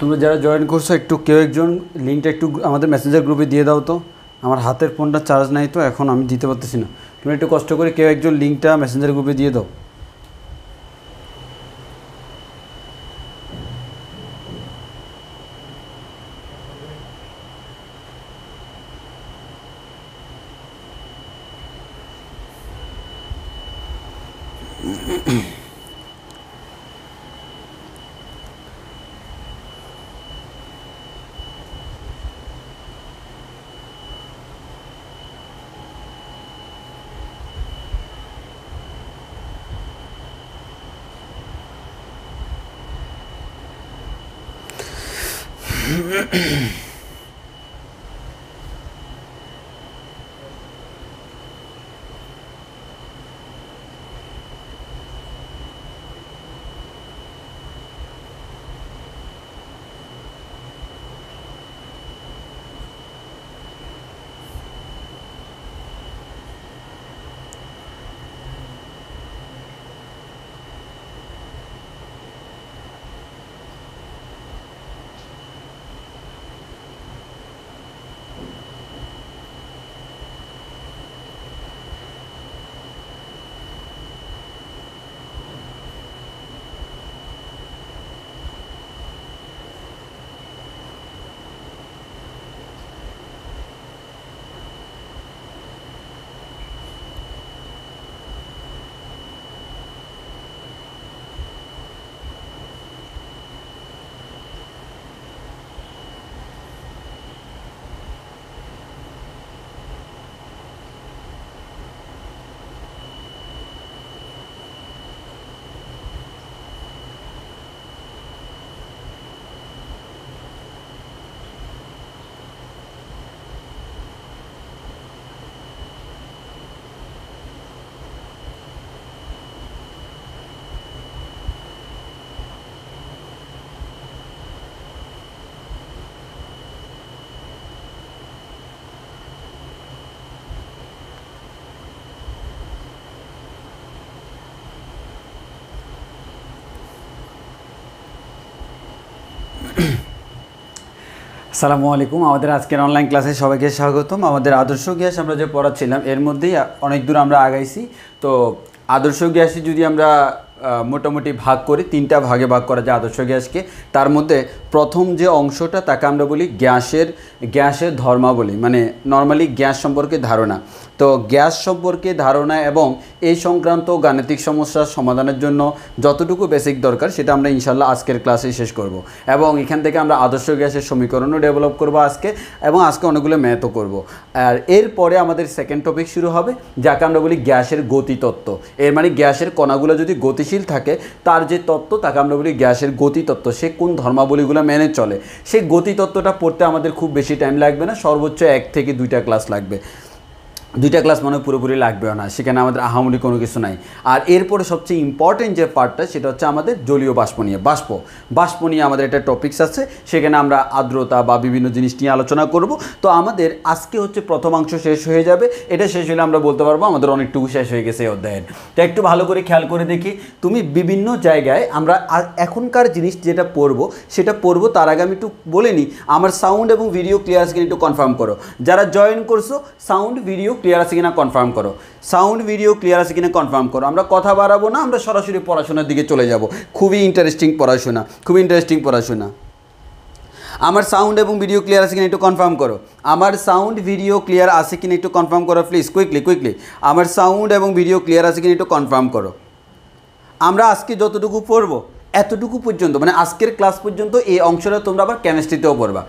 তোমরা যারা জয়েন করছো একটু কেউ একজন লিঙ্কটা একটু আমাদের মেসেঞ্জার গ্রুপে দিয়ে দাও তো। আমার হাতের ফোনটা চার্জ নাই তো এখন আমি দিতে পারতেছি না। তুমি একটু কষ্ট করে কেউ একজন লিঙ্কটা মেসেঞ্জার গ্রুপে দিয়ে দাও। আসসালামু আলাইকুম। আমাদের আজকের অনলাইন ক্লাসে সবাইকে স্বাগতম। আমাদের আদর্শ গ্যাস আমরা যে পড়াচ্ছিলাম এর মধ্যেই অনেক দূর আমরা আগাইছি। তো আদর্শ গ্যাসে যদি আমরা মোটামুটি ভাগ করি, তিনটা ভাগে ভাগ করা যায় আদর্শ গ্যাসকে। তার মধ্যে প্রথম যে অংশটা তাকে আমরা বলি গ্যাসের ধর্মাবলী, মানে নর্মালি গ্যাস সম্পর্কে ধারণা। তো গ্যাস সম্পর্কে ধারণা এবং এই সংক্রান্ত গাণিতিক সমস্যার সমাধানের জন্য যতটুকু বেসিক দরকার সেটা আমরা ইনশাল্লাহ আজকের ক্লাসে শেষ করব। এবং এখান থেকে আমরা আদর্শ গ্যাসের সমীকরণও ডেভেলপ করব আজকে, এবং আজকে অনেকগুলো ম্যাথও করব। আর এরপরে আমাদের সেকেন্ড টপিক শুরু হবে, যাকে আমরা বলি গ্যাসের গতিতত্ত্ব। এর মানে গ্যাসের কণাগুলো যদি গতিশীল থাকে তার যে তত্ত্ব তাকে আমরা বলি গ্যাসের গতিতত্ত্ব। সে কোন ধর্মাবলীগুলো মেনে চলে, সেই গতিতত্ত্বটা পড়তে আমাদের খুব বেশি টাইম লাগবে না, সর্বোচ্চ 1 থেকে 2টা ক্লাস লাগবে। দুইটা ক্লাস মনে পুরোপুরি লাগবেও না, সেখানে আমাদের আহামরি কোনো কিছু নাই। আর এরপরে সবচেয়ে ইম্পর্টেন্ট যে পার্টটা সেটা হচ্ছে আমাদের জলীয় বাষ্প নিয়ে, বাষ্প নিয়ে আমাদের একটা টপিকস আছে, সেখানে আমরা আর্দ্রতা বা বিভিন্ন জিনিস নিয়ে আলোচনা করব। তো আমাদের আজকে হচ্ছে প্রথমাংশ শেষ হয়ে যাবে, এটা শেষ হলে আমরা বলতে পারবো আমাদের অনেকটুকু শেষ হয়ে গেছে এই অধ্যায়ের। তো একটু ভালো করে খেয়াল করে দেখি, তুমি বিভিন্ন জায়গায় আমরা এখনকার জিনিস যেটা পড়বো সেটা পড়বো, তার আগে আমি একটু বলে নিই আমার সাউন্ড এবং ভিডিও ক্লিয়ার আছে কিনা একটু কনফার্ম করো। যারা জয়েন করছো সাউন্ড ভিডিও ক্লিয়ার আছে কিনা কনফার্ম করো, সাউন্ড ভিডিও ক্লিয়ার আছে কিনা কনফার্ম করো। আমরা কথা বাড়াবো না, আমরা সরাসরি পড়াশোনার দিকে চলে যাব। খুবই ইন্টারেস্টিং পড়াশোনা। আমার সাউন্ড এবং ভিডিও ক্লিয়ার আছে কিনা একটু কনফার্ম করো, আমার সাউন্ড ভিডিও ক্লিয়ার আছে কিনা একটু কনফার্ম করো প্লিজ, কুইকলি আমার সাউন্ড এবং ভিডিও ক্লিয়ার আছে কিনা একটু কনফার্ম করো। আমরা আজকে যতটুকু পড়বো এতটুকু পর্যন্ত, মানে আজকের ক্লাস পর্যন্ত এই অংশটা তোমরা আবার কেমিস্ট্রিতেও পড়বা।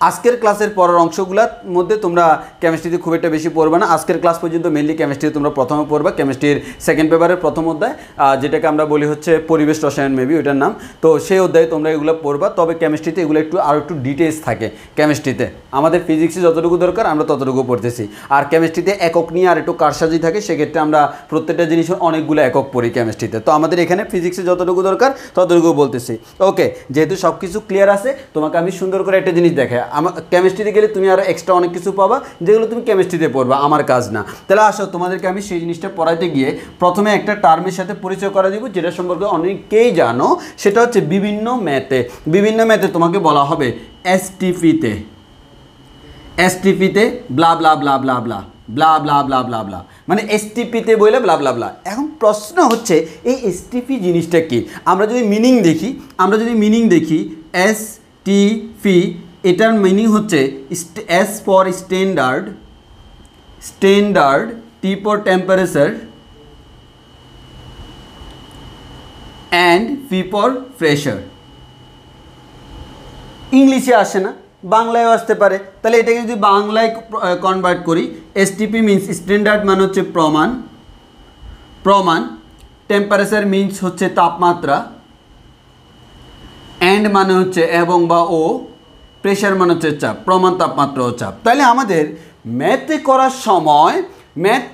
আজকের ক্লাসের পরের অংশগুলোর মধ্যে তোমরা কেমিস্ট্রিতে খুব একটা বেশি পড়বে না। আজকের ক্লাস পর্যন্ত মেনলি কেমিস্ট্রি তোমরা প্রথমে পড়বা, কেমিস্ট্রির সেকেন্ড পেপারের প্রথম অধ্যায়, যেটাকে আমরা বলি হচ্ছে পরিবেশ রসায়ন মেবি ওইটার নাম। তো সেই অধ্যায়ে তোমরা এগুলো পড়বা, তবে কেমিস্ট্রিতে এগুলো আরও একটু ডিটেলস থাকে। কেমিস্ট্রিতে আমাদের ফিজিক্সে যতটুকু দরকার আমরা ততটুকু পড়তেছি, আর কেমিস্ট্রিতে একক নিয়ে আর একটু কারসাজি থাকে, সেক্ষেত্রে আমরা প্রত্যেকটা জিনিসের অনেকগুলো একক পড়ি কেমিস্ট্রিতে। তো আমাদের এখানে ফিজিক্সে যতটুকু দরকার ততটুকু বলতেছি। ওকে, যেহেতু সব কিছু ক্লিয়ার আছে, তোমাকে আমি সুন্দর করে একটা জিনিস দেখাই। আমার কেমিস্ট্রিতে গেলে তুমি আরও এক্সট্রা অনেক কিছু পাবা, যেগুলো তুমি কেমিস্ট্রিতে পড়বা, আমার কাজ না। তাহলে আসো তোমাদেরকে আমি সেই জিনিসটা পড়াইতে গিয়ে প্রথমে একটা টার্মের সাথে পরিচয় করা দিব, যেটা সম্পর্কে অনেকেই জানো, সেটা হচ্ছে বিভিন্ন ম্যাথে তোমাকে বলা হবে এসটিপিতে ব্লা ব্লা ব্লা ব্লা ব্লা ব্লা ব্লা ব্লা ব্লা ব্লা, মানে এসটিপিতে বলে ব্লা ব্লা ব্লা। এখন প্রশ্ন হচ্ছে এই এসটিপি জিনিসটা কি? আমরা যদি মিনিং দেখি এসটিপি, এটার মিনিং হচ্ছে S for standard, T for temperature and P for pressure. ইংলিশে আসে না, বাংলায়ও আসতে পারে। তাহলে এটাকে যদি বাংলায় কনভার্ট করি, এসটিপি মিনস স্ট্যান্ডার্ড মানে হচ্ছে প্রমাণ, টেম্পারেচার মিনস হচ্ছে তাপমাত্রা, অ্যান্ড মানে হচ্ছে এবং বা ও, প্রেশার মানে হচ্ছে চাপ, প্রমাণ, তাপমাত্রা ও চাপ। তাহলে আমাদের ম্যাথ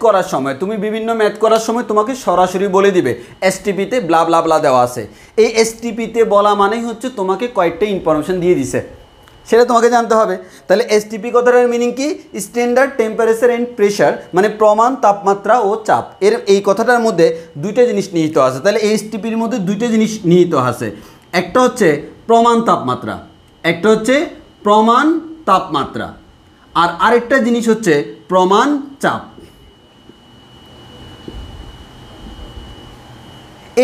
করার সময় তুমি বিভিন্ন ম্যাথ করার সময় তোমাকে সরাসরি বলে দিবে এসটিপিতে ব্লা ব্লা ব্লা দেওয়া আছে। এই এসটিপিতে বলা মানেই হচ্ছে তোমাকে কয়েকটা ইনফরমেশন দিয়ে দিছে, সেটা তোমাকে জানতে হবে। তাহলে এসটিপি কথাটার মিনিং কি? স্ট্যান্ডার্ড টেম্পারেচার অ্যান্ড প্রেশার, মানে প্রমাণ, তাপমাত্রা ও চাপ। এই কথাটার মধ্যে দুইটা জিনিস নিহিত আছে। তাহলে এসটিপির মধ্যে দুইটা জিনিস নিহিত আছে, একটা হচ্ছে প্রমাণ তাপমাত্রা, আর আরেকটা জিনিস হচ্ছে প্রমাণ চাপ।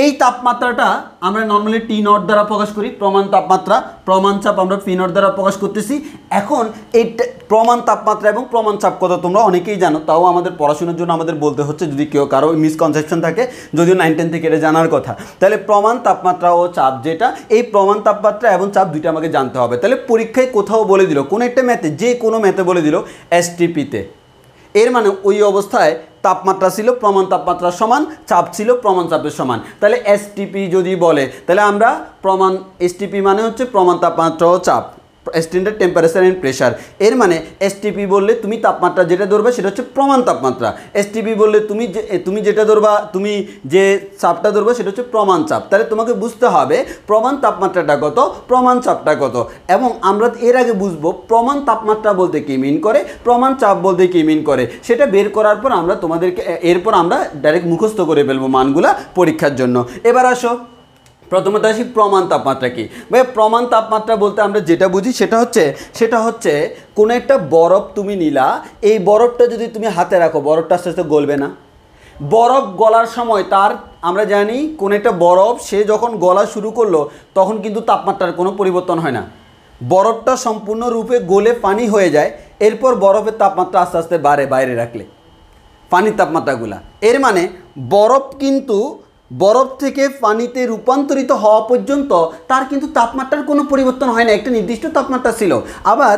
এই তাপমাত্রাটা আমরা নর্মালি টি নট দ্বারা প্রকাশ করি, প্রমাণ তাপমাত্রা, প্রমাণ চাপ আমরা পি নট দ্বারা প্রকাশ করতেছি। এখন এই প্রমাণ তাপমাত্রা এবং প্রমাণ চাপ কত তোমরা অনেকেই জানো, তাও আমাদের পড়াশোনার জন্য আমাদের বলতে হচ্ছে, যদি কেউ কারো মিসকনসেপশন থাকে, যদিও 9-10 থেকে এটা জানার কথা। তাহলে প্রমাণ তাপমাত্রা ও চাপ, যেটা এই প্রমাণ তাপমাত্রা এবং চাপ দুইটা আমাকে জানতে হবে। তাহলে পরীক্ষায় কোথাও বলে দিল, কোনো একটা ম্যাথে, যে কোনো ম্যাথে বলে দিল এসটিপিতে, এর মানে ওই অবস্থায় তাপমাত্রা ছিল প্রমাণ তাপমাত্রার সমান, চাপ ছিল প্রমাণ চাপের সমান। তাহলে এসটিপি যদি বলে, তাহলে আমরা এসটিপি মানে হচ্ছে প্রমাণ তাপমাত্রা ও চাপ, স্ট্যান্ডার্ড টেম্পারেচার অ্যান্ড প্রেশার। এর মানে এসটিপি বললে তুমি তাপমাত্রা যেটা ধরবে সেটা হচ্ছে প্রমাণ তাপমাত্রা, এসটিপি বললে তুমি যেটা ধরবা, তুমি যে চাপটা ধরবে সেটা হচ্ছে প্রমাণ চাপ। তাহলে তোমাকে বুঝতে হবে প্রমাণ তাপমাত্রাটা কত, প্রমাণ চাপটা কত, এবং আমরা এর আগে বুঝবো প্রমাণ তাপমাত্রা বলতে কী মিন করে, প্রমাণ চাপ বলতে কী মিন করে। সেটা বের করার পর আমরা তোমাদেরকে এরপর আমরা ডাইরেক্ট মুখস্থ করে ফেলবো মানগুলা পরীক্ষার জন্য। এবার আসো প্রথমত আসি প্রমাণ তাপমাত্রা কি। ভাই প্রমাণ তাপমাত্রা বলতে আমরা যেটা বুঝি সেটা হচ্ছে কোনো একটা বরফ তুমি নিলা, এই বরফটা যদি তুমি হাতে রাখো বরফটা আস্তে আস্তে গলবে না? বরফ গলার সময় আমরা জানি কোনো একটা বরফ সে যখন গলা শুরু করলো তখন কিন্তু তাপমাত্রার কোনো পরিবর্তন হয় না, বরফটা সম্পূর্ণরূপে গলে পানি হয়ে যায়, এরপর বরফের তাপমাত্রা আস্তে আস্তে বাড়ে বাইরে রাখলে পানির তাপমাত্রাগুলা। এর মানে বরফ কিন্তু বরফ থেকে পানিতে রূপান্তরিত হওয়া পর্যন্ত তার কিন্তু তাপমাত্রার কোনো পরিবর্তন হয় না, একটা নির্দিষ্ট তাপমাত্রা ছিল। আবার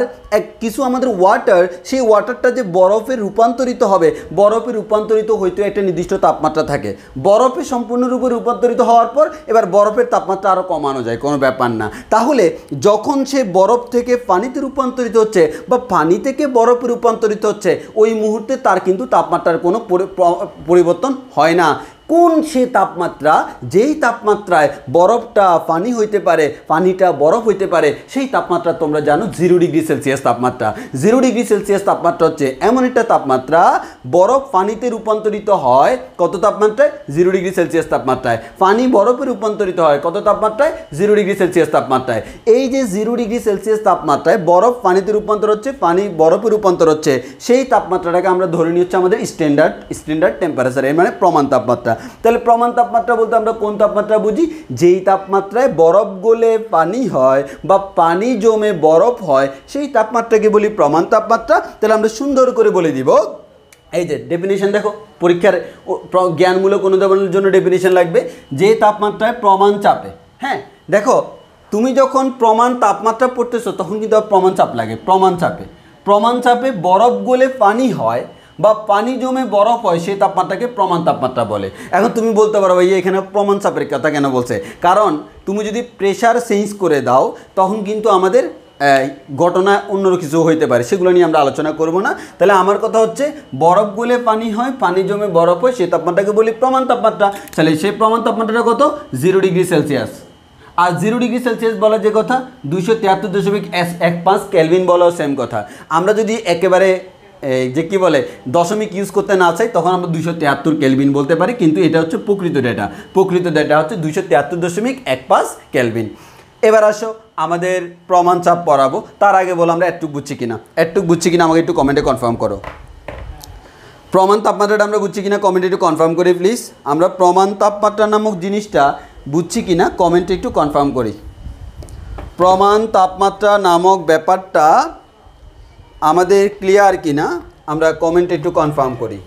কিছু আমাদের ওয়াটার, সেই ওয়াটারটা যে বরফে রূপান্তরিত হবে, বরফে রূপান্তরিত হইতেও একটা নির্দিষ্ট তাপমাত্রা থাকে। বরফে সম্পূর্ণরূপে রূপান্তরিত হওয়ার পর এবার বরফের তাপমাত্রা আরও কমানো যায়, কোনো ব্যাপার না। তাহলে যখন সে বরফ থেকে পানিতে রূপান্তরিত হচ্ছে বা পানি থেকে বরফে রূপান্তরিত হচ্ছে, ওই মুহূর্তে তার কিন্তু তাপমাত্রার কোনো পরিবর্তন হয় না। কোন সে তাপমাত্রা, যেই তাপমাত্রায় বরফটা পানি হইতে পারে, পানিটা বরফ হইতে পারে, সেই তাপমাত্রা তোমরা জানো 0 ডিগ্রি সেলসিয়াস তাপমাত্রা। 0 ডিগ্রি সেলসিয়াস তাপমাত্রা হচ্ছে এমন একটা তাপমাত্রা, বরফ পানিতে রূপান্তরিত হয় কত তাপমাত্রায়? 0 ডিগ্রি সেলসিয়াস তাপমাত্রায়। পানি বরফে রূপান্তরিত হয় কত তাপমাত্রায়? 0 ডিগ্রি সেলসিয়াস তাপমাত্রায়। এই যে 0 ডিগ্রি সেলসিয়াস তাপমাত্রায় বরফ পানিতে রূপান্তর হচ্ছে, পানি বরফে রূপান্তর হচ্ছে, সেই তাপমাত্রাটাকে আমরা ধরে নিই হচ্ছে আমাদের স্ট্যান্ডার্ড টেম্পারেচার, এর মানে প্রমাণ তাপমাত্রা। তাহলে প্রমাণ তাপমাত্রা বলতে আমরা কোন তাপমাত্রা বুঝি? যেই তাপমাত্রায় বরফ গলে পানি হয় বা পানি জমে বরফ হয়, সেই তাপমাত্রাকে বলি প্রমাণ তাপমাত্রা। তাহলে আমরা সুন্দর করে বলে দিব, এই যে ডেফিনিশন দেখো, পরীক্ষার জ্ঞানমূলক অনুধাবনের জন্য ডেফিনিশন লাগবে। যে তাপমাত্রায় প্রমাণ চাপে, হ্যাঁ দেখো তুমি যখন প্রমাণ তাপমাত্রা পড়তেছো তখন কিন্তু প্রমাণ চাপ লাগে। প্রমাণ চাপে বরফ গলে পানি হয় বা পানি জমে বরফ হয়, সেই তাপমাত্রাকে প্রমাণ তাপমাত্রা বলে। এখন তুমি বলতে পারো ভাই এখানে প্রমাণ চাপের কথা কেন বলছে? কারণ তুমি যদি প্রেশার চেঞ্জ করে দাও তখন কিন্তু আমাদের ঘটনা অন্য কিছু হইতে পারে, সেগুলো নিয়ে আমরা আলোচনা করব না। তাহলে আমার কথা হচ্ছে বরফ গলে পানি হয়, পানি জমে বরফ হয়, সেই তাপমাত্রাকে বলি প্রমাণ তাপমাত্রা। তাহলে সেই প্রমাণ তাপমাত্রাটা কত? 0 ডিগ্রি সেলসিয়াস। আর 0 ডিগ্রি সেলসিয়াস বলার যে কথা 273.15 কেলভিন বলাও সেম কথা। আমরা যদি একেবারে যে কি বলে দশমিক ইউজ করতে না চাই তখন আমরা 273 কেলভিন বলতে পারি, কিন্তু এটা হচ্ছে প্রকৃত ডেটা হচ্ছে 273.15 কেলভিন। এবার আসো আমাদের প্রমাণ চাপ পড়াবো, তার আগে বলো আমরা একটু বুঝছি কিনা আমাকে একটু কমেন্টে কনফার্ম করো। প্রমাণ তাপমাত্রাটা আমরা বুঝছি কিনা কমেন্টে একটু কনফার্ম করি প্লিজ। আমরা প্রমাণ তাপমাত্রা নামক জিনিসটা বুঝছি কিনা কমেন্টে একটু কনফার্ম করি। প্রমাণ তাপমাত্রা নামক ব্যাপারটা আমাদের ক্লিয়ার কিনা আমরা কমেন্টে একটু কনফার্ম করি।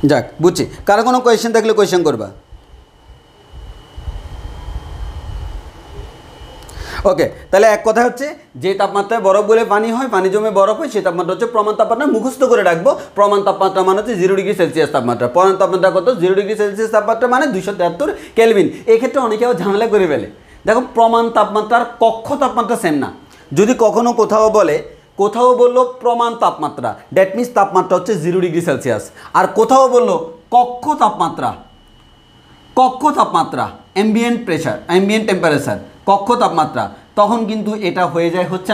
যাক বুঝছি, কারো কোনো কোয়েশ্চেন থাকলে কোয়েশ্চেন করবা। ওকে, তাহলে এক কথা হচ্ছে যে তাপমাত্রায় বরফ গলে পানি হয়, পানি জমে বরফ হয়, সেই তাপমাত্রা হচ্ছে প্রমাণ তাপমাত্রা। মুখস্থ করে রাখবো, প্রমাণ তাপমাত্রা মানে হচ্ছে 0 ডিগ্রি সেলসিয়াস তাপমাত্রা। প্রমাণ তাপমাত্রা কত? 0 ডিগ্রি সেলসিয়াস তাপমাত্রা মানে 273 কেলভিন। এক্ষেত্রে অনেকে আবার ঝামেলা করে ফেলে। দেখো প্রমাণ তাপমাত্রার কক্ষ তাপমাত্রা সেম না। যদি কখনো কোথাও বললো প্রমাণ তাপমাত্রা, দ্যাট মিনস তাপমাত্রা হচ্ছে 0 ডিগ্রি সেলসিয়াস। আর কোথাও বললো কক্ষ তাপমাত্রা, অ্যাম্বিয়েন্ট প্রেশার, অ্যাম্বিয়েন্ট টেম্পারেচার, কক্ষ তাপমাত্রা, তখন কিন্তু এটা হয়ে যায় হচ্ছে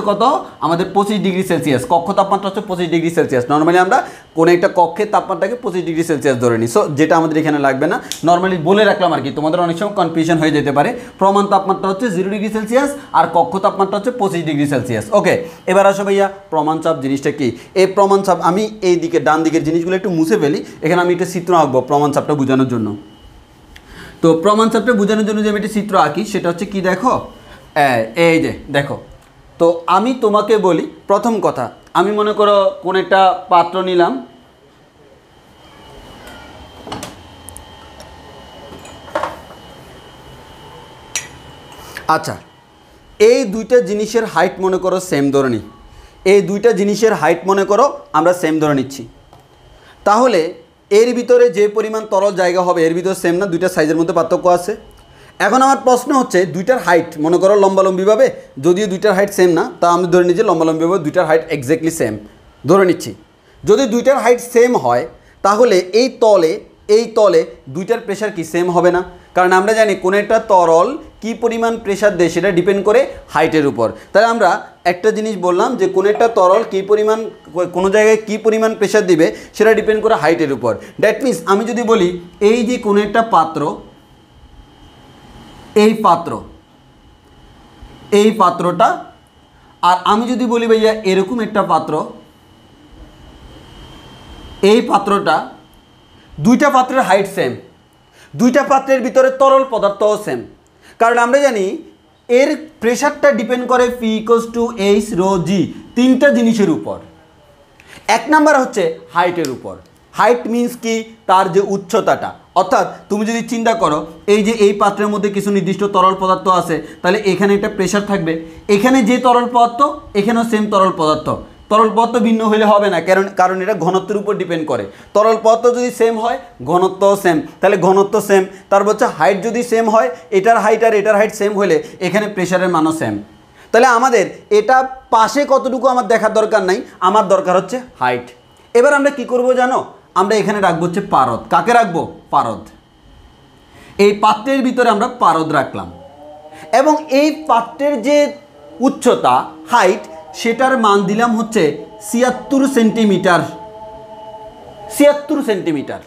কত? আমাদের 25 ডিগ্রি সেলসিয়াস। কক্ষ তাপমাত্রা হচ্ছে 25 ডিগ্রি সেলসিয়াস। নর্মালি আমরা কোনো একটা কক্ষের তাপমাত্রাকে 25 ডিগ্রি সেলসিয়াস ধরে নিই। সো যেটা আমাদের এখানে লাগবে না, নর্মালি বলে রাখলাম আর কি, তোমাদের অনেক সময় কনফিউশন হয়ে যেতে পারে। প্রমাণ তাপমাত্রা হচ্ছে 0 ডিগ্রি সেলসিয়াস আর কক্ষ তাপমাত্রা হচ্ছে 25 ডিগ্রি সেলসিয়াস। ওকে, এবার আসো ভাইয়া প্রমাণ চাপ জিনিসটা কি? এই প্রমাণ চাপ আমি এই দিকে ডান দিকের জিনিসগুলো একটু মুছে ফেলি, এখানে আমি একটা চিত্র আঁকবো প্রমাণ চাপটা বোঝানোর জন্য। তো প্রমাণ চাপটা বোঝানোর জন্য যে আমি একটা চিত্র আঁকি সেটা হচ্ছে কি দেখো, এই যে দেখো। তো আমি তোমাকে বলি প্রথম কথা, আমি মনে করো কোন একটা পাত্র নিলাম, আচ্ছা এই দুইটা জিনিসের হাইট মনে করো সেম ধরে নিই, আমরা সেম ধরে নিচ্ছি। তাহলে এর ভিতরে যে পরিমাণ তরল জায়গা হবে এর ভিতরে সেম না, দুইটা সাইজের মধ্যে পার্থক্য আছে। এখন আমার প্রশ্ন হচ্ছে দুইটার হাইট মনে করো লম্বালম্বিভাবে, যদিও দুইটার হাইট সেম না, তা আমি ধরে নিচ্ছি লম্বালম্বিভাবে দুইটার হাইট এক্স্যাক্টলি সেম ধরে নিচ্ছি। যদি দুইটার হাইট সেম হয় তাহলে এই তলে দুইটার প্রেশার কি সেম হবে না? কারণ আমরা জানি কোনো একটা তরল কী পরিমাণ প্রেশার দেয় সেটা ডিপেন্ড করে হাইটের উপর। তাহলে আমরা একটা জিনিস বললাম যে কোনো একটা তরল কোনো জায়গায় কী পরিমাণ প্রেশার দিবে সেটা ডিপেন্ড করে হাইটের উপর। দ্যাট মিনস আমি যদি বলি এই যে কোনো একটা পাত্র, এই পাত্রটা, আর আমি যদি বলি ভাইয়া এরকম একটা পাত্র, এই পাত্রটা দুইটা পাত্রের হাইট সেম, দুইটা পাত্রের ভিতরে তরল পদার্থও সেম। কারণ আমরা জানি এর প্রেশারটা ডিপেন্ড করে P equals to H rho G, তিনটা জিনিসের উপর। এক নাম্বার হচ্ছে হাইটের উপর। হাইট মিন্স কি, তার যে উচ্চতাটা, অর্থাৎ তুমি যদি চিন্তা করো এই যে এই পাত্রের মধ্যে কিছু নির্দিষ্ট তরল পদার্থ আছে, তাহলে এখানে একটা প্রেশার থাকবে, এখানে যে তরল পদার্থ এখানেও সেম তরল পদার্থ। তরল পদার্থ ভিন্ন হলে হবে না, কারণ এটা ঘনত্বের উপর ডিপেন্ড করে। তরল পদার্থ যদি সেম হয় ঘনত্বও সেম, তাহলে ঘনত্ব সেম। তারপর হচ্ছে হাইট যদি সেম হয়, এটার হাইট আর এটার হাইট সেম হলে এখানে প্রেশারের মানও সেম। তাহলে আমাদের এটা পাশে কতটুকু আমার দেখার দরকার নাই, আমার দরকার হচ্ছে হাইট। এবার আমরা কি করব জানো, আমরা এখানে রাখবো হচ্ছে পারদ। কাকে রাখবো? পারদ। এই পাত্রের ভিতরে আমরা পারদ রাখলাম এবং এই পাত্রের যে উচ্চতা হাইট সেটার মান দিলাম হচ্ছে ৭৬ সেন্টিমিটার। ৭৬ সেন্টিমিটার,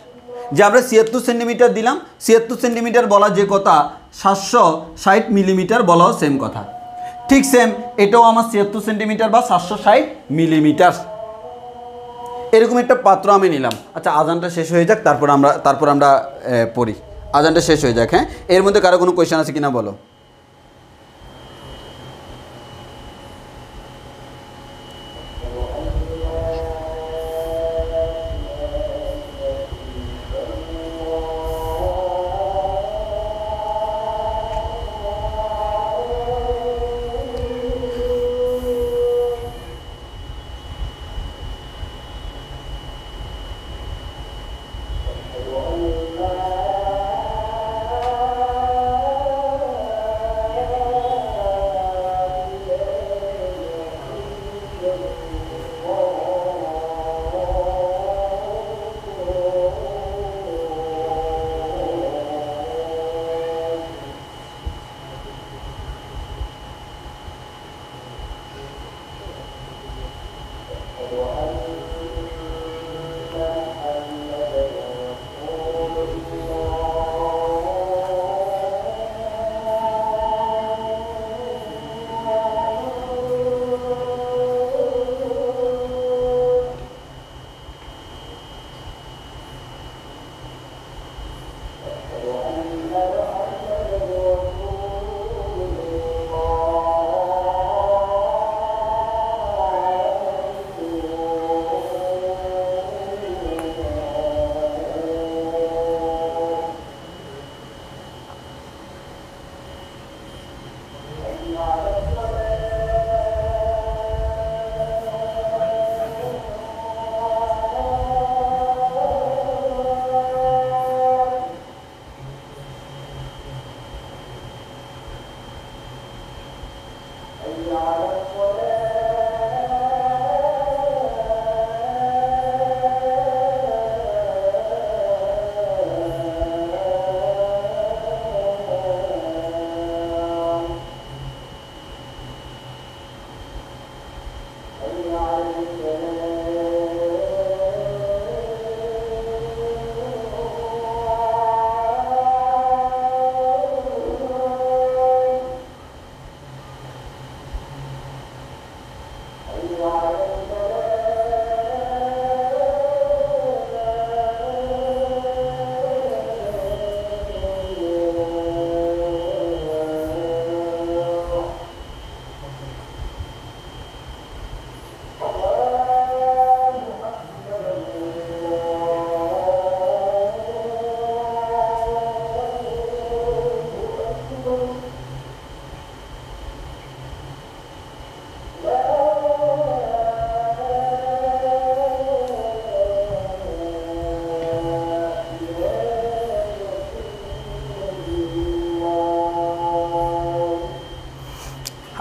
যে আমরা ৭৬ সেন্টিমিটার দিলাম। ৭৬ সেন্টিমিটার বলা যে কথা, ৭৬০ মিলিমিটার বলাও সেম কথা। ঠিক সেম, এটাও আমার ৭৬ সেন্টিমিটার বা ৭৬০ মিলিমিটার। এরকম একটা পাত্র আমি নিলাম। আচ্ছা, আজানটা শেষ হয়ে যাক, তারপর আমরা পড়ি। আজানটা শেষ হয়ে যাক। হ্যাঁ, এর মধ্যে কারো কোনো কোয়েশ্চেন আছে কিনা বলো।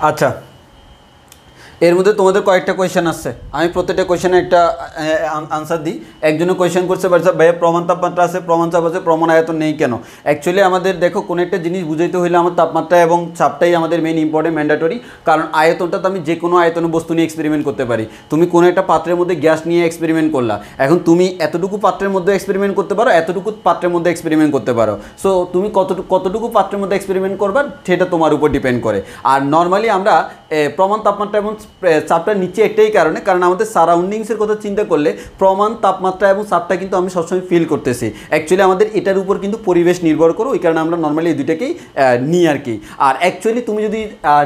আচ্ছা, এর মধ্যে তোমাদের কয়েকটা কোয়েশ্চেন আসছে, আমি প্রত্যেকটা কোয়েশ্চেনে একটা আনসার দিই। একজনে কোয়েশ্চেন করছে ভাইয়া প্রমাণ তাপমাত্রা আছে, প্রমাণ চাপ আছে, প্রমাণ আয়তন নেই কেন? অ্যাকচুয়ালি আমাদের দেখো কোনো একটা জিনিস বুঝাইতে হলে আমার তাপমাত্রা এবং চাপটাই আমাদের মেইন ইম্পর্টেন্ট, ম্যান্ডেটরি। কারণ আয়তনটা তো আমি যে কোনো আয়তন বস্তু নিয়ে এক্সপেরিমেন্ট করতে পারি। তুমি কোনো একটা পাত্রের মধ্যে গ্যাস নিয়ে এক্সপেরিমেন্ট করলা, এখন তুমি এতটুকু পাত্রের মধ্যে এক্সপেরিমেন্ট করতে পারো, এতটুকু পাত্রের মধ্যে এক্সপেরিমেন্ট করতে পারো। সো তুমি কতটুকু পাত্রের মধ্যে এক্সপেরিমেন্ট করবা সেটা তোমার উপর ডিপেন্ড করে। আর নর্মালি আমরা প্রমাণ তাপমাত্রা এবং চাপটা নিচে একটাই কারণে, কারণ আমাদের সারাউন্ডিংসের কথা চিন্তা করলে প্রমাণ, তাপমাত্রা এবং চাপটা কিন্তু আমি সবসময় ফিল করতেছি। অ্যাকচুয়ালি আমাদের এটার উপর কিন্তু পরিবেশ নির্ভর করে, ওই কারণে আমরা নর্মালি এই দুইটাকেই নিই আর কি। আর অ্যাকচুয়ালি তুমি যদি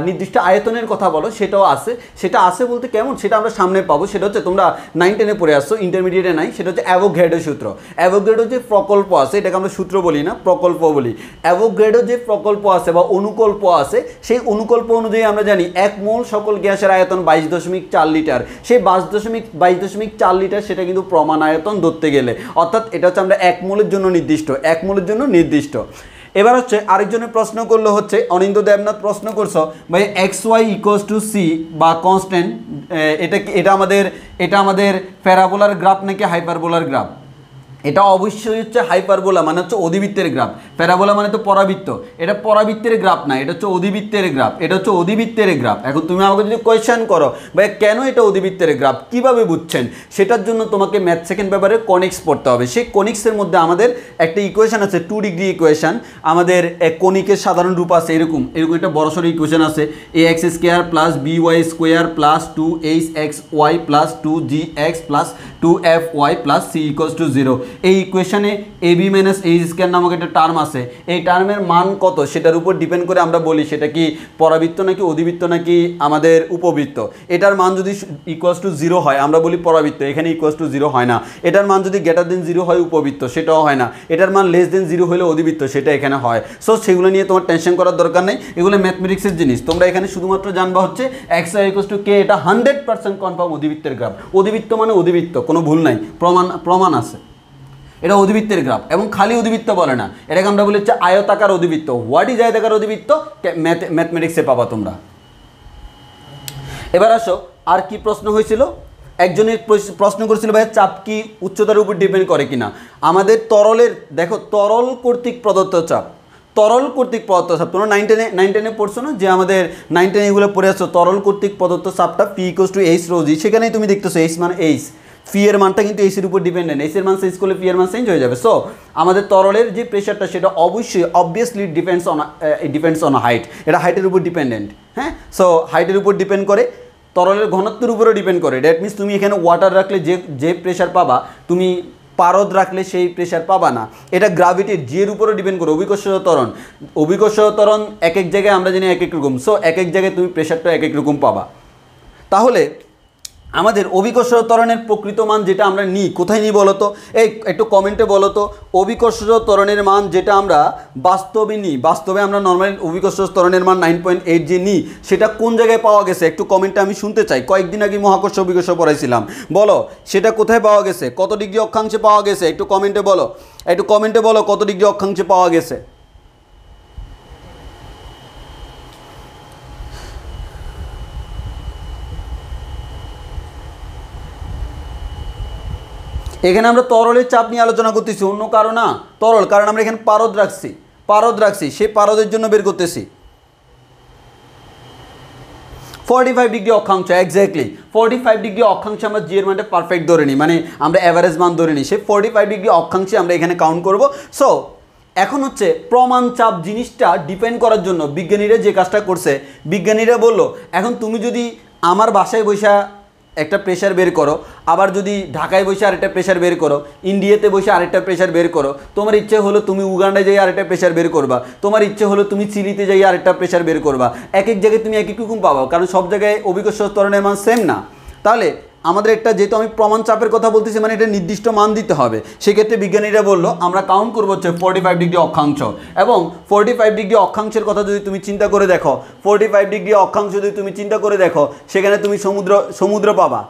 নির্দিষ্ট আয়তনের কথা বলো, সেটাও আছে। সেটা আছে বলতে কেমন, সেটা আমরা সামনে পাবো। সেটা হচ্ছে তোমরা 9-10-এ পড়ে আসছো, ইন্টারমিডিয়েটে নাই। সেটা হচ্ছে অ্যাভোগাড্রো সূত্র। অ্যাভোগাড্রো যে প্রকল্প আছে, এটাকে আমরা সূত্র বলি না, প্রকল্প বলি। অ্যাভোগাড্রো যে প্রকল্প আছে বা অনুকল্প আছে, সেই অনুকল্প অনুযায়ী আমরা জানি 1 মোল সকল গ্যাসের আয়তন 22.4 লিটার। সেই 22.4 লিটার সেটা কিন্তু প্রমাণ আয়তন ধরতে গেলে, অর্থাৎ এটা হচ্ছে আমরা 1 মোলের জন্য নির্দিষ্ট, 1 মোলের জন্য নির্দিষ্ট। এবার হচ্ছে আরেকজনের প্রশ্ন করলো, হচ্ছে অনিন্দ দেবনাথ প্রশ্ন করছো, ভাই XY = C বা কনস্ট্যান্ট, এটা আমাদের প্যারাবোলার গ্রাফ নাকি হাইপারবোলার গ্রাফ? এটা অবশ্যই হচ্ছে হাইপারবোলা, মানে হচ্ছে অধিবৃত্তের গ্রাফ। প্যারাবোলা মানে তো পরাবৃত্ত, এটা পরাবৃত্তের গ্রাফ না, এটা হচ্ছে অধিবৃত্তের গ্রাফ। এটা হচ্ছে অধিবৃত্তের গ্রাফ। এখন তুমি আমাকে যদি কোয়েশ্চেন করো, ভাই কেন এটা অধিবৃত্তের গ্রাফ, কিভাবে বুঝছেন, সেটার জন্য তোমাকে ম্যাথ সেকেন্ড পেপারে কনিক্স পড়তে হবে। সেই কনিক্সের মধ্যে আমাদের একটা ইকুয়েশন আছে, 2 ডিগ্রি ইকুয়েশন। আমাদের এক কনিকের সাধারণ রূপ আছে এরকম একটা বড়সড় ইকুয়েশন আছে, ax² + by² + 2hxy + 2gx + 2fy + c = 0। এই ইকুয়েশনে ab - h² নামক একটা টার্ম আছে। এই টার্মের মান কত সেটার উপর ডিপেন্ড করে আমরা বলি সেটা কি পরাবৃত্ত নাকি অধিবৃত্ত নাকি আমাদের উপবৃত্ত। এটার মান যদি =0 হয় আমরা বলি পরাবৃত্ত, এখানে =0 হয় না। এটার মান যদি >0 হয় উপবৃত্ত, সেটাও হয় না। এটার মান <0 হলে অধিবৃত্ত, সেটা এখানে হয়। সো সেগুলো নিয়ে তোমার টেনশন করার দরকার নেই, এগুলো ম্যাথমেটিক্সের জিনিস। তোমরা এখানে শুধুমাত্র জানবা হচ্ছে xy = k, এটা 100% কনফার্ম অধিবৃত্তের গ্রাফ। অধিবৃত্ত মানে অধিবৃত্ত, কোনো ভুল নাই, প্রমাণ আছে। এটা অধিবৃত্তের গ্রাফ, এবং খালি অধিবৃত্ত বলে না, এটাকে আমরা বলি হচ্ছে আয়তাকার অধিবৃত্ত। হোয়াট ইজ আয়তাকার অধিবৃত্ত, ম্যাথমেটিক্সে পাবা তোমরা। এবার আসো, আর কি প্রশ্ন হয়েছিল, একজনের প্রশ্ন করেছিল ভাই চাপ কি উচ্চতার উপর ডিপেন্ড করে কিনা। আমাদের তরলের, দেখো তরল কর্তৃক প্রদত্ত চাপ, তরল কর্তৃক প্রদত্ত চাপ, তোমরা 9-10-এ পড়ছো না, যে আমাদের 9-10 এগুলো পড়ে আসছো, তরল কর্তৃক প্রদত্ত চাপটা P = H ρg। সেখানেই তুমি দেখতেছো H মানে H, ফি এর মানটা কিন্তু এইচ এর উপর ডিপেন্ডেন্ট। এইচ এর মান চেঞ্জ করলে ফি এর মান চেঞ্জ হয়ে যাবে। সো আমাদের তরলের যে প্রেশারটা সেটা অবশ্যই অবভিয়াসলি ডিপেন্ডস অন হাইট, এটা হাইটের উপর ডিপেন্ডেন্ট। হ্যাঁ, সো হাইটের উপর ডিপেন্ড করে, তরলের ঘনত্বের উপরও ডিপেন্ড করে। দ্যাট মিনস তুমি এখানে ওয়াটার রাখলে যে প্রেশার পাবা, তুমি পারদ রাখলে সেই প্রেশার পাবা না। এটা গ্রাভিটির জির উপরও ডিপেন্ড করে। অভিকর্ষজ ত্বরণ এক এক জায়গায় আমরা জানি এক এক রকম। সো এক এক জায়গায় তুমি প্রেশারটা এক এক রকম পাবা। তাহলে আমাদের অভিকর্ষজ ত্বরণের প্রকৃত মান যেটা আমরা নিই, কোথায় নিই বলো তো, এই একটু কমেন্টে বলো তো, অভিকর্ষজ ত্বরণের মান যেটা আমরা বাস্তবে নিই, বাস্তবে আমরা নর্মালি অভিকর্ষজ ত্বরণের মান 9.8 যে নিই, সেটা কোন জায়গায় পাওয়া গেছে একটু কমেন্টে আমি শুনতে চাই। কয়েকদিন আগে মহাকর্ষ অভিকর্ষ পড়াইছিলাম, বলো সেটা কোথায় পাওয়া গেছে, কত ডিগ্রি অক্ষাংশে পাওয়া গেছে, একটু কমেন্টে বলো কত ডিগ্রি অক্ষাংশে পাওয়া গেছে। এখানে আমরা তরলের চাপ নিয়ে আলোচনা করতেছি, অন্য কারো না। তরল, কারণ আমরা এখানে পারদ রাখছি, সেই পারদের জন্য বের করতেছি। 45 ডিগ্রি অক্ষাংশ, এক্স্যাক্টলি 45 ডিগ্রি অক্ষাংশে আমরা জি এর মানটা পারফেক্ট ধরে নিই, মানে আমরা অ্যাভারেজ মান ধরে নিই। সেই 45 ডিগ্রি অক্ষাংশে আমরা এখানে কাউন্ট করব। সো এখন হচ্ছে প্রমাণ চাপ জিনিসটা ডিপেন্ড করার জন্য বিজ্ঞানীরা যে কাজটা করছে, বিজ্ঞানীরা বললো এখন তুমি যদি আমার বাসায় বসে একটা প্রেশার বের করো, আবার যদি ঢাকায় বসে আরেকটা প্রেশার বের করো, ইন্ডিয়াতে বসে আরেকটা প্রেশার বের করো, তোমার ইচ্ছে হলো তুমি উগান্ডায় যাই আরেকটা প্রেশার বের করবা, তোমার ইচ্ছে হলো তুমি চিলিতে যাই আরেকটা প্রেশার বের করবা, এক এক জায়গায় তুমি এক এক রকম পাবা, কারণ সব জায়গায় অভিকর্ষজ ত্বরণের মান সেম না। তাহলে আমাদের একটা, যেহেতু আমি প্রমাণ চাপের কথা বলতেছি, মানে এটা নির্দিষ্ট মান দিতে হবে। সেক্ষেত্রে বিজ্ঞানীরা বললো আমরা কাউন্ট করবো হচ্ছে 45 ডিগ্রি অক্ষাংশ, এবং 45 ডিগ্রি অক্ষাংশের কথা যদি তুমি চিন্তা করে দেখো, 45 ডিগ্রি অক্ষাংশ যদি তুমি চিন্তা করে দেখো, সেখানে তুমি সমুদ্র পাবা।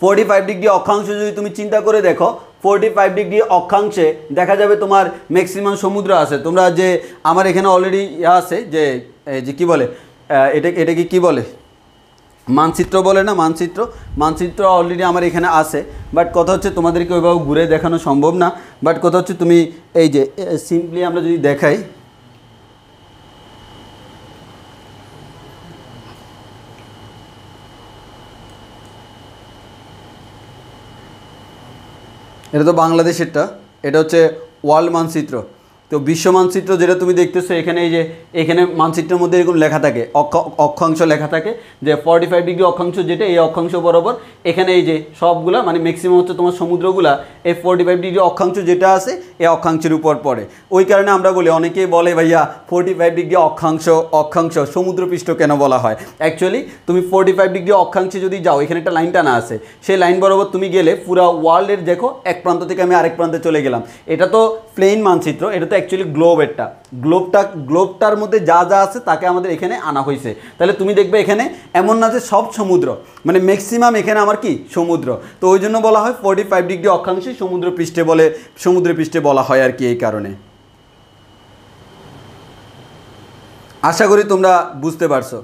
45 ডিগ্রি অক্ষাংশ যদি তুমি চিন্তা করে দেখো, 45 ডিগ্রি অক্ষাংশে দেখা যাবে তোমার ম্যাক্সিমাম সমুদ্র আছে। তোমরা যে আমার এখানে অলরেডি আছে যে কি বলে এটাকে কি বলে, মানচিত্র বলে না, মানচিত্র অলরেডি আমার এখানে আছে। বাট কথা হচ্ছে তোমাদেরকে ওইভাবে ঘুরে দেখানো সম্ভব না। বাট কথা হচ্ছে তুমি এই যে সিম্পলি আমরা যদি দেখাই, এটা তো বাংলাদেশেরটা, এটা হচ্ছে ওয়ার্ল্ড মানচিত্র। তো বিশ্ব মানচিত্র যেটা তুমি দেখতেছো এখানে, এই যে এখানে মানচিত্রের মধ্যে এরকম লেখা থাকে, অক্ষাংশ লেখা থাকে যে 45 ডিগ্রি অক্ষাংশ যেটা, এই অক্ষাংশ বরাবর এখানে এই যে সবগুলা মানে ম্যাক্সিমাম হচ্ছে তোমার সমুদ্রগুলা এই 45 ডিগ্রি অক্ষাংশ যেটা আছে এই অক্ষাংশের উপর পড়ে। ওই কারণে আমরা বলি, অনেকেই বলে ভাইয়া 45 ডিগ্রি অক্ষাংশ সমুদ্রপৃষ্ঠ কেন বলা হয়। অ্যাকচুয়ালি তুমি 45 ডিগ্রি অক্ষাংশে যদি যাও, এখানে একটা লাইন টানা আছে, সেই লাইন বরাবর তুমি গেলে পুরো ওয়ার্ল্ডের দেখো এক প্রান্ত থেকে আমি আরেক প্রান্তে চলে গেলাম। এটা তো প্লেন মানচিত্র, এটা তো অ্যাকচুয়ালি গ্লোবেরটা, গ্লোবটার মধ্যে যা যা আছে তাকে আমাদের এখানে আনা হয়েছে। তাহলে তুমি দেখবে এখানে এমন না যে সব সমুদ্র, মানে ম্যাক্সিমাম এখানে আমার কি সমুদ্র। তো ওই জন্য বলা হয় 45 ডিগ্রি অক্ষাংশে সমুদ্রপৃষ্ঠে বলা হয় আর কি, এই কারণে। আশা করি তোমরা বুঝতে পারছো।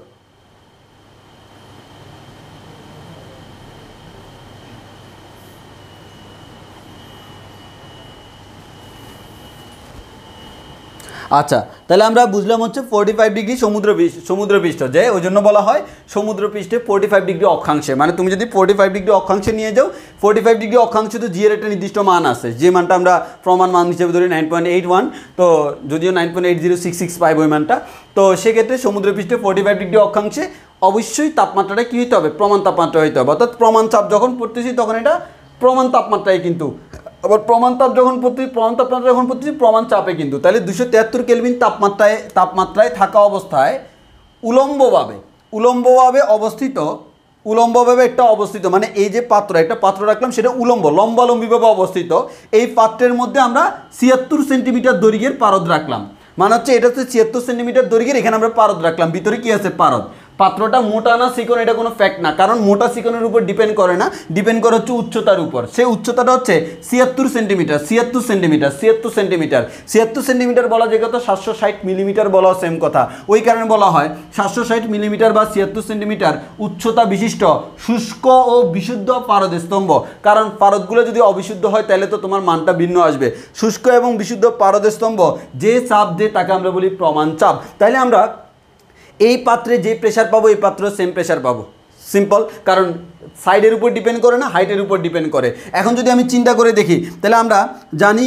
আচ্ছা, তাহলে আমরা বুঝলাম হচ্ছে 45 ডিগ্রি সমুদ্রপৃষ্ঠ, যে ওই জন্য বলা হয় সমুদ্রপৃষ্ঠে 45 ডিগ্রি অক্ষাংশে। মানে তুমি যদি 45 ডিগ্রি অক্ষাংশে নিয়ে যাও, 45 ডিগ্রি অক্ষাংশে তো জিএর একটা নির্দিষ্ট মান আছে, যে মানটা আমরা প্রমাণ মান হিসেবে ধরি 9.81, তো যদিও 9.80665 ওই মানটা। তো সেক্ষেত্রে সমুদ্রপৃষ্ঠে 45 ডিগ্রি অক্ষাংশে অবশ্যই তাপমাত্রাটা কী হইতে হবে, প্রমাণ তাপমাত্রা হইতে হবে। অর্থাৎ প্রমাণ চাপ যখন পড়তেছি তখন এটা প্রমাণ তাপমাত্রায়, কিন্তু আবার প্রমাণ তাপমাত্রা যখন পড়তেছি প্রমাণ চাপে কিন্তু। তাহলে 273 কেলভিন তাপমাত্রায় থাকা অবস্থায় উলম্বভাবে একটা অবস্থিত, মানে এই যে একটা পাত্র রাখলাম সেটা লম্বালম্বিভাবে অবস্থিত। এই পাত্রের মধ্যে আমরা 76 সেন্টিমিটার দৈর্ঘ্যের পারদ রাখলাম, মানে হচ্ছে এটা হচ্ছে 76 সেন্টিমিটার দৈর্ঘ্যের, এখানে আমরা পারদ রাখলাম। ভিতরে কি আছে, পারদ। পাত্রটা মোটা না চিকন এটা কোনো ফ্যাক্ট না, কারণ মোটা চিকনের উপর ডিপেন্ড করে না, ডিপেন্ড করে হচ্ছে উচ্চতার উপর। সেই উচ্চতাটা হচ্ছে 76 সেন্টিমিটার বলা যে কথা, 760 মিলিমিটার বলা সেম কথা। ওই কারণে বলা হয় 760 মিলিমিটার বা 76 সেন্টিমিটার উচ্চতা বিশিষ্ট শুষ্ক ও বিশুদ্ধ পারদ স্তম্ভ। কারণ পারদগুলো যদি অবিশুদ্ধ হয় তাহলে তো তোমার মানটা ভিন্ন আসবে। শুষ্ক এবং বিশুদ্ধ পারদ স্তম্ভ যে চাপ দেয় তাকে আমরা বলি প্রমাণ চাপ। তাইলে আমরা এই পাত্রে যে প্রেশার পাবো এই পাত্র সেম প্রেশার পাবো, সিম্পল। কারণ সাইডের উপর ডিপেন্ড করে না, হাইটের উপর ডিপেন্ড করে। এখন যদি আমি চিন্তা করে দেখি, তাহলে আমরা জানি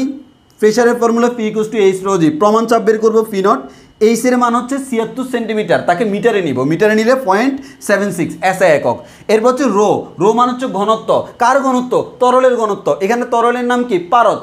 প্রেশারের ফর্মুলা P = H ρg। প্রমাণ চাপ বের করবো P নট। এইচের মান হচ্ছে 76 সেন্টিমিটার, তাকে মিটারে নিব, মিটারে নিলে 0.76 SI একক। এরপর হচ্ছে রো মান হচ্ছে ঘনত্ব। কার ঘনত্ব? তরলের ঘনত্ব। এখানে তরলের নাম কি?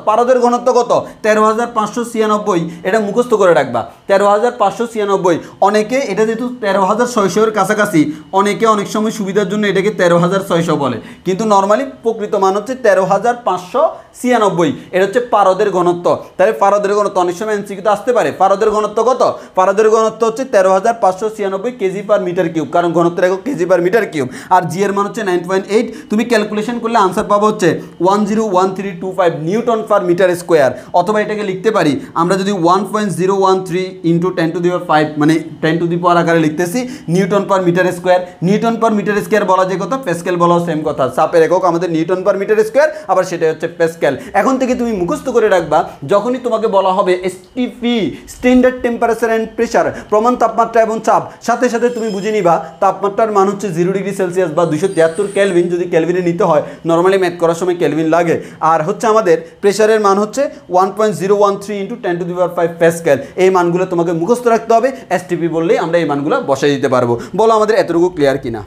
পারদের ঘনত্ব কত? 13,596। এটা মুখস্থ করে রাখবা, 13,596। অনেকে এটা যেহেতু 13,600 কাছাকাছি, অনেকে অনেক সময় সুবিধার জন্য এটাকে 13,600 বলে, কিন্তু নর্মালি প্রকৃত মান হচ্ছে 13,596। এটা হচ্ছে পারদের ঘনত্ব। তাহলে পারদের ঘনত্ব অনেক সময় এমসিকিউতে আসতে পারে। পারদের ঘনত্ব কত? পারদের ঘনত্ব হচ্ছে 13,596 কেজি পার মিটার কিউব, কারণ ঘনত্বের একক কেজি পার মিটার কিউব। আর জি এর মান হচ্ছে 9.8। তুমি ক্যালকুলেশন করলে আনসার পাবো হচ্ছে 101325 নিউটন পার মিটার স্কোয়ার। অথবা এটাকে লিখতে পারি আমরা যদি 1.013 ইন্টু 10⁵, মানে 10 টু দি পাওয়ার আকারে লিখতেছি, newton per meter square. Newton per meter square বলা যে কথা, প্যাসকেল বলা সেম কথা। চাপের একক আমাদের নিউটন পার মিটার স্কোয়ার, আবার সেটা হচ্ছে প্যাসকেল। এখন থেকে তুমি মুখস্থ করে রাখবা, যখনই তোমাকে বলা হবে STP, standard temperature and pressure, প্রমাণ তাপমাত্রা এবং চাপ, সাথে সাথে তুমি বুঝে নিবা তাপমাত্রার মান হচ্ছে 0 ডিগ্রি সেলসিয়াস বা 273 কেলভিন। যদি কেলভিনে নিতে হয়, নর্মালি ম্যাথ করার সময় কেলভিন লাগে। আর হচ্ছে আমাদের প্রেশারের মান হচ্ছে 1.013 ইন্টু 10⁵ প্যাসকেল। এই মানগুলো তোমাকে মুখস্থ রাখতে হবে। এসটিপি বললেই আমরা এই মানগুলো বসাই দিতে পারবো। বলো আমাদের এতটুকু ক্লিয়ার কিনা?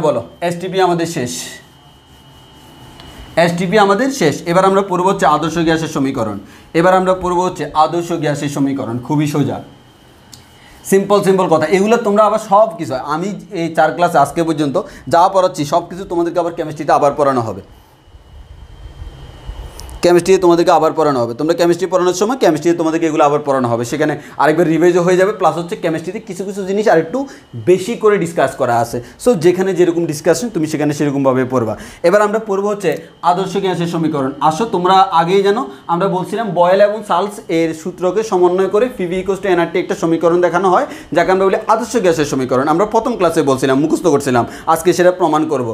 বলো। এসটিপি আমাদের শেষ। এবার আমরা পড়ব হচ্ছে আদর্শ গ্যাসের সমীকরণ। খুবই সোজা, সিম্পল কথা। এগুলো তোমরা আবার সব কিছু, আমি এই 4 ক্লাসে আজকে পর্যন্ত যা পড়াচ্ছি সব কিছু তোমাদেরকে আবার কেমিস্ট্রিতে আবার পড়ানো হবে। তোমরা কেমিস্ট্রি পড়ানোর সময় কেমিস্ট্রিতে তোমাদেরকে এগুলো আবার পড়ানো হবে। সেখানে আরেকবার রিভাইজও হয়ে যাবে, প্লাস হচ্ছে কেমিস্ট্রিতে কিছু জিনিস আরেকটু বেশি করে ডিসকাস করা আছে। সো যেখানে যেরকম ডিসকাশন তুমি সেখানে সেরকমভাবে পড়বা। এবার আমরা পড়বো হচ্ছে আদর্শ গ্যাসের সমীকরণ। আসো, তোমরা আগেই জানো, আমরা বলছিলাম বয়েল এবং চার্লস এর সূত্রকে সমন্বয় করে PV = nRT একটা সমীকরণ দেখানো হয়, যাকে আমরা বলি আদর্শ গ্যাসের সমীকরণ। আমরা প্রথম ক্লাসে বলছিলাম, মুখস্থ করছিলাম, আজকে সেটা প্রমাণ করব।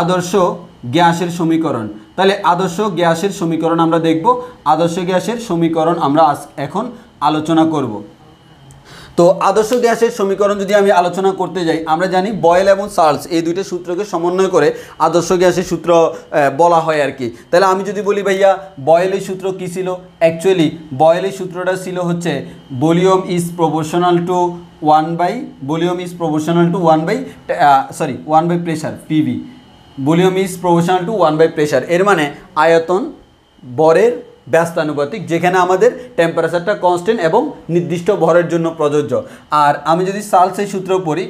আদর্শ গ্যাসের সমীকরণ। তাহলে আদর্শ গ্যাসের সমীকরণ আমরা দেখব। আদর্শ গ্যাসের সমীকরণ আমরা এখন আলোচনা করব। তো আদর্শ গ্যাসের সমীকরণ যদি আমি আলোচনা করতে যাই, আমরা জানি বয়েল এবং চার্লস এই দুইটা সূত্রকে সমন্বয় করে আদর্শ গ্যাসের সূত্র বলা হয় আর কি। তাহলে আমি যদি বলি ভাইয়া বয়েলের সূত্র কী ছিল, অ্যাকচুয়ালি বয়েলের সূত্রটা ছিল হচ্ছে volume is proportional to 1 by pressure PV. Volume is proportional to 1 by pressure, এর মানে আয়তন ভরের ব্যস্তানুপাতিক, যেখানে আমাদের টেম্পারেচারটা কনস্ট্যান্ট এবং নির্দিষ্ট ভরের জন্য প্রযোজ্য। আর আমি যদি চার্লসের সূত্র পড়ি,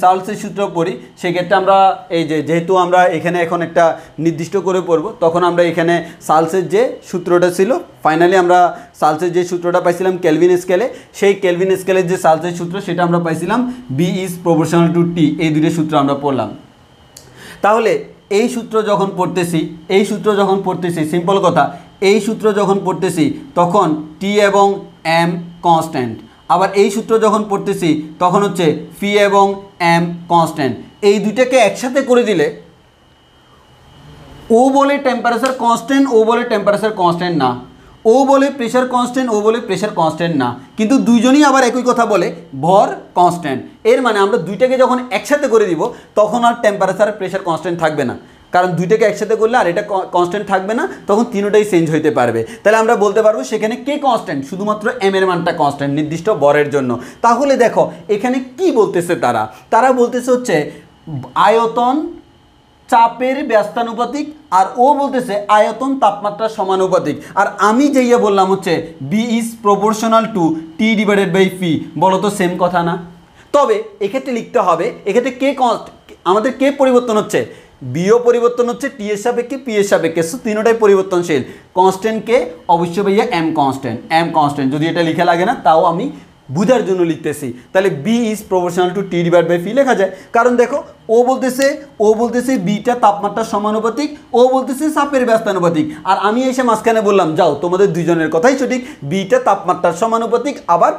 চার্লসের সূত্র পড়ি, সেক্ষেত্রে আমরা এই যেহেতু আমরা এখানে এখন একটা নির্দিষ্ট করে পড়ব, তখন আমরা এখানে চার্লসের যে সূত্রটা ছিল, ফাইনালি আমরা চার্লসের যে সূত্রটা পাইছিলাম কেলভিন স্কেলে, সেই কেলভিন স্কেলের যে চার্লসের সূত্র সেটা আমরা পাইছিলাম বি ইজ প্রপোর্শনাল টু টি। এই দুটো সূত্র আমরা পড়লাম। তাহলে এই সূত্র যখন পড়তেছি সিম্পল কথা, এই সূত্র যখন পড়তেছি তখন টি এবং এম কনস্ট্যান্ট, আবার এই সূত্র যখন পড়তেছি তখন হচ্ছে ফি এবং এম কনস্ট্যান্ট। এই দুইটাকে একসাথে করে দিলে ও বলে টেম্পারেচার কনস্ট্যান্ট, ও বলে টেম্পারেচার কনস্ট্যান্ট না, ও বলে প্রেশার কনস্ট্যান্ট, ও বলে প্রেশার কনস্ট্যান্ট না, কিন্তু দুইজনই আবার একই কথা বলে ভর কনস্ট্যান্ট। এর মানে আমরা দুইটাকে যখন একসাথে করে দিব তখন আর টেম্পারেচার প্রেশার কনস্ট্যান্ট থাকবে না, কারণ দুইটাকে একসাথে করলে আর এটা কনস্ট্যান্ট থাকবে না, তখন তিনটাই চেঞ্জ হইতে পারবে। তাহলে আমরা বলতে পারবো সেখানে কে কনস্ট্যান্ট, শুধুমাত্র এম এর মানটা কনস্ট্যান্ট নির্দিষ্ট ভরের জন্য। তাহলে দেখো এখানে কি বলতেছে তারা বলতেছে হচ্ছে আয়তন চাপের ব্যস্তানুপাতিক, আর ও বলতেছে আয়তন তাপমাত্রার সমানুপাতিক। আর আমি যেইয়া বললাম হচ্ছে V is proportional to T divided by P, বলো তো সেম কথা না? তবে এক্ষেত্রে লিখতে হবে, এক্ষেত্রে আমাদের কে পরিবর্তন হচ্ছে, বিও পরিবর্তন হচ্ছে টি এর সাপেক্ষে, পি এর সাপেক্ষে, সো তিনটাই পরিবর্তনশীল। কনস্ট্যান্টকে অবশ্যই ভাইয়া এম কনস্ট্যান্ট, যদি এটা লিখে লাগে না তাও আমি বুঝার জন্য লিখতেছি। তাহলে V is proportional to T divide by P লেখা যায়, কারণ দেখো ও বলতেছে বিটা তাপমাত্রার সমানুপাতিক, ও বলতেছে চাপের ব্যস্তানুপাতিক, আর আমি এসে মাঝখানে বললাম যাও তোমাদের দুইজনের কথাই সঠিক, বিটা তাপমাত্রার সমানুপাতিক আবার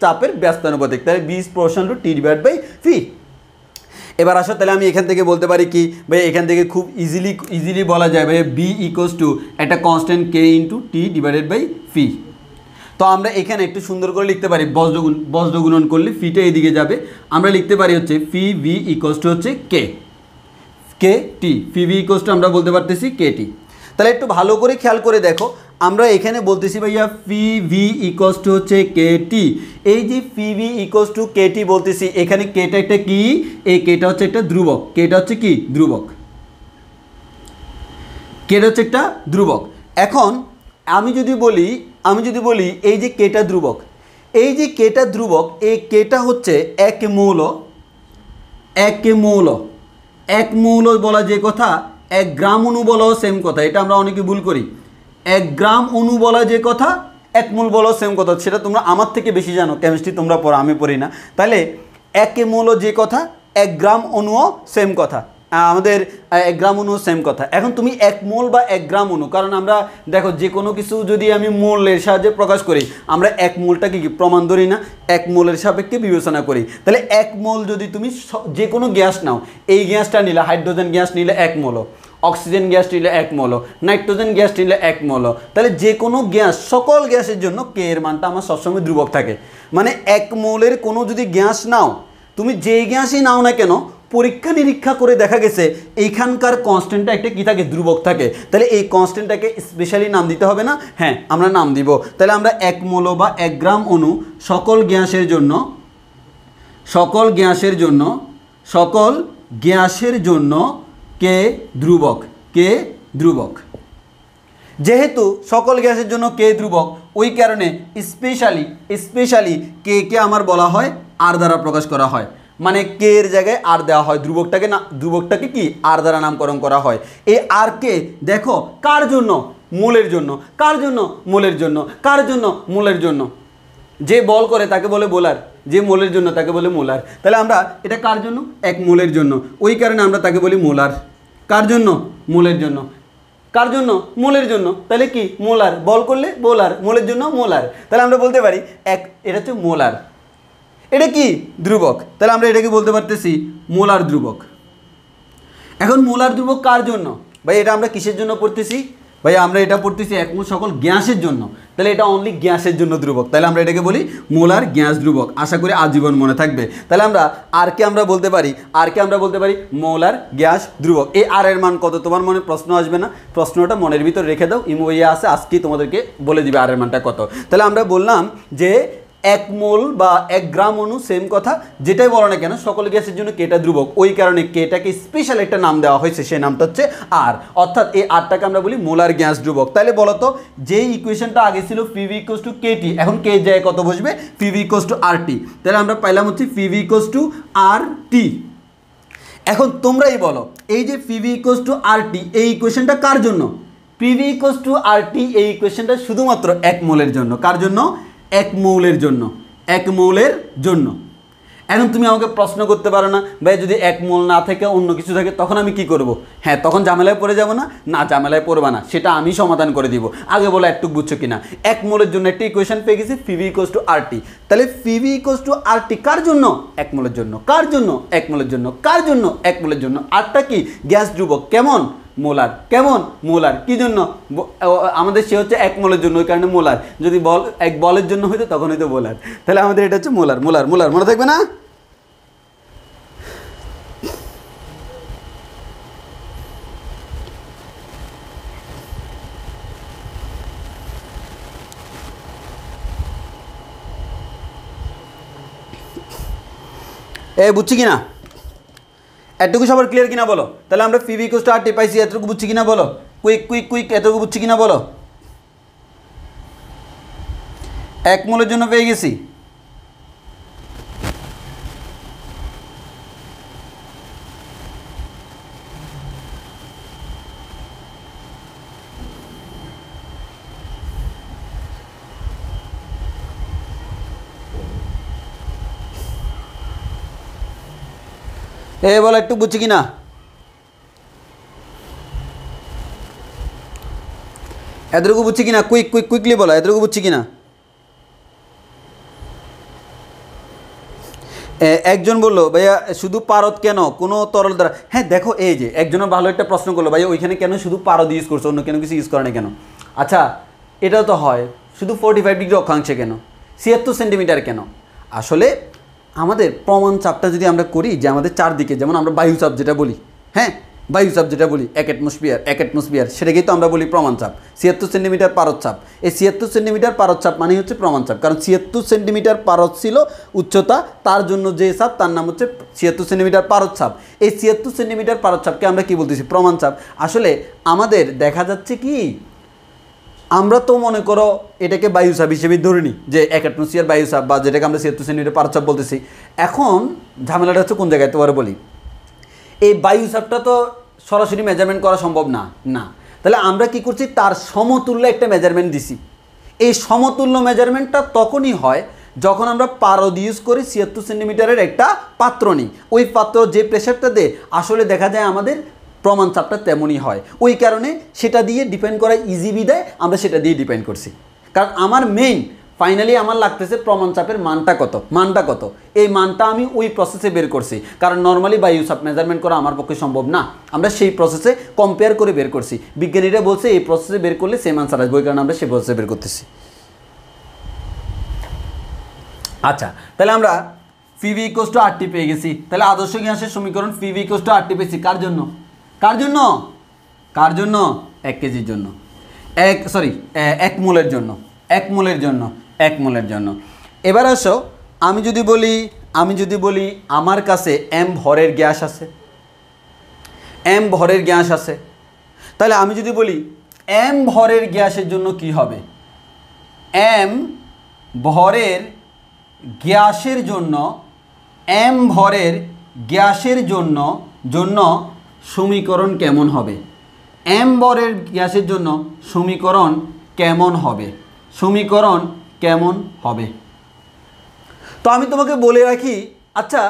চাপের ব্যস্তানুপাতিক, তাহলে V is proportional to T divide by P. এবার আসো, তাহলে আমি এখান থেকে বলতে পারি কি ভাই, এখান থেকে খুব ইজিলি বলা যায় ভাই বি ইকুয়ালস টু একটা কনস্ট্যান্ট কে ইন্টু টি ডিভাইডেড বাই ফি। তো আমরা এখানে একটু সুন্দর করে লিখতে পারি, বজ্র গুণন করলে ফিটা এদিকে যাবে, আমরা লিখতে পারি হচ্ছে ফি ভি ইকুয়ালস টু হচ্ছে কে টি, ফি ভি ইকুয়ালস টু আমরা বলতে পারতেছি কে টি। তাহলে একটু ভালো করে খেয়াল করে দেখো, আমরা এখানে বলতেছি ভাইয়া ফি ভি ইকুয়ালস টু হচ্ছে কে টি। এই যে ফি ভি ইকুয়ালস টু কে টি বলতেছি, এখানে কেটা একটা কি, এই কেটা হচ্ছে একটা ধ্রুবক, কেটা হচ্ছে কি ধ্রুবক, কেটা হচ্ছে একটা ধ্রুবক। এখন আমি যদি বলি এই যে কেটা ধ্রুবক, এই কেটা হচ্ছে এক মৌল বলা যে কথা, 1 গ্রাম অণু বলাও সেম কথা, এটা আমরা অনেকে ভুল করি। 1 গ্রাম অণু বলা যে কথা, 1 মোল বলাও সেম কথা, সেটা তোমরা আমার থেকে বেশি জানো, কেমিস্ট্রি তোমরা পড়ো, আমি পড়ি না। তাহলে 1 মোল যে কথা, 1 গ্রাম অণুও সেম কথা, আমাদের 1 গ্রাম অণু সেম কথা। এখন তুমি 1 মোল বা 1 গ্রাম অণু, কারণ আমরা দেখো যে কোনো কিছু যদি আমি মোলের সাহায্যে প্রকাশ করি, আমরা 1 মোলটাকে কি প্রমাণ ধরি না, 1 মোলের সাপেক্ষে বিবেচনা করি। তাহলে 1 মোল যদি তুমি যে কোনো গ্যাস নাও, এই গ্যাসটা নিলে, হাইড্রোজেন গ্যাস নিলে 1 মোল, অক্সিজেন গ্যাস নিলে 1 মোল, নাইট্রোজেন গ্যাস নিলে 1 মোল, তাহলে যে কোনো গ্যাস, সকল গ্যাসের জন্য কে এর মানটা আমার সবসময় ধ্রুবক থাকে। মানে 1 মোলের কোনো যদি গ্যাস নাও, তুমি যেই গ্যাসই নাও না কেন, পরীক্ষা নিরীক্ষা করে দেখা গেছে এইখানকার কনস্ট্যান্টটা একটা কি থাকে, ধ্রুবক থাকে। তাহলে এই কনস্ট্যান্টটাকে স্পেশালি নাম দিতে হবে না? হ্যাঁ, আমরা নাম দিব। তাহলে আমরা 1 মোল বা 1 গ্রাম অণু সকল গ্যাসের জন্য কে ধ্রুবক। যেহেতু সকল গ্যাসের জন্য কে ধ্রুবক, ওই কারণে স্পেশালি কে আমার বলা হয় আর দ্বারা প্রকাশ করা হয়, মানে কে এর জায়গায় আর দেওয়া হয়, ধ্রুবকটাকে কি আর দ্বারা নামকরণ করা হয়। এই আর কে দেখো কার জন্য, মোলের জন্য, কার জন্য, মোলের জন্য, কার জন্য, মোলের জন্য। যে বল করে তাকে বলে বোলার, যে মোলের জন্য তাকে বলে মোলার। তাহলে আমরা এটা কার জন্য, 1 মোলের জন্য, ওই কারণে আমরা তাকে বলি মোলার। কার জন্য, মোলের জন্য, কার জন্য, মোলের জন্য, তাহলে কি মোলার, বল করলে বোলার, মোলের জন্য মোলার। তাহলে আমরা বলতে পারি এটা হচ্ছে মোলার, এটা কি ধ্রুবক, তাহলে আমরা এটাকে বলতে পারতেছি মোলার ধ্রুবক। এখন মোলার ধ্রুবক কার জন্য ভাই, এটা আমরা কিসের জন্য পড়তেছি ভাই আমরা এটা পড়তেছি এক মোল সকল গ্যাসের জন্য, তাহলে এটা অনলি গ্যাসের জন্য ধ্রুবক, তাহলে আমরা এটাকে বলি মোলার গ্যাস ধ্রুবক। আশা করি আজীবন মনে থাকবে। তাহলে আমরা আরকে আমরা বলতে পারি মোলার গ্যাস ধ্রুবক। এই আর এর মান কত তোমার মনে প্রশ্ন আসবে না? প্রশ্নটা মনের ভিতর রেখে দাও, ইমো ইয়ে আছে, আজকেই তোমাদেরকে বলে দিবে আর এর মানটা কত। তাহলে আমরা বললাম যে 1 মোল বা 1 গ্রাম অণু সেম কথা, যেটাই বলো না কেন সকল গ্যাসের জন্য কেটা ধ্রুবক, ওই কারণে কেটাকে স্পেশাল একটা নাম দেওয়া হয়েছে, সেই নামটা হচ্ছে আর, অর্থাৎ এই আরটাকে আমরা বলি মোলার গ্যাস ধ্রুবক। তাহলে বলো তো যে ইকুয়েশনটা আগে ছিল PV = KT, এখন কে জায়গায় কত বসবে? PV = RT। তাহলে আমরা পাইলাম হচ্ছে PV = RT। এখন তোমরাই বলো এই যে PV = RT এই ইকুয়েশনটা কার জন্য? PV = RT এই ইকুয়েশনটা শুধুমাত্র 1 মোলের জন্য। কার জন্য? 1 মৌলের জন্য। 1 মৌলের জন্য। এখন তুমি আমাকে প্রশ্ন করতে পারো না ভাই যদি 1 মোল না থাকে অন্য কিছু থাকে তখন আমি কি করব? হ্যাঁ, তখন ঝামেলায় পড়ে যাব না? না, ঝামেলায় পড়বা না, সেটা আমি সমাধান করে দিব। আগে বলো একটু বুঝছো কিনা? 1 মোলের জন্য একটা ইকুয়েশন পেয়ে গেছি PV = RT। তাহলে PV = RT কার জন্য? 1 মোলের জন্য। কার জন্য? 1 মোলের জন্য। কার জন্য? 1 মোলের জন্য। আরটা কি? গ্যাস ধ্রুবক। কেমন? মোলার। কেমন? মোলার। কি জন্য? আমাদের সে হচ্ছে 1 মোলের জন্য, ওই কারণে মোলার। যদি এক বলের জন্য হইতো তখন হইতো মোলার। তাহলে আমাদের এটা হচ্ছে মোলার। মোলার মোলার মনে থাকবে না? বুঝছি কিনা? এতটুকু সবার ক্লিয়ার কিনা বলো? তাহলে আমরা PV = RT পাইছি, এতটুকু বুঝছি কিনা বলো? কুইক এতটুকু বুঝছি কিনা বলো? 1 মোলের জন্য পেয়ে গেছি। বলো একটু বুঝছি কিনা? এতটুকু বুঝছি কিনা? কুইকলি বলো এতটুকু বুঝছি কিনা? একজন বললো ভাইয়া শুধু পারদ কেন, কোনো তরল দ্বারা? হ্যাঁ দেখো, এই যে একজনের ভালো একটা প্রশ্ন করলো ভাইয়া ওইখানে কেন শুধু পারদ ইউজ করছো, অন্য কেন কিছু ইউজ করে না কেন? আচ্ছা, এটাও তো হয়, শুধু 45 ডিগ্রি অক্ষাংশে কেন, 76 সেন্টিমিটার কেন? আসলে আমাদের প্রমাণ চাপটা যদি আমরা করি যে আমাদের চারদিকে, যেমন আমরা বায়ুচাপ যেটা বলি, হ্যাঁ বায়ুচাপ যেটা বলি 1 অ্যাটমসফিয়ার, সেটাকেই তো আমরা বলি প্রমাণ চাপ। 76 সেন্টিমিটার পারদ চাপ, এই 76 সেন্টিমিটার পারদ চাপ মানে হচ্ছে প্রমাণ চাপ, কারণ 76 সেন্টিমিটার পারদ ছিল উচ্চতা, তার জন্য যে চাপ তার নাম হচ্ছে 76 সেন্টিমিটার পারদ চাপ। এই 76 সেন্টিমিটার পারদ চাপকে আমরা কি বলতেছি? প্রমাণ চাপ। আসলে আমাদের দেখা যাচ্ছে কি, আমরা তো মনে করো এটাকে বায়ুচাপ হিসেবে ধরে নিই, যে 1 অ্যাটমসফিয়ার বায়ুচাপ, বা যেটাকে আমরা 76 সেন্টিমিটার পারদ চাপ বলতেছি। এখন ঝামেলাটা হচ্ছে কোন জায়গায় তোমার বলি, এই বায়ুচাপটা তো সরাসরি মেজারমেন্ট করা সম্ভব না। তাহলে আমরা কি করছি? তার সমতুল্য একটা মেজারমেন্ট দিছি। এই সমতুল্য মেজারমেন্টটা তখনই হয় যখন আমরা পারদ ইউজ করি 76 সেন্টিমিটারের একটা পাত্র নিই। ওই পাত্র যে প্রেশারটা দেয় আসলে দেখা যায় আমাদের প্রমাণ চাপটা তেমনই হয়। ওই কারণে সেটা দিয়ে ডিপেন্ড করা ইজি বিদায় আমরা সেটা দিয়ে ডিপেন্ড করছি। কারণ আমার মেইন ফাইনালি আমার লাগতেছে প্রমাণ চাপের মানটা কত, এই মানটা আমি ওই প্রসেসে বের করছি। কারণ নর্মালি বায়ুচাপ মেজারমেন্ট করা আমার পক্ষে সম্ভব না, আমরা সেই প্রসেসে কম্পেয়ার করে বের করছি। বিজ্ঞানীরা বলছে এই প্রসেসে বের করলে সেম আনসার আসবে, ওই কারণে আমরা সেই প্রসেসে বের করতেছি। আচ্ছা, তাহলে আমরা PV = RT পেয়ে গেছি। তাহলে আদর্শ গ্যাসের সমীকরণ PV = RT পেয়েছি কার জন্য? 1 কেজির জন্য, 1 মোলের জন্য, 1 মোলের জন্য। এবার আসো, আমি যদি বলি আমার কাছে m ভরের গ্যাস আছে, তাহলে আমি যদি বলি m ভরের গ্যাসের জন্য কি হবে? m ভরের গ্যাসের জন্য সমীকরণ কেমন হবে? m ভরের গ্যাসের জন্য সমীকরণ কেমন হবে? তো আমি তোমাকে বলে রাখি, আচ্ছা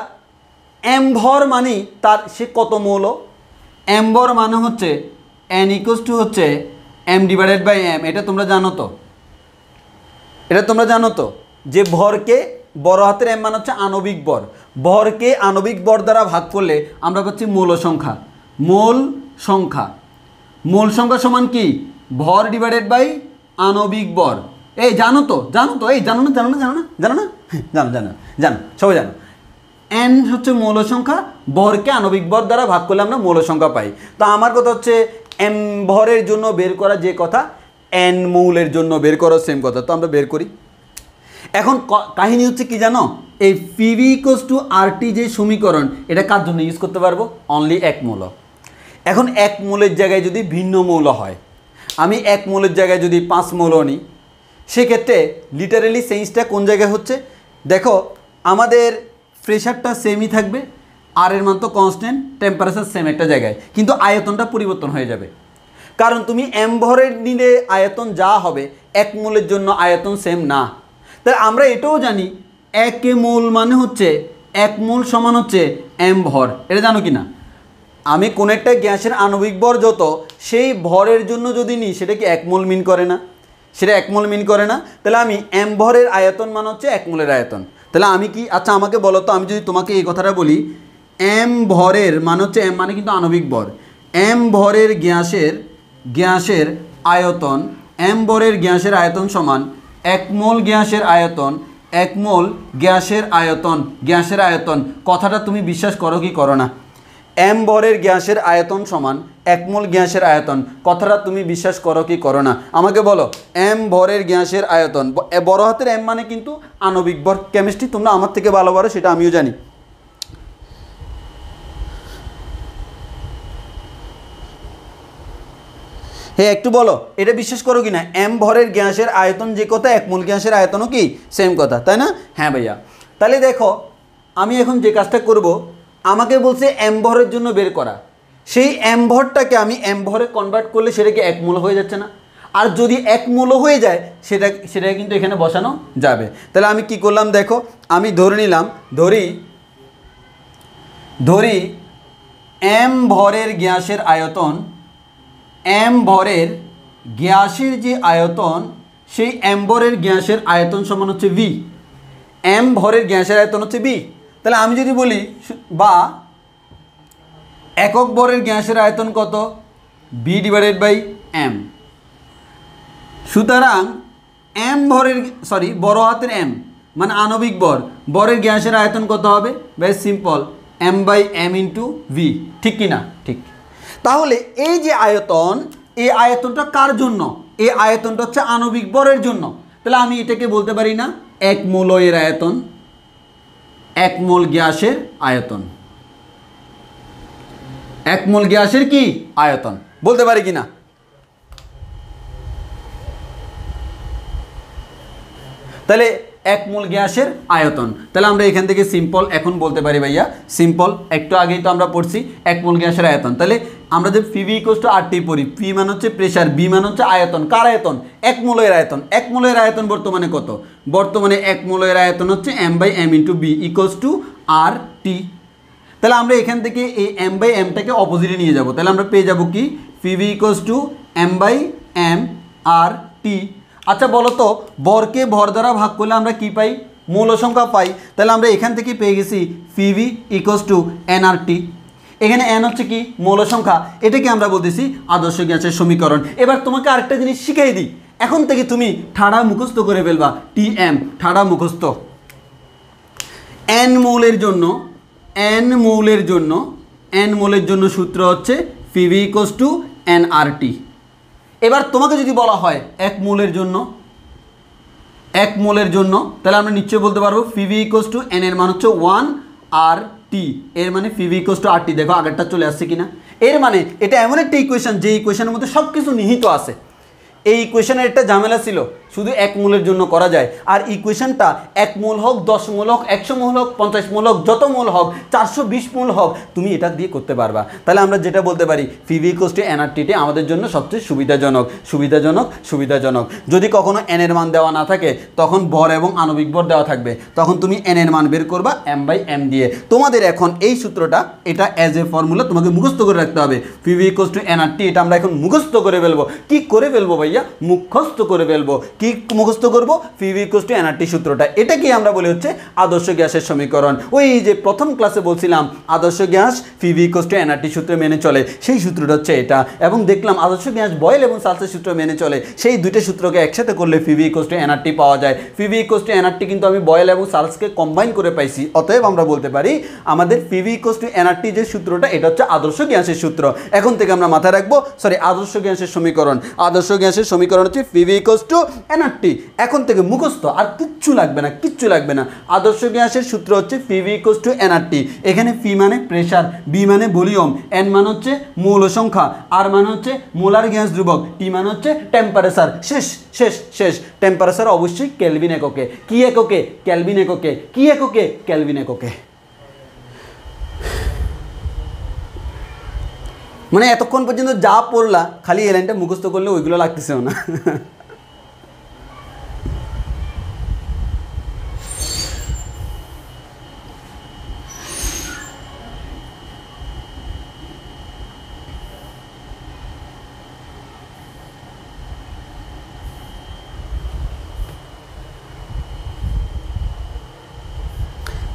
m ভর মানে তার সে কত মৌল? m ভর মানে হচ্ছে n হচ্ছে m/m। এটা তোমরা জানো তো যে ভরকে বড় হাতের m মানে হচ্ছে আণবিক ভর, ভরকে আণবিক ভর দ্বারা ভাগ করলে আমরা পাচ্ছি মোল সংখ্যা সমান কি ভর ডিভাইডেড বাই আণবিক ভর। এই জানো তো এই জানো না জানো সবাই জানো। এন হচ্ছে মৌল সংখ্যা, ভরকে আণবিক ভর দ্বারা ভাগ করলে আমরা মৌল সংখ্যা পাই। তো আমার কথা হচ্ছে এম ভরের জন্য বের করা যে কথা, এন মৌলের জন্য বের করা সেম কথা। তো আমরা বের করি। এখন কাহিনী হচ্ছে কি জানো, এই পিভি ইকুয়ালস টু আরটি যে সমীকরণ, এটা কার জন্য ইউজ করতে পারবো? অনলি এক মৌল। এখন এক মৌলের জায়গায় যদি ভিন্ন মৌল হয়, আমি এক মৌলের জায়গায় যদি 5 মৌল নিই, সেক্ষেত্রে লিটারেলি চেঞ্জটা কোন জায়গায় হচ্ছে দেখো, আমাদের প্রেশারটা সেমই থাকবে, আর এর মান তো কনস্ট্যান্ট, টেম্পারেচার সেম একটা জায়গায়, কিন্তু আয়তনটা পরিবর্তন হয়ে যাবে। কারণ তুমি এম ভরের নিলে আয়তন যা হবে, এক মোলের জন্য আয়তন সেম না। তাই আমরা এটাও জানি এক মোল মানে হচ্ছে, এক মোল সমান হচ্ছে এম ভর। এটা জানো কি না? আমি কোন একটা গ্যাসের আণবিক ভর যত, সেই ভরের জন্য যদি নিই, সেটা কি এক মোল মিন করে না? সেটা এক মোল মিন করে না? তাহলে আমি এম ভরের আয়তন মানে হচ্ছে এক মোলের আয়তন। তাহলে আমি কি, আচ্ছা আমাকে বলো তো, আমি যদি তোমাকে এই কথাটা বলি, এম ভরের মানে হচ্ছে, এম মানে কিন্তু আণবিক ভর, এম ভরের গ্যাসের আয়তন, এম ভরের গ্যাসের আয়তন সমান এক মোল গ্যাসের আয়তন, এক মোল গ্যাসের আয়তন। কথাটা তুমি বিশ্বাস করো কি করো না? এম ভরের গ্যাসের আয়তন সমান এক মোল গ্যাসের আয়তন, কথাটা তুমি বিশ্বাস করো কি করো না? আমাকে বলো, এম ভরের গ্যাসের আয়তন, বড় হাতের এম মানে কিন্তু আণবিক ভর। কেমিস্ট্রি তোমরা আমার থেকে ভালো পারো, সেটা আমিও জানি। হ্যাঁ একটু বলো, এটা বিশ্বাস করো কি না? এম ভরের গ্যাসের আয়তন যে কথা, এক মোল গ্যাসের আয়তনও কি সেম কথা, তাই না? হ্যাঁ ভাইয়া। তাহলে দেখো, আমি এখন যে কাজটা করব, আমাকে বলছে এম ভরের জন্য বের করা, সেই এম ভরটাকে আমি এম ভরে কনভার্ট করলে সেটা কি এক মোল হয়ে যাচ্ছে না? আর যদি এক মোল হয়ে যায়, সেটা কিন্তু এখানে বসানো যাবে। তাহলে আমি কি করলাম দেখো, আমি ধরে নিলাম, ধরি এম ভরের গ্যাসের আয়তন, এম ভরের গ্যাসের যে আয়তন, সেই এম ভরের গ্যাসের আয়তন সমান হচ্ছে ভি। এম ভরের গ্যাসের আয়তন হচ্ছে ভি। তাহলে আমি যদি বলি, বা একক ভরের গ্যাসের আয়তন কত? V divided by M. সুতরাং এম ভরের, বড় হাতের এম মানে আণবিক ভর, ভরের গ্যাসের আয়তন কত হবে? Very simple, M by M into V. ঠিক কি না? ঠিক। তাহলে এই যে আয়তন, এই আয়তনটা কার জন্য? এই আয়তনটা হচ্ছে আণবিক ভরের জন্য। তাহলে আমি এটাকে বলতে পারি না এক মোল এর আয়তন, এক মোল গ্যাসের আয়তন, এক মোল গ্যাসের কি আয়তন বলতে পারি কি না? তাহলে এক মোল গ্যাসের আয়তন, তাহলে আমরা এখান থেকে সিম্পল এখন বলতে পারি ভাইয়া, সিম্পল, একটু আগেই তো আমরা পড়ছি এক মোল গ্যাসের আয়তন। তাহলে আমরা যে পিভি ইকুয়ালস টু আরটি পড়ি, পি মানে হচ্ছে প্রেসার, বি মানে হচ্ছে আয়তন। কার আয়তন? এক মোলের আয়তন। এক মোলের আয়তন বর্তমানে কত? বর্তমানে এক মোলের আয়তন হচ্ছে M by M into B equals to R T. তাহলে আমরা এখান থেকে এই এম বাই এমটাকে অপোজিটে নিয়ে যাব। তাহলে আমরা পেয়ে যাব কি? PV equals to M by M R T. আচ্ছা বলো তো, ভরকে ভর দ্বারা ভাগ করলে আমরা কি পাই? মৌল সংখ্যা পাই। তাহলে আমরা এখান থেকে পেয়ে গেছি PV equals to N R টি। এখানে এন হচ্ছে কি? মৌল সংখ্যা। এটাকে আমরা বলতেছি আদর্শ গ্যাসের সমীকরণ। এবার তোমাকে আরেকটা জিনিস শিখিয়ে দিই, এখন থেকে তুমি ঠাড়া মুখস্থ করে ফেলবা। টি এম ঠাড়া মুখস্থ। এন মৌলের জন্য সূত্র হচ্ছে PV equals to N R টি। এবার তোমাকে যদি বলা হয় এক মোলের জন্য, তাহলে আমরা নিশ্চয়ই বলতে পারবো পিভি ইকুয়ালস টু এন এর মান হচ্ছে 1 আর টি, এর মানে পিভি ইকুয়ালস টু আর টি। দেখো আগেরটা চলে আসছে কিনা? এর মানে এটা এমন একটা ইকুয়েশন, যে ইকুয়েশনের মধ্যে সব কিছু নিহিত আছে। এই ইকুয়েশনের একটা ঝামেলা ছিল, শুধু এক মোলের জন্য করা যায়। আর ইকুয়েশনটা 1 মোল হোক, 10 মোল হোক, 100 মোল হোক, 50 মোল হোক, যত মোল হোক, 420 মোল হোক, তুমি এটা দিয়ে করতে পারবা। তাহলে আমরা যেটা বলতে পারি, PV equals to N R টি আমাদের জন্য সবচেয়ে সুবিধাজনক। যদি কখনো এন এর মান দেওয়া না থাকে, তখন ভর এবং আণবিক ভর দেওয়া থাকবে, তখন তুমি এন এর মান বের করবা এম বাই এম দিয়ে। তোমাদের এখন এই সূত্রটা, এটা অ্যাজ এ ফর্মুলা তোমাকে মুখস্থ করে রাখতে হবে। PV equals to N R টি, এটা আমরা এখন মুখস্থ করে ফেলবো। কি করে ফেলবো ভাইয়া? মুখস্থ করে ফেলবো। কি কি মুখস্থ করব PV = nRT সূত্রটা, এটাকেই আমরা বলি হচ্ছে আদর্শ গ্যাসের সমীকরণ। ওই যে প্রথম ক্লাসে বলছিলাম আদর্শ গ্যাস PV = nRT সূত্র মেনে চলে, সেই সূত্রটা হচ্ছে এটা। এবং দেখলাম আদর্শ গ্যাস বয়েল এবং সালসের সূত্র মেনে চলে, সেই দুইটা সূত্রকে একসাথে করলে PV = nRT পাওয়া যায়। PV = nRT কিন্তু আমি বয়েল এবং সালসকে কম্বাইন করে পাইছি, অতএব আমরা বলতে পারি আমাদের PV = nRT যে সূত্রটা এটা হচ্ছে আদর্শ গ্যাসের সূত্র। এখন থেকে আমরা মাথায় রাখবো, সরি, আদর্শ গ্যাসের সমীকরণ, আদর্শ গ্যাসের সমীকরণ হচ্ছে PV = nRT। এখন থেকে মুখস্থ, আর কিচ্ছু লাগবে না, কিচ্ছু লাগবে না। আদর্শ গ্যাসের সূত্র হচ্ছে PV = nRT। এখানে P মানে প্রেসার, B মানে ভলিউম, N মানে হচ্ছে মৌল সংখ্যা, R মানে হচ্ছে মোলার গ্যাস ধ্রুবক, T মানে হচ্ছে টেম্পারেচার। শেষ শেষ শেষ। টেম্পারেচার অবশ্যই কেলভিন এককে। কি এককে? কেলভিন এককে। কি এককে? কেলভিন এককে। মানে এতক্ষণ পর্যন্ত যা পড়লা খালি এই লাইনটা মুখস্থ করলে ওইগুলো লাগতেছেও না।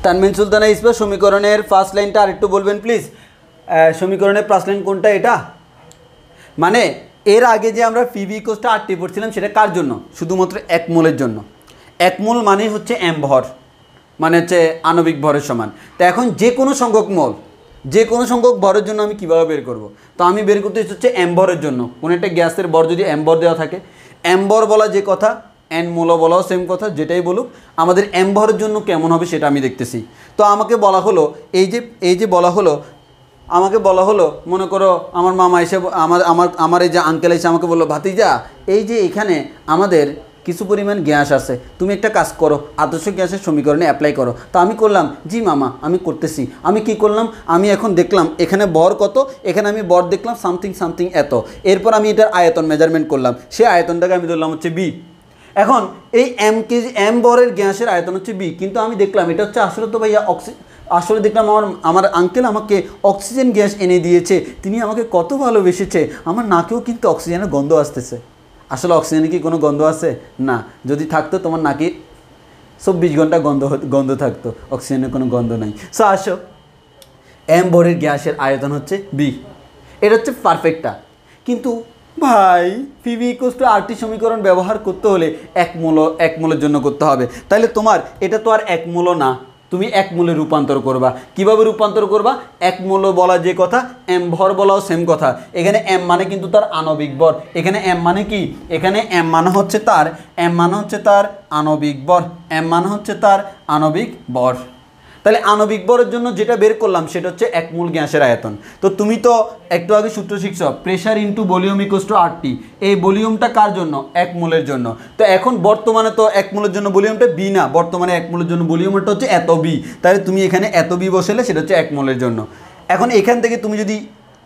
তানমিন সুলতানা ইসবা, সমীকরণের ফার্স্ট লাইনটা আরেকটু বলবেন প্লিজ। সমীকরণের ফার্স্ট লাইন কোনটা? এটা মানে এর আগে যে আমরা PV = RT পড়ছিলাম সেটা কার জন্য? শুধুমাত্র এক মোলের জন্য। এক মোল মানে হচ্ছে m ভর, মানে হচ্ছে আণবিক ভরের সমান। তো এখন যে কোনো সংখ্যক মোল, যে কোনো সংখ্যক ভরের জন্য আমি কীভাবে বের করব? তো আমি বের করতে হচ্ছে m ভরের জন্য। কোনো একটা গ্যাসের ভর যদি m ভর দেওয়া থাকে, m ভর বলা যে কথা, n মোল বলাও সেম কথা, যেটাই বলুক আমাদের m ভরের জন্য কেমন হবে সেটা আমি দেখতেছি। তো আমাকে বলা হলো এই যে বলা হলো, আমাকে বলা হলো, মনে করো আমার মামা এসে আমার এই যে আঙ্কেল এসে আমাকে বললো, ভাতিজা এই যে এখানে আমাদের কিছু পরিমাণ গ্যাস আছে, তুমি একটা কাজ করো, আদর্শ গ্যাসের সমীকরণে অ্যাপ্লাই করো। তো আমি করলাম, জি মামা আমি করতেছি। আমি কি করলাম, আমি এখন দেখলাম এখানে ভর কত, এখানে আমি ভর দেখলাম সামথিং সামথিং এত, এরপর আমি এটার আয়তন মেজারমেন্ট করলাম, সেই আয়তনটাকে আমি ধরলাম হচ্ছে বি। এখন এই m ভরের গ্যাসের আয়তন হচ্ছে বি, কিন্তু আমি দেখলাম এটা হচ্ছে আসলে তো ভাইয়া আসলে দেখলাম আমার আঙ্কেল আমাকে অক্সিজেন গ্যাস এনে দিয়েছে, তিনি আমাকে কত ভালোবেসেছে, আমার নাকেও কিন্তু অক্সিজেনের গন্ধ আসতেছে। আসলে অক্সিজেনে কি কোনো গন্ধ আছে? না। যদি থাকতো তোমার নাকি 24 ঘন্টা গন্ধ থাকতো, অক্সিজেনের কোনো গন্ধ নাই। সো আসো, m ভরের গ্যাসের আয়তন হচ্ছে বি, এটা হচ্ছে পারফেক্টটা। কিন্তু ভাই PV = RT সমীকরণ ব্যবহার করতে হলে এক মোলের জন্য করতে হবে। তাহলে তোমার এটা তো আর এক মোল না, তুমি এক মোলে রূপান্তর করবা। কিভাবে রূপান্তর করবা? এক মোল বলা যে কথা, m ভর বলাও সেম কথা। এখানে m মানে কিন্তু তার আণবিক ভর, এখানে m মানে কি? এখানে m মানে হচ্ছে তার আণবিক ভর, m মানে হচ্ছে তার আণবিক ভর। তাহলে আণবিক ভরের জন্য যেটা বের করলাম সেটা হচ্ছে এক মোল গ্যাসের আয়তন। তো তুমি তো একটু আগে সূত্র শিখছো, প্রেসার ইন্টু ভলিউম = RT। এই ভলিউমটা কার জন্য? এক মোলের জন্য। তো এখন বর্তমানে তো এক মোলের জন্য ভলিউমটা বি না, বর্তমানে এক মোলের জন্য ভলিউমটা হচ্ছে এত বি। তাহলে তুমি এখানে এত বি বসালে সেটা হচ্ছে এক মোলের জন্য। এখন এখান থেকে তুমি যদি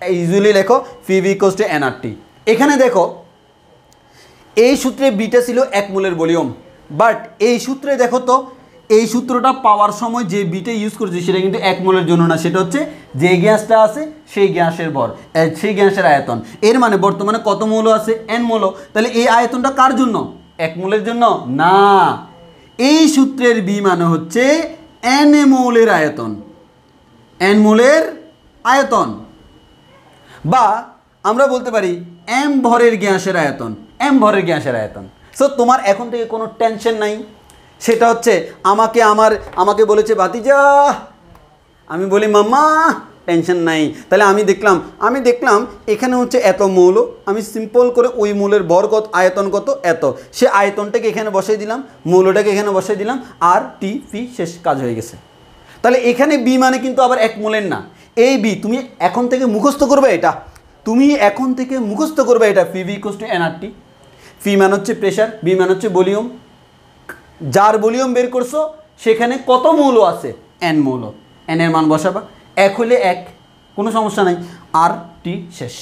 ইউজুয়ালি লেখো PV = nRT, এখানে দেখো এই সূত্রে বিটা ছিল এক মোলের ভলিউম, বাট এই সূত্রে দেখো তো এই সূত্রটা পাওয়ার সময় যে বিটা ইউজ করেছি সেটা কিন্তু এক মোলের জন্য না, সেটা হচ্ছে যে গ্যাসটা আছে সেই গ্যাসের ভর, সেই গ্যাসের আয়তন। এর মানে বর্তমানে কত মৌল আছে? n মৌল। তাহলে এই আয়তনটা কার জন্য? এক মোলের জন্য না, এই সূত্রের বি মানে হচ্ছে n মৌলের আয়তন, n মোলের আয়তন, বা আমরা বলতে পারি m ভরের গ্যাসের আয়তন, m ভরের গ্যাসের আয়তন। সো তোমার এখন থেকে কোনো টেনশন নাই। সেটা হচ্ছে আমাকে বলেছে ভাতিজা, আমি বলি মাম্মা টেনশন নাই। তাহলে আমি দেখলাম এখানে হচ্ছে এত মৌল, আমি সিম্পল করে ওই মৌলের ভর কত, আয়তন কত, এত, সে আয়তনটাকে এখানে বসাই দিলাম, মৌলটাকে এখানে বসাই দিলাম, আর টি ফি, শেষ, কাজ হয়ে গেছে। তাহলে এখানে বি মানে কিন্তু আবার এক মোলের না, এই বি তুমি এখন থেকে মুখস্থ করবে, এটা তুমি এখন থেকে মুখস্থ করবে, এটা PV = nRT। পি মানে হচ্ছে প্রেসার, বি মানে হচ্ছে ভলিউম, যার ভলিউম বের করছো সেখানে কত মৌল আছে? n মৌল, n এর মান বসাবা, এক হলে এক, কোনো সমস্যা নাই, আর টি, শেষ।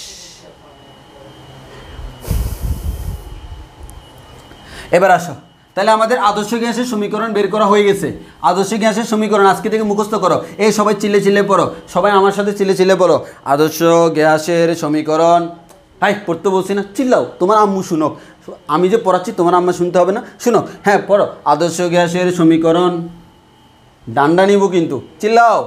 এবার আসো, তাহলে আমাদের আদর্শ গ্যাসের সমীকরণ বের করা হয়ে গেছে। আদর্শ গ্যাসের সমীকরণ আজকে থেকে মুখস্থ করো। এই সবাই চিল্লে পড়ো, সবাই আমার সাথে চিল্লে পড়ো। আদর্শ গ্যাসের সমীকরণ, হাই পড়তে বলছি না, চিল্লাও, তোমার আম্মু শুনক। আমি যে পড়াচ্ছি তোমার আম্মা শুনতে হবে না? শোনো, হ্যাঁ পড়ো। আদর্শ গ্যাসের সমীকরণ, ডান্ডা নিব কিন্তু, চিল্লাও।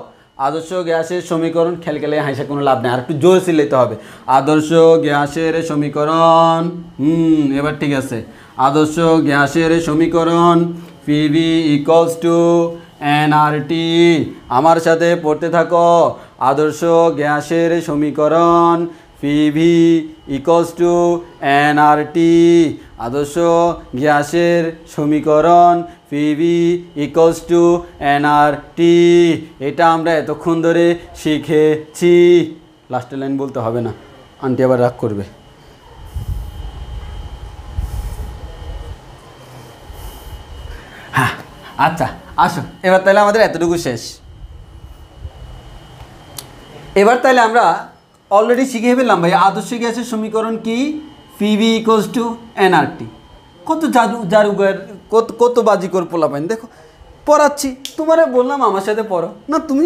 আদর্শ গ্যাসের সমীকরণ, খেলখেলে হাসা কোনো লাভ নেই, আর একটু জোরে চিল্লাইতে হবে। আদর্শ গ্যাসের সমীকরণ, এবার ঠিক আছে। আদর্শ গ্যাসের সমীকরণ পিভি ইকুয়ালস টু এনআরটি। আমার সাথে পড়তে থাকো। আদর্শ গ্যাসের সমীকরণ পিভি ইকুয়ালস টু এনআরটি। আদর্শ গ্যাসের সমীকরণ পিভি ইকুয়ালস টু এনআরটি। এটা আমরা এতক্ষণ ধরে শিখেছি। লাস্টের লাইন বলতে হবে না, আন্টি আবার রাগ করবে। হ্যাঁ আচ্ছা, আসো এবার তাহলে আমাদের এতটুকু শেষ। এবার তাহলে আমরা অলরেডি শিখে ফেললাম ভাই আদর্শ গ্যাসের সমীকরণ কি, পিভি ইকুয়ালস টু এনআরটি। কত জাদুঘর, কত বাজিকর পোলাপাইন, দেখো পড়াচ্ছি, তোমারে বললাম আমার সাথে পড়ো না, তুমি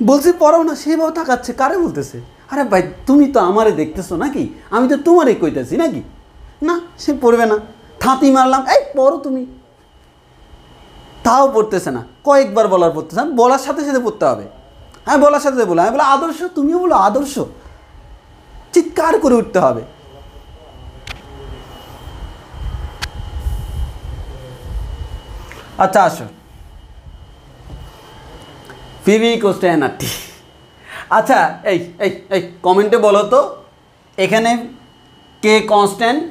বলছি পড়াও না, সেভাবে তাকাচ্ছে, কারে বলতেছে? আরে ভাই তুমি তো আমারে দেখতেছো নাকি, আমি তো তোমারই কইতেছি নাকি? না সে পড়বে না, থাঁতি মারলাম, এই পড়ো তুমি, তাও পড়তেছে না। কয়েকবার বলার পড়তেছে, বলার সাথে সাথে পড়তে হবে। হ্যাঁ বলার সাথে সাথে বলো, আমি বলো আদর্শ, তুমিও বলো আদর্শ, চিৎকার করে উঠতে হবে। আচ্ছা আসো, পিভি ইকুয়ালস টু এনআরটি। আচ্ছা এই এই এই কমেন্টে বলো তো, এখানে কে কনস্ট্যান্ট,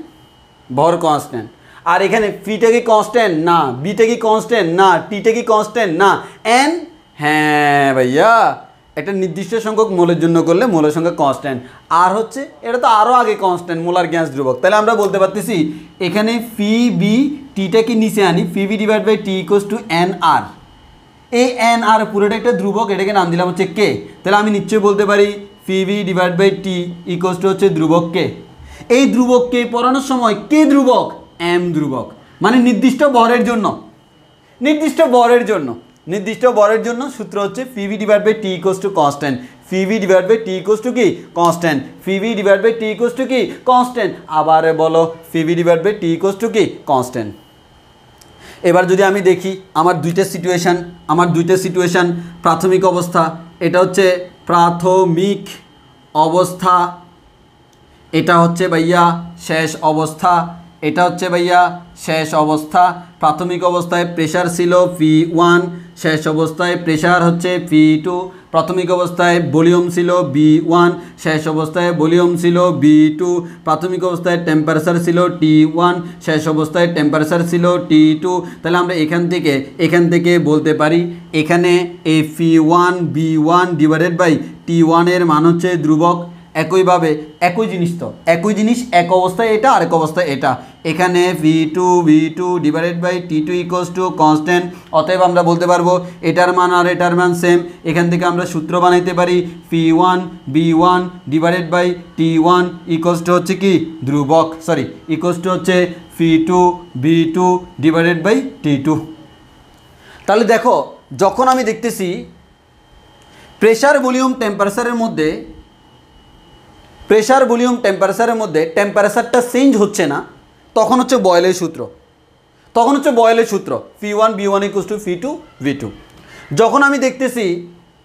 ভর কনস্ট্যান্ট, আর এখানে পিটা কি কনস্ট্যান্ট না, বিটা কি কনস্ট্যান্ট না, টিটা কি কনস্ট্যান্ট না, এন? হ্যাঁ ভাইয়া, একটা নির্দিষ্ট সংখ্যক মোলের জন্য করলে মোলের সংখ্যা কনস্ট্যান্ট, আর হচ্ছে এটা তো আরও আগে কনস্ট্যান্ট, মোলার গ্যাস ধ্রুবক। তাহলে আমরা বলতে পারতেছি এখানে পি বি টিটাকে নিচে আনি, PV divide by T equals to N R. এই এন আর পুরোটা একটা ধ্রুবক, এটাকে নাম দিলাম হচ্ছে কে। তাহলে আমি নিশ্চয়ই বলতে পারি PV divide by T equals to হচ্ছে ধ্রুবক কে। এই ধ্রুবককে পড়ানোর সময় কে ধ্রুবক, এম ধ্রুবক, মানে নির্দিষ্ট ভরের জন্য, নির্দিষ্ট ভরের জন্য, নির্দিষ্ট ভরের জন্য সূত্র হচ্ছে PV divide by T equals to constant. PV divide by T equals to কি, constant. PV divide by T equals to কি, কনস্ট্যান্ট। আবার বলো PV divide by T equals to কি, কনস্ট্যান্ট। এবার যদি আমি দেখি আমার দুইটা সিচুয়েশান, প্রাথমিক অবস্থা, এটা হচ্ছে প্রাথমিক অবস্থা, এটা হচ্ছে ভাইয়া শেষ অবস্থা, এটা হচ্ছে ভাইয়া শেষ অবস্থা। প্রাথমিক অবস্থায় প্রেশার ছিল V1, শেষ অবস্থায় প্রেশার হচ্ছে V2। প্রাথমিক অবস্থায় ভলিউম ছিল B1, শেষ অবস্থায় ভলিউম ছিল B2। প্রাথমিক অবস্থায় টেম্পারেচার ছিল T1, শেষ অবস্থায় টেম্পারেচার ছিল T2। তাহলে আমরা এখান থেকে বলতে পারি এখানে এই P1 B1 divided by T1 এর মান হচ্ছে ধ্রুবক। একইভাবে একই জিনিস এক অবস্থায় এটা, আরেক অবস্থায় এটা। এখানে V2 divided by T2 equals to constant. অতএব আমরা বলতে পারবো এটার মান আর এটার মান সেম। এখান থেকে আমরা সূত্র বানাইতে পারি P1 B1 divided by T1 equals to হচ্ছে কি, ধ্রুবক, সরি ইকুয়ালস টু হচ্ছে P2 B2 divided by T2। তাহলে দেখো, যখন আমি দেখতেছি প্রেশার ভলিউম টেম্পারেচারের মধ্যে টেম্পারেচারটা চেঞ্জ হচ্ছে না, তখন হচ্ছে বয়েলের সূত্র, P1 B1 equals to P2 V2। যখন আমি দেখতেছি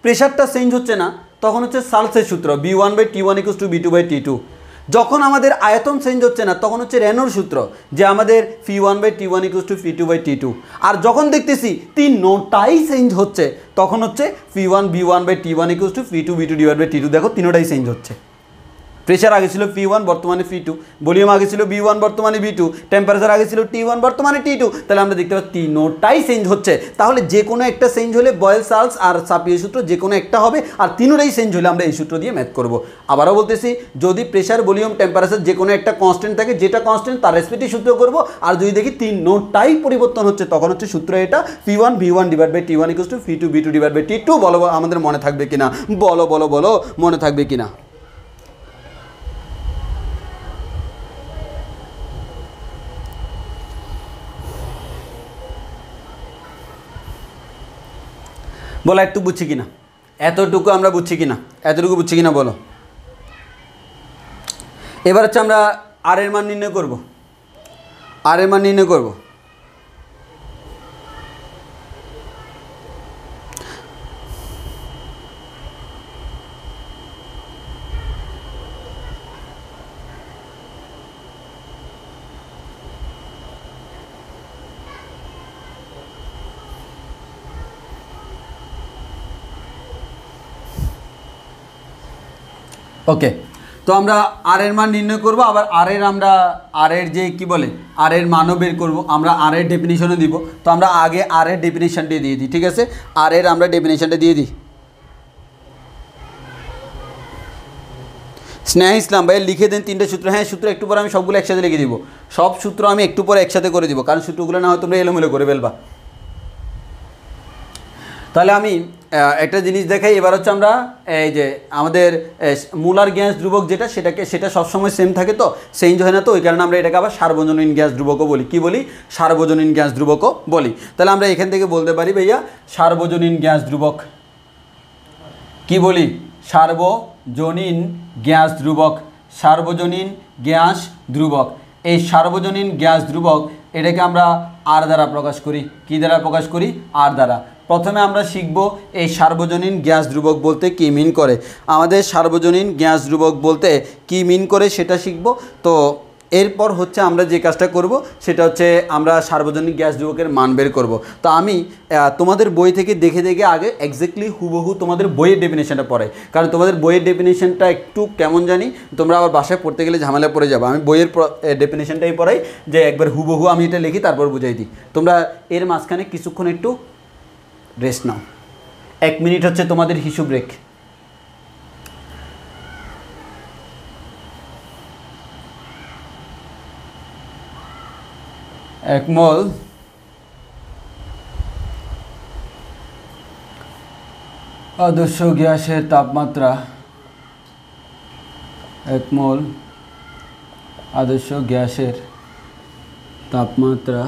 প্রেশারটা চেঞ্জ হচ্ছে না, তখন হচ্ছে সালসের সূত্র, B1 by T1 equals two B2 by T2। যখন আমাদের আয়তন চেঞ্জ হচ্ছে না, তখন হচ্ছে রেনোর সূত্র, যে আমাদের P1 by T1 equals to P2 by T2। আর যখন দেখতেছি তিনটাই চেঞ্জ হচ্ছে, তখন হচ্ছে P1 B1 by T1 equals to P2 B2 divide by T2। দেখো তিনটাই চেঞ্জ হচ্ছে। প্রেশার আগে ছিল P1 বর্তমানে P2, ভলিউম আগে ছিল B1 বর্তমানে B2, টেম্পারেচার আগে ছিল T1 বর্তমানে T2। তাহলে আমরা দেখতে পাচ্ছি তিনটাই চেঞ্জ হচ্ছে। তাহলে যে কোনো একটা চেঞ্জ হলে বয়েল সালস আর সাপিয়ের সূত্র যে কোনো একটা হবে, আর তিনটাই চেঞ্জ হলে আমরা এই সূত্র দিয়ে ম্যাথ করব। আবারও বলতেছি, যদি প্রেশার ভলিউম টেম্পারেচার যে কোনো একটা কনস্ট্যান্ট থাকে, যেটা কনস্ট্যান্ট তার রেসপেক্টিভ সূত্র করব। আর যদি দেখি তিনটাই পরিবর্তন হচ্ছে, তখন হচ্ছে সূত্র এটা P1 B1 divide by T1 equals to P2 B2 divide by T2। বলো আমাদের মনে থাকবে কিনা, বলো মনে থাকবে কিনা। বলো একটু বুঝছি কিনা, এতটুকু আমরা বুঝছি কিনা বলো। এবার হচ্ছে আমরা আর এর মান নির্ণয় করব। আর এর মান নির্ণয় করব। ওকে, তো আমরা আর এর মান নির্ণয় করব, আবার আর এর যে কি বলে আর এর মানও বের করব, আমরা আর এর ডেফিনিশনও দিব। তো আমরা আগে আর এর ডেফিনিশনটা দিয়ে দিই, ঠিক আছে? আর এর আমরা ডেফিনিশনটা দিয়ে দিই। স্নেহা ইসলাম ভাই লিখে দেন 3টা সূত্র। হ্যাঁ, সূত্র একটু পরে আমি সবগুলো একসাথে লিখে দিব, সব সূত্র আমি একটু পরে একসাথে করে দিব, কারণ সূত্রগুলো না হয় তোমরা এলোমেলো করে ফেলবা। তাহলে আমি একটা জিনিস দেখাই। এবার হচ্ছে আমরা এই যে আমাদের মুলার গ্যাস ধ্রুবক সেটা সবসময় সেম থাকে, তো চেঞ্জ হয় না, তো ওই কারণে আমরা এটাকে আবার সার্বজনীন গ্যাস ধ্রুবকও বলি। কি বলি? সার্বজনীন গ্যাস ধ্রুবকও বলি। তাহলে আমরা এখান থেকে বলতে পারি ভাইয়া সার্বজনীন গ্যাস ধ্রুবক। কি বলি? সার্বজনীন গ্যাস ধ্রুবক। সার্বজনীন গ্যাস ধ্রুবক। এই সার্বজনীন গ্যাস ধ্রুবক এটাকে আমরা আর দ্বারা প্রকাশ করি। কি দ্বারা প্রকাশ করি? আর দ্বারা। প্রথমে আমরা শিখব এই সার্বজনীন গ্যাস ধ্রুবক বলতে কী মিন করে। আমাদের সার্বজনীন গ্যাস ধ্রুবক বলতে কী মিন করে সেটা শিখব। তো এরপর হচ্ছে আমরা যে কাজটা করব সেটা হচ্ছে আমরা সার্বজনীন গ্যাস ধ্রুবকের মান বের করব। তো আমি তোমাদের বই থেকে দেখে দেখে আগে এক্স্যাক্টলি হুবহু তোমাদের বইয়ের ডেফিনেশনটা পড়াই, কারণ তোমাদের বইয়ের ডেফিনেশনটা একটু কেমন জানি, তোমরা আবার বাসায় পড়তে গেলে ঝামেলা পড়ে যাবে। আমি বইয়ের ডেফিনেশনটাই পড়াই, যে একবার হুবহু আমি এটা লিখি তারপর বুঝাই দিই। তোমরা এর মাঝখানে কিছুক্ষণ একটু রেস্ট নাও, 1 মিনিট হচ্ছে তোমাদের হিসু ব্রেক। এক মোল আদর্শ গ্যাসের তাপমাত্রা, 1 মোল আদর্শ গ্যাসের তাপমাত্রা,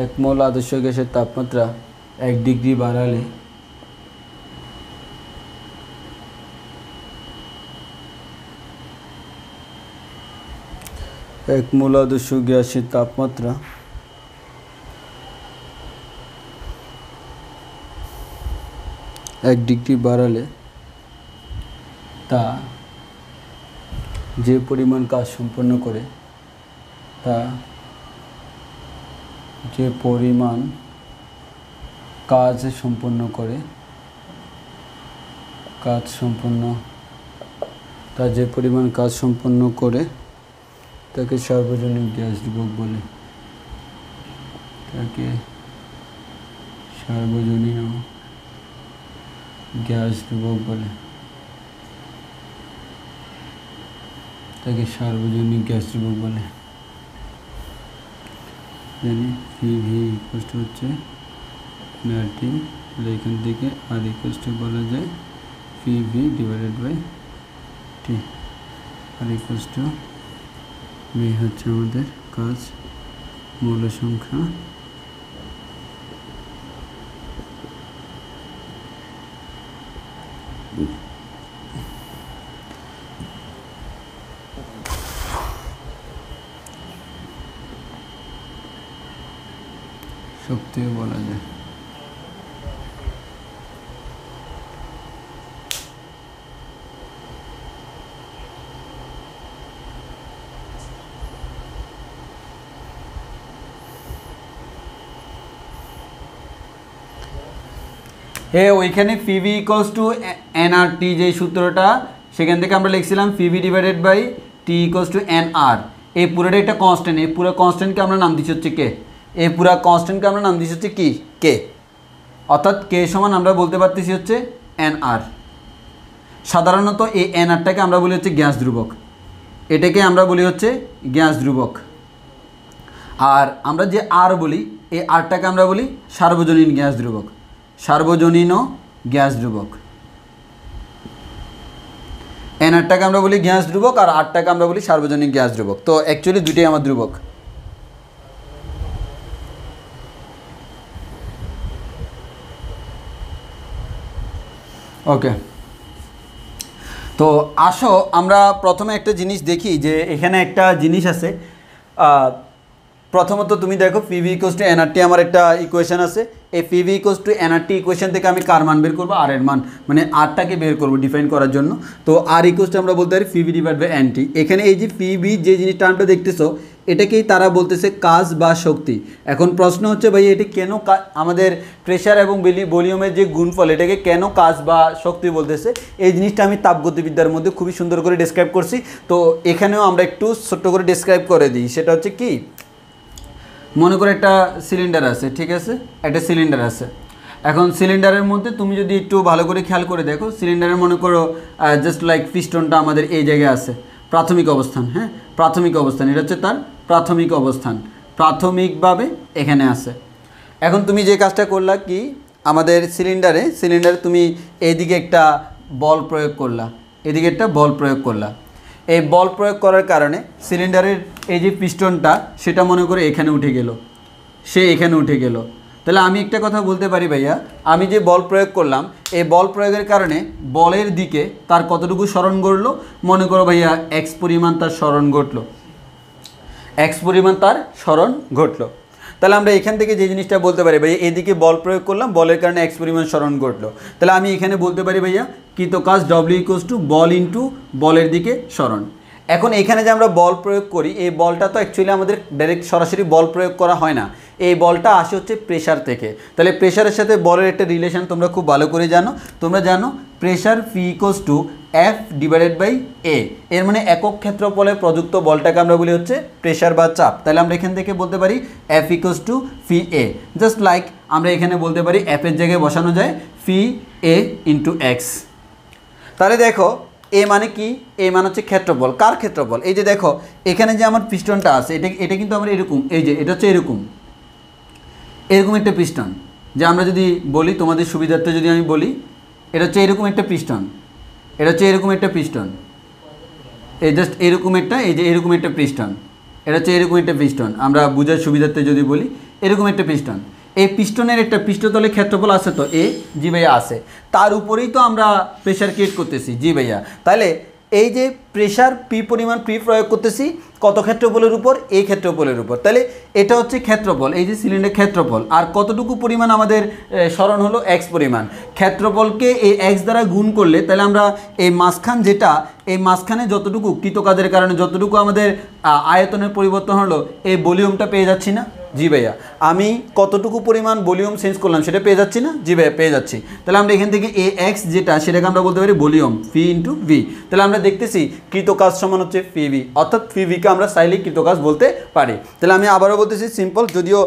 1 মোল আদর্শ গ্যাসের তাপমাত্রা 1 ডিগ্রি বাড়ালে এক মোল আদর্শ গ্যাসের তাপমাত্রা 1 ডিগ্রি বাড়ালে তা যে পরিমাণ কাজ সম্পন্ন করে তা যে পরিমাণ কাজ সম্পন্ন করে তাকে সার্বজনীন গ্যাস ধ্রুবক বলে। তাকে সার্বজনীন গ্যাস ধ্রুবক বলে। তাকে সার্বজনীন গ্যাস ধ্রুবক বলে। জানি পিভি ইকুয়াল হচ্ছে নাটি, এখান থেকে আর ইকুয়াল বলা যায় PV divided by T. R equal V হচ্ছে আমাদের কাজ, মৌল সংখ্যা, শক্তিও বলা যায়। ওইখানে পিভি ইকুয়ালস টু এনআরটি যে সূত্রটা, সেখান থেকে আমরা লিখছিলাম PV divided by T equals to NR. এই পুরোটা একটা কনস্ট্যান্ট, এই পুরো কনস্ট্যান্টকে আমরা নাম দিচ্ছি হচ্ছে কে। এই পুরো কনস্ট্যান্টকে আমরা নাম দিচ্ছি হচ্ছে কি? কে। অর্থাৎ কে সমান আমরা বলতে পারতেছি হচ্ছে এনআর। সাধারণত এই এনআরটাকে আমরা বলি হচ্ছে গ্যাস ধ্রুবক, এটাকে আমরা বলি হচ্ছে গ্যাস ধ্রুবক। আর আমরা যে আর বলি, এই আরটাকে আমরা বলি সার্বজনীন গ্যাস ধ্রুবক। সার্বজনীন গ্যাস ধ্রুবক। এনআরটাকে আমরা বলি গ্যাস ধ্রুবক, আর আরটাকে আমরা বলি সার্বজনীন গ্যাস ধ্রুবক। তো অ্যাকচুয়ালি দুটোই আমার ধ্রুবক। ওকে, তো আসো আমরা প্রথমে একটা জিনিস দেখি, যে এখানে একটা জিনিস আছে, প্রথমত তুমি দেখো পিভি ইকুয়ালস টু এনআরটি আমার একটা ইকুয়েশন আছে, এই PV equals two nRT equation থেকে আমি কার মান বের করবো, আর এর মান, মানে আরটাকে বের করবো ডিফাইন করার জন্য। তো আর ইকুয়ালস টু আমরা বলতে পারি পিভি ডিভাইড বাই এনটি। এখানে এই যে পিভি যে জিনিস টার্মটা দেখতেছো এটাকেই তারা বলতেছে কাজ বা শক্তি। এখন প্রশ্ন হচ্ছে ভাই এটি কেন আমাদের প্রেশার এবং ভলিউমের যে গুণফল এটাকে কেন কাজ বা শক্তি বলতেছে, এই জিনিসটা আমি তাপগতিবিদ্যার মধ্যে খুবই সুন্দর করে ডেসক্রাইব করছি। তো এখানেও আমরা একটু ছোট্ট করে ডেসক্রাইব করে দিই। সেটা হচ্ছে কি, মনে করো একটা সিলিন্ডার আছে, ঠিক আছে, একটা সিলিন্ডার আছে। এখন সিলিন্ডারের মধ্যে তুমি যদি একটু ভালো করে খেয়াল করে দেখো, সিলিন্ডারের মনে করো জাস্ট লাইক পিস্টনটা আমাদের এই জায়গায় আছে, প্রাথমিক অবস্থান, হ্যাঁ প্রাথমিক অবস্থান, এটা হচ্ছে তার প্রাথমিক অবস্থান, প্রাথমিকভাবে এখানে আছে। এখন তুমি যে কাজটা করলা কি, আমাদের সিলিন্ডারে তুমি এইদিকে একটা বল প্রয়োগ করলা, এদিকে একটা বল প্রয়োগ করলা। এই বল প্রয়োগ করার কারণে সিলিন্ডারের এই যে পিস্টনটা সেটা মনে করে এখানে উঠে গেল, সে এখানে উঠে গেল। তাহলে আমি একটা কথা বলতে পারি ভাইয়া, আমি যে বল প্রয়োগ করলাম এই বল প্রয়োগের কারণে বলের দিকে তার কতটুকু সরণ ঘটলো, মনে করো ভাইয়া এক্স পরিমাণ তার সরণ ঘটলো, এক্স পরিমাণ তার সরণ ঘটলো। তাহলে আমরা এখান থেকে যে জিনিসটা বলতে পারি ভাইয়া, এদিকে বল প্রয়োগ করলাম, বলের কারণে এক্স পরিমাণ সরণ ঘটলো। তাহলে আমি এখানে বলতে পারি ভাইয়া কৃত কাজ W equals to ball into বলের দিকে সরণ। এখন এখানে যে আমরা বল প্রয়োগ করি, এই বলটা তো অ্যাকচুয়ালি আমাদের ডাইরেক্ট সরাসরি বল প্রয়োগ করা হয় না, এই বলটা আসে হচ্ছে প্রেশার থেকে। তাহলে প্রেশারের সাথে বলের একটা রিলেশন তোমরা খুব ভালো করে জানো, তোমরা জানো pressure P equals to F divided by A, এর মানে একক ক্ষেত্রফলে প্রযুক্ত বলটাকে আমরা বলি হচ্ছে প্রেশার বা চাপ। তাহলে আমরা এখান থেকে বলতে পারি F equals to fee A, just like আমরা এখানে বলতে পারি এফের জায়গায় বসানো যায় ফি এ ইন্টু এক্স। তাহলে দেখো এ মানে কি, এ মানে হচ্ছে ক্ষেত্রফল, কার ক্ষেত্রফল, এই যে দেখো এখানে যে আমার পিস্টনটা আছে এটা কিন্তু আমরা এরকম, এই যে এটা হচ্ছে এরকম একটা পিস্টন, যে আমরা যদি বলি তোমাদের সুবিধার্থে যদি আমি বলি, এটা হচ্ছে এরকম একটা পিস্টন, এটা হচ্ছে এরকম একটা পিস্টন, এই জাস্ট এরকম একটা, এই যে এরকম একটা পিস্টন, এটা হচ্ছে এরকম একটা পিস্টন, আমরা বুঝার সুবিধার্থে যদি বলি এরকম একটা পিস্টন। এই পিস্টনের একটা পৃষ্ঠতলে ক্ষেত্রফল আছে তো এ, জি ভাইয়া আছে, তার উপরেই তো আমরা প্রেশার ক্রিয়েট করতেছি, জি ভাইয়া। তাহলে এই যে প্রেশার পি পরিমাণ পি প্রয়োগ করতেছি কত ক্ষেত্রফলের উপর, এই ক্ষেত্রফলের উপর। তাহলে এটা হচ্ছে ক্ষেত্রফল, এই যে সিলিন্ডার ক্ষেত্রফল, আর কতটুকু পরিমাণ আমাদের সরণ হলো এক্স পরিমাণ। ক্ষেত্রফলকে এই এক্স দ্বারা গুণ করলে তাহলে আমরা এই মাঝখান যেটা, এই মাঝখানে যতটুকু কৃতকাজের কারণে যতটুকু আমাদের আয়তনের পরিবর্তন হলো এই ভলিউমটা পেয়ে যাচ্ছি না, জি ভাইয়া। আমি কতটুকু পরিমাণ ভলিউম চেঞ্জ করলাম সেটা পেয়ে যাচ্ছি না, জি ভাইয়া পেয়ে যাচ্ছি। তাহলে আমরা এখান থেকে এ এক্স যেটা সেটাকে আমরা বলতে পারি ভলিউম ফি ইন্টু ভি। তাহলে আমরা দেখতেছি কৃতকাজ সমান হচ্ছে ফি ভি, অর্থাৎ ফি ভিকে আমরা চাইলে কৃতকাজ বলতে পারি। তাহলে আমি আবারও বলতেছি সিম্পল, যদিও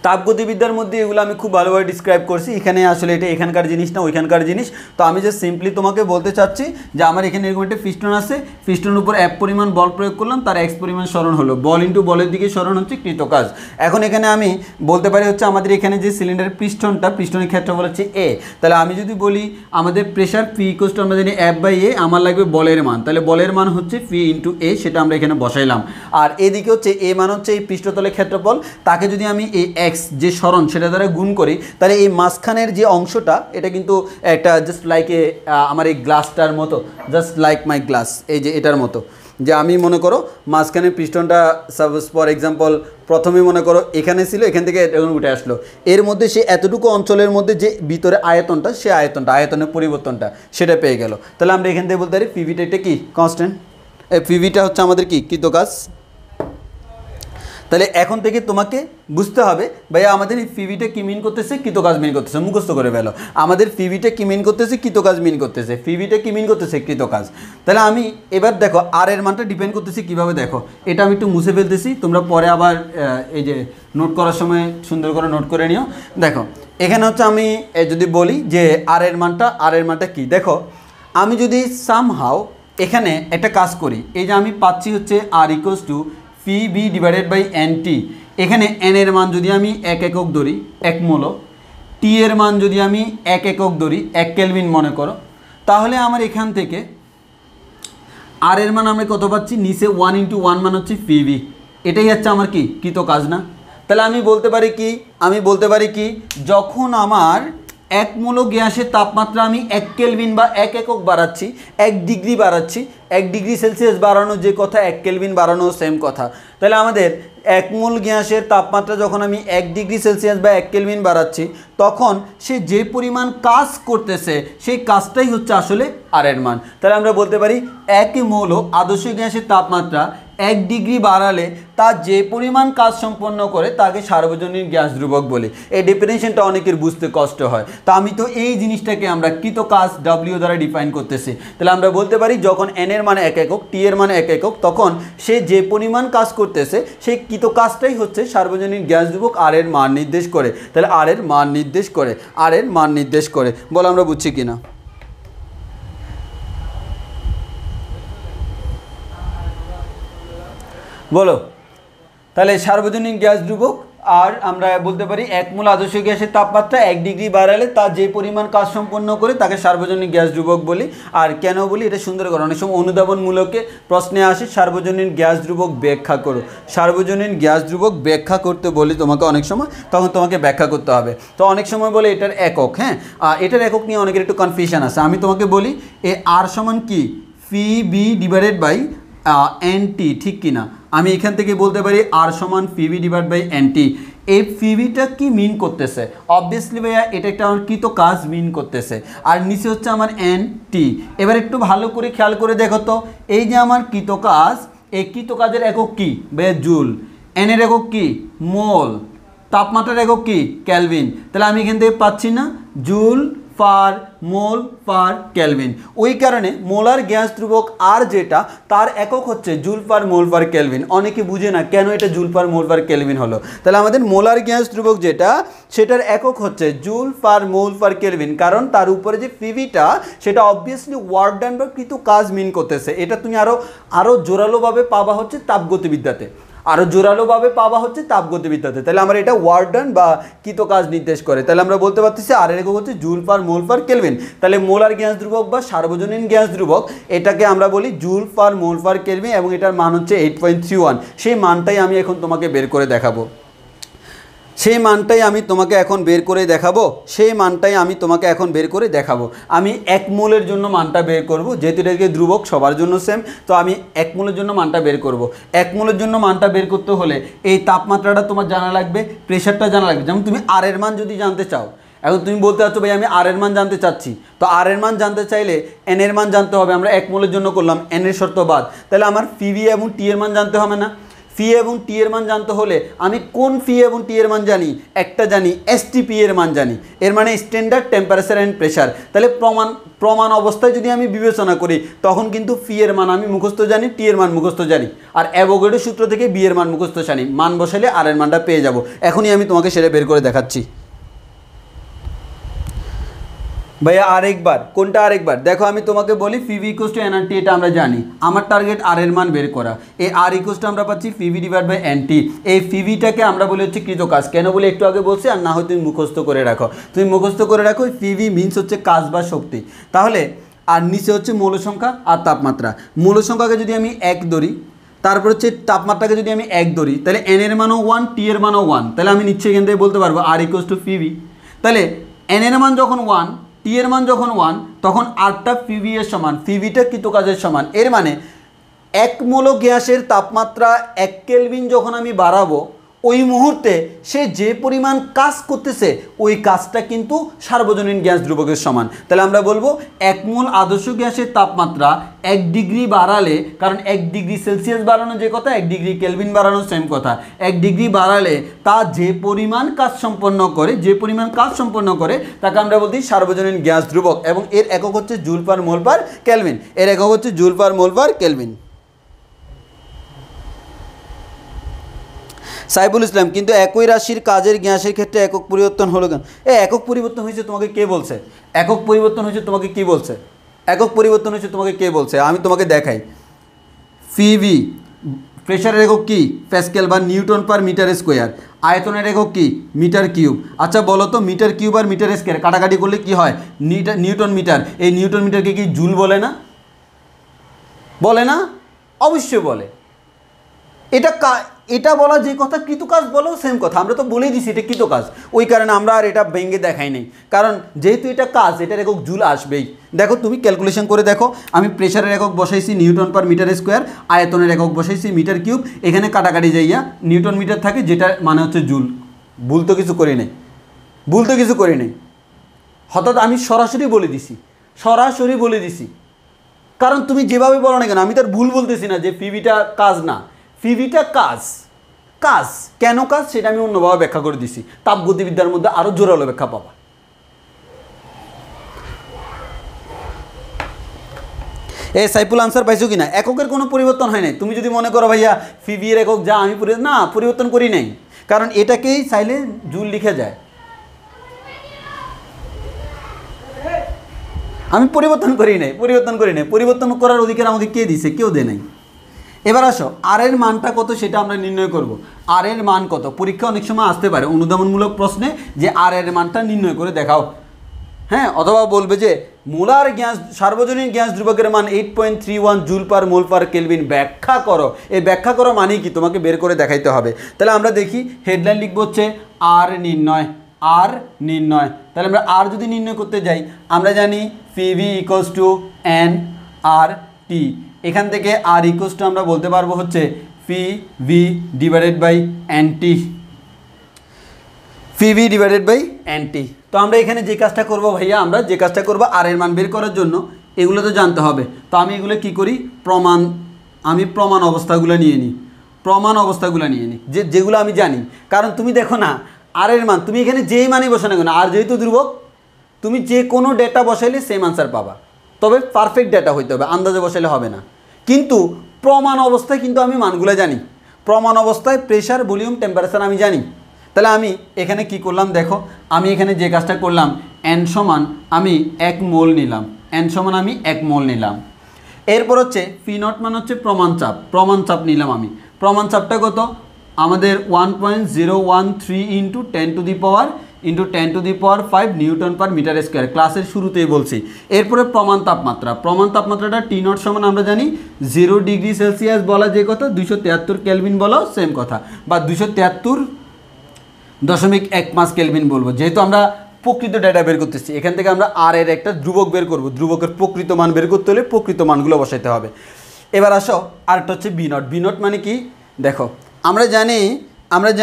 তাপগতিবিদ্যার মধ্যে এগুলো আমি খুব ভালোভাবে ডিসক্রাইব করছি, এখানে আসলে এটা এখানকার জিনিস না ওইখানকার জিনিস। তো আমি যে সিম্পলি তোমাকে বলতে চাচ্ছি যে আমার এখানে এরকম একটা পিস্টন আছে, পিস্টনের উপর এফ পরিমাণ বল প্রয়োগ করলাম, তার এক্স পরিমাণ সরণ হলো, বল ইন্টু বলের দিকে সরণ হচ্ছে কৃতকাজ। এখন এখানে আমি বলতে পারি হচ্ছে আমাদের এখানে যে সিলিন্ডারের পিস্টনের ক্ষেত্রফল হচ্ছে এ। তাহলে আমি যদি বলি আমাদের প্রেশার পি ইকুয়ালস টু আমরা জানি এফ বাই এ, আমার লাগবে বলের মান, তাহলে বলের মান হচ্ছে পি ইন্টু এ, সেটা আমরা এখানে বসাইলাম। আর এদিকে হচ্ছে এ মান হচ্ছে এই পৃষ্ঠতলের ক্ষেত্রফল, তাকে যদি আমি এই এক্স যে সরণ সেটা দ্বারা গুণ করি, তাহলে এই মাঝখানের যে অংশটা এটা কিন্তু একটা জাস্ট লাইক আমার এই গ্লাসটার মতো, জাস্ট লাইক মাই গ্লাস, এই যে এটার মতো, যে আমি মনে করো মাঝখানের পিস্টনটা সাপোজ ফর এক্সাম্পল প্রথমে মনে করো এখানে ছিল, এখান থেকে এখন উঠে আসলো, এর মধ্যে সে এতটুকু অঞ্চলের মধ্যে যে ভিতরে আয়তনটা, সে আয়তনের পরিবর্তনটা সেটা পেয়ে গেল। তাহলে আমরা এখান থেকে বলতে পারি পিভিটা এটা কি কনস্ট্যান্ট, এই পিভিটা হচ্ছে আমাদের কি কৃতকাজ। তাহলে এখন থেকে তোমাকে বুঝতে হবে ভাইয়া আমাদের এই পিভিটা কি মিন করতেছে, কৃতকাজ মিন করতেছে, মুখস্থ করে ফেলো। আমাদের পিভিটা কি মিন করতেছে, কৃতকাজ মিন করতেছে, পিভিটা কি মিন করতেছে, কৃতকাজ। তাহলে আমি এবার দেখো আর এর মানটা ডিপেন্ড করতেছি কীভাবে, দেখো এটা আমি একটু মুছে ফেলতেছি, তোমরা পরে আবার এই যে নোট করার সময় সুন্দর করে নোট করে নিও। দেখো এখানে হচ্ছে আমি যদি বলি যে আর এর মানটা কি, দেখো আমি যদি সামহাও এখানে একটা কাজ করি, এই যে আমি পাচ্ছি হচ্ছে R equals to P B divided by N T. এখানে এন এর মান যদি আমি 1 একক ধরি 1 মোল, টি এর মান যদি আমি 1 একক ধরি 1 কেলভিন মনে করো, তাহলে আমার এখান থেকে আর এর মান আমরা কত পাচ্ছি, নিচে 1 ইন্টু 1 মান হচ্ছে পিভি, এটাই হচ্ছে আমার কি কৃতকাজ না। তাহলে আমি বলতে পারি কি যখন আমার এক মূল গ্যাসের তাপমাত্রা আমি 1 কেলভিন বা 1 একক বাড়াচ্ছি, 1 ডিগ্রি বাড়াচ্ছি, 1 ডিগ্রি সেলসিয়াস বাড়ানো যে কথা 1 কেলভিন বাড়ানো সেম কথা। তাহলে আমাদের এক মূল গ্যাসের তাপমাত্রা যখন আমি 1 ডিগ্রি সেলসিয়াস বা 1 কেলভিন বাড়াচ্ছি, তখন সে যে পরিমাণ কাজ করতেছে সেই কাজটাই হচ্ছে আসলে আর এর মান। তাহলে আমরা বলতে পারি এক মৌল আদর্শ গ্যাসের তাপমাত্রা 1 ডিগ্রি বাড়ালে তা যে পরিমাণ কাজ সম্পন্ন করে তাকে সার্বজনীন গ্যাস ধ্রুবক বলে। এই ডেফিনেশনটা অনেকের বুঝতে কষ্ট হয়, তা আমি তো এই জিনিসটাকে আমরা কৃত কাজ W দ্বারা ডিফাইন করতেছি। তাহলে আমরা বলতে পারি যখন n এর মান 1 একক, t এর মান 1 একক, তখন সে যে পরিমাণ কাজ করতেছে সেই কৃত কাজটাই হচ্ছে সার্বজনীন গ্যাস ধ্রুবক আর এর মান নির্দেশ করে। তাহলে আর এর মান নির্দেশ করে, আর এর মান নির্দেশ করে। বলো আমরা বুঝছি কিনা? বলো। তাহলে সার্বজনীন গ্যাস ধ্রুবক আর আমরা বলতে পারি এক মূল আদর্শ গ্যাসের তাপমাত্রা 1 ডিগ্রি বাড়ালে তা যে পরিমাণ কাজ সম্পন্ন করে তাকে সার্বজনীন গ্যাস ধ্রুবক বলি। আর কেন বলি এটা সুন্দর করে, অনেক সময় অনুধাবনমূলকে প্রশ্নে আসে সার্বজনীন গ্যাস ধ্রুবক ব্যাখ্যা করো। সার্বজনীন গ্যাস ধ্রুবক ব্যাখ্যা করতে বলি তোমাকে অনেক সময়, তখন তোমাকে ব্যাখ্যা করতে হবে। তো অনেক সময় বলে এটার একক, হ্যাঁ এটার একক নিয়ে অনেকের একটু কনফিউশন আছে। আমি তোমাকে বলি এ আর সমান কি ফি বি ডিভাইডেড বাই NT, ঠিক কিনা? আমি এখান থেকে বলতে পারি আর সমান ফিবি ডিভাইড বাই NT। এই ফিবিটা কি মিন করতেছে? অবভিয়াসলি ভাইয়া এটা একটা আমার কৃত কাজ মিন করতেছে, আর নিচে হচ্ছে আমার NT। এবার একটু ভালো করে খেয়াল করে দেখো তো, এই যে আমার কৃত কাজ, এই কৃত কাজের একক কি ভাইয়া? জুল। n এর একক কি? মোল। তাপমাত্রার একক কি? কেলভিন। তাহলে আমি এখান থেকে পাচ্ছি না জুল পার মোল পার কেলভিন। ওই কারণে মোলার গ্যাস ধ্রুবক আর যেটা তার একক হচ্ছে জুল পার মোল পার কেলভিন। অনেকে বুঝে না কেন এটা জুল পার মোল পার কেলভিন হলো। তাহলে আমাদের মোলার গ্যাস ধ্রুবক যেটা সেটার একক হচ্ছে জুল পার মোল পার কেলভিন, কারণ তার উপরে যে ফিভিটা সেটা অবভিয়াসলি ওয়ার্ক ডান বা কৃত কাজ মিন করতেছে। এটা তুমি আরও জোরালোভাবে পাবা হচ্ছে তাপগতিবিদ্যাতে, আরও জোরালোভাবে পাওয়া হচ্ছে তাপগতিবিদ্যাতে। তাহলে আমরা এটা ওয়ার্ক ডান বা কৃত কাজ নির্দেশ করে। তাহলে আমরা বলতে পারতেছি আর এর একক হচ্ছে জুল পার মোল পার কেলভিন। তাহলে মোলার গ্যাস ধ্রুবক বা সার্বজনীন গ্যাস ধ্রুবক এটাকে আমরা বলি জুল পার মোল পার কেলভিন, এবং এটার মান হচ্ছে 8.31। সেই মানটাই আমি এখন তোমাকে বের করে দেখাবো। সেই মানটাই আমি তোমাকে এখন বের করে দেখাবো। আমি এক মোলের জন্য মানটা বের করব, যেহেতু এটাকে ধ্রুবক সবার জন্য সেম, তো আমি এক মোলের জন্য মানটা বের করব। এক মোলের জন্য মানটা বের করতে হলে এই তাপমাত্রাটা তোমার জানা লাগবে, প্রেশারটা জানা লাগবে। যেমন তুমি আর এর মান যদি জানতে চাও, এখন তুমি বলতে চাচ্ছ ভাই আমি আর এর মান জানতে চাচ্ছি, তো আর এর মান জানতে চাইলে এন এর মান জানতে হবে। আমরা এক মোলের জন্য করলাম, এন এর শর্ত বাদ। তাহলে আমার ফিভি এবং টি এর মান জানতে হবে না? ফি এবং টি এর মান জানতে হলে আমি কোন ফি এবং টি এর মান জানি? একটা জানি, এসটিপি এর মান জানি, এর মানে স্ট্যান্ডার্ড টেম্পারেচার অ্যান্ড প্রেশার। তাহলে প্রমাণ অবস্থায় যদি আমি বিবেচনা করি তখন কিন্তু ফি এর মান আমি মুখস্থ জানি, টি এর মান মুখস্থ জানি, আর অ্যাভোগাড্রো সূত্র থেকে বি এর মান মুখস্থ জানি। মান বসালে আর এর মানটা পেয়ে যাব। এখনই আমি তোমাকে সেটা বের করে দেখাচ্ছি। ভাইয়া আরেকবার, কোনটা আরেকবার? দেখো আমি তোমাকে বলি ফিভি ইকুয়ালস টু এনআরটি, এটা আমরা জানি। আমার টার্গেট আর এর মান বের করা। এই আর ইকুয়ালস টু আমরা পাচ্ছি ফিভি ডিভাইড বাই এনটি। এই ফিভিটাকে আমরা বলি হচ্ছে কৃত কাজ। কেন বলে একটু আগে বলছি, আর না হয় তুমি মুখস্থ করে রাখো। ফিভি মিনস হচ্ছে কাজ বা শক্তি। তাহলে আর নিচে হচ্ছে মৌল সংখ্যা আর তাপমাত্রা। মৌল সংখ্যাকে যদি আমি 1 ধরি, তারপর হচ্ছে তাপমাত্রাকে যদি আমি 1 ধরি, তাহলে এন এর মানও 1, টি এর মানও 1। তাহলে আমি নিচ্ছে এখান থেকে বলতে পারবো আর ইকুয়ালস টু ফিভি। তাহলে এন এর মান যখন 1, টি এর মান যখন 1, তখন আরটা ফিভি এর সমান, ফিভিটা কৃত কাজের সমান। এর মানে এক মোল গ্যাসের তাপমাত্রা 1 কেলভিন যখন আমি বাড়াবো, ওই মুহূর্তে সে যে পরিমাণ কাজ করতেছে ওই কাজটা কিন্তু সার্বজনীন গ্যাস ধ্রুবকের সমান। তাহলে আমরা বলবো এক মোল আদর্শ গ্যাসের তাপমাত্রা 1 ডিগ্রি বাড়ালে, কারণ 1 ডিগ্রি সেলসিয়াস বাড়ানো যে কথা, 1 ডিগ্রি কেলভিন বাড়ানো সেম কথা। 1 ডিগ্রি বাড়ালে তা যে পরিমাণ কাজ সম্পন্ন করে তাকে আমরা বলছি সার্বজনীন গ্যাস ধ্রুবক, এবং এর একক হচ্ছে জুল পার মোল পার কেলভিন। সাইফুল ইসলাম, কিন্তু একই রাশির কাজের গ্যাসের ক্ষেত্রে একক পরিবর্তন হলো কেন? একক পরিবর্তন হয়েছে তোমাকে কে বলছে? একক পরিবর্তন হয়েছে তোমাকে কে বলছে? আমি তোমাকে দেখাই। ফিভি প্রেশারের একক কি? প্যাসকেল বা নিউটন পার মিটার স্কোয়ার। আয়তনের একক কি? Meter cube. আচ্ছা বলো তো, মিটার কিউব আর মিটার স্কোয়ার কাটাকাটি করলে কি হয়? Newton meter. এই নিউটন মিটারকে কি জুল বলে না? অবশ্যই বলে। এটা বলা যে কথা কৃতকাজ বলো সেম কথা, আমরা তো বলেই দিছি এটা কৃতকাজ, ওই কারণে আমরা আর এটা ভেঙে দেখাই নেই, কারণ যেহেতু এটা কাজ এটার একক জুল আসবেই। দেখো তুমি ক্যালকুলেশন করে দেখো, আমি প্রেশারের একক বসাইছি নিউটন পার মিটার স্কোয়ার, আয়তনের একক বসাইছি মিটার কিউব, এখানে কাটাকাটি যাইয়া নিউটন মিটার থাকে যেটা মানে হচ্ছে জুল। ভুল তো কিছু করি নেই, হঠাৎ আমি সরাসরি বলে দিছি, কারণ তুমি যেভাবে বলো না কেন আমি তার ভুল বলতেছি না যে পিভিটা কাজ না, পিভিটা কাজ কেন কাজ সেটা আমি অন্যভাবে ব্যাখ্যা করে দিছি, তাপগতিবিদ্যার মধ্যে আরও জোরালো ব্যাখ্যা পাবা। সাইফুল আনসার পাইছো কিনা? এককের কোনো পরিবর্তন হয় নাই। তুমি যদি মনে করো ভাইয়া পিভি এর একক যা আমি পরিবর্তন করি নাই, কারণ এটাকেই চাইলে জুল লিখে যায়, আমি পরিবর্তন করি নাই। পরিবর্তন করার অধিকার আমাকে কে দিছে? কেউ দেয় নাই। এবার আসো আর এর মানটা কত সেটা আমরা নির্ণয় করব। আর এর মান কত পরীক্ষা অনেক সময় আসতে পারে অনুধাবনমূলক প্রশ্নে, যে আর এর মানটা নির্ণয় করে দেখাও, হ্যাঁ, অথবা বলবে যে মোলার গ্যাস সার্বজনীন গ্যাস ধ্রুবকের মান 8.31 জুল পার মোল পার কেলভিন, ব্যাখ্যা করো। এই ব্যাখ্যা করো মানেই কি তোমাকে বের করে দেখাইতে হবে। তাহলে আমরা দেখি হেডলাইন লিখবো হচ্ছে আর নির্ণয়। তাহলে আমরা আর যদি নির্ণয় করতে যাই আমরা জানি PV equals to N R T, এখান থেকে আর ইকুয়ালস টু আমরা বলতে পারবো হচ্ছে PV divided by N T, PV divided by N T. তো আমরা এখানে যে কাজটা করবো ভাইয়া, আমরা যে কাজটা করবো আর এর মান বের করার জন্য এগুলো তো জানতে হবে। তো আমি এগুলো কি করি, প্রমাণ অবস্থাগুলো নিয়ে নিই, যেগুলো আমি জানি। কারণ তুমি দেখো না আর এর মান তুমি এখানে যেই মানই বসে না কেন, আর যেহেতু ধ্রুবক তুমি যে কোনো ডেটা বসাইলে সেম আনসার পাবা, তবে পারফেক্ট ডেটা হইতে হবে, আন্দাজে বসাইলে হবে না। কিন্তু প্রমাণ অবস্থায় কিন্তু আমি মানগুলো জানি, প্রমাণ অবস্থায় প্রেশার ভলিউম টেম্পারেচার আমি জানি। তাহলে আমি এখানে কি করলাম দেখো, আমি এখানে যে কাজটা করলাম এন সমান আমি 1 মোল নিলাম। এরপর হচ্ছে পি নট মান হচ্ছে প্রমাণ চাপ নিলাম আমি। প্রমাণ চাপটা কত আমাদের 1.013 into 10 to the power 5 newton per meter square, ক্লাসের শুরুতেই বলছি। এরপরে প্রমাণ তাপমাত্রাটা টি নট সমান আমরা জানি 0 ডিগ্রি সেলসিয়াস বলা যে কথা, 273 কেলভিন বলা সেম কথা, বা 273.15 কেলভিন বলবো, যেহেতু আমরা প্রকৃত ডেটা বের করতেছি। এখান থেকে আমরা আর এর একটা ধ্রুবক বের করব, ধ্রুবকের প্রকৃত মান বের করতে হলে প্রকৃত মানগুলো বসাইতে হবে। এবার আসো আরেকটা হচ্ছে বি নট মানে কি দেখো, আমরা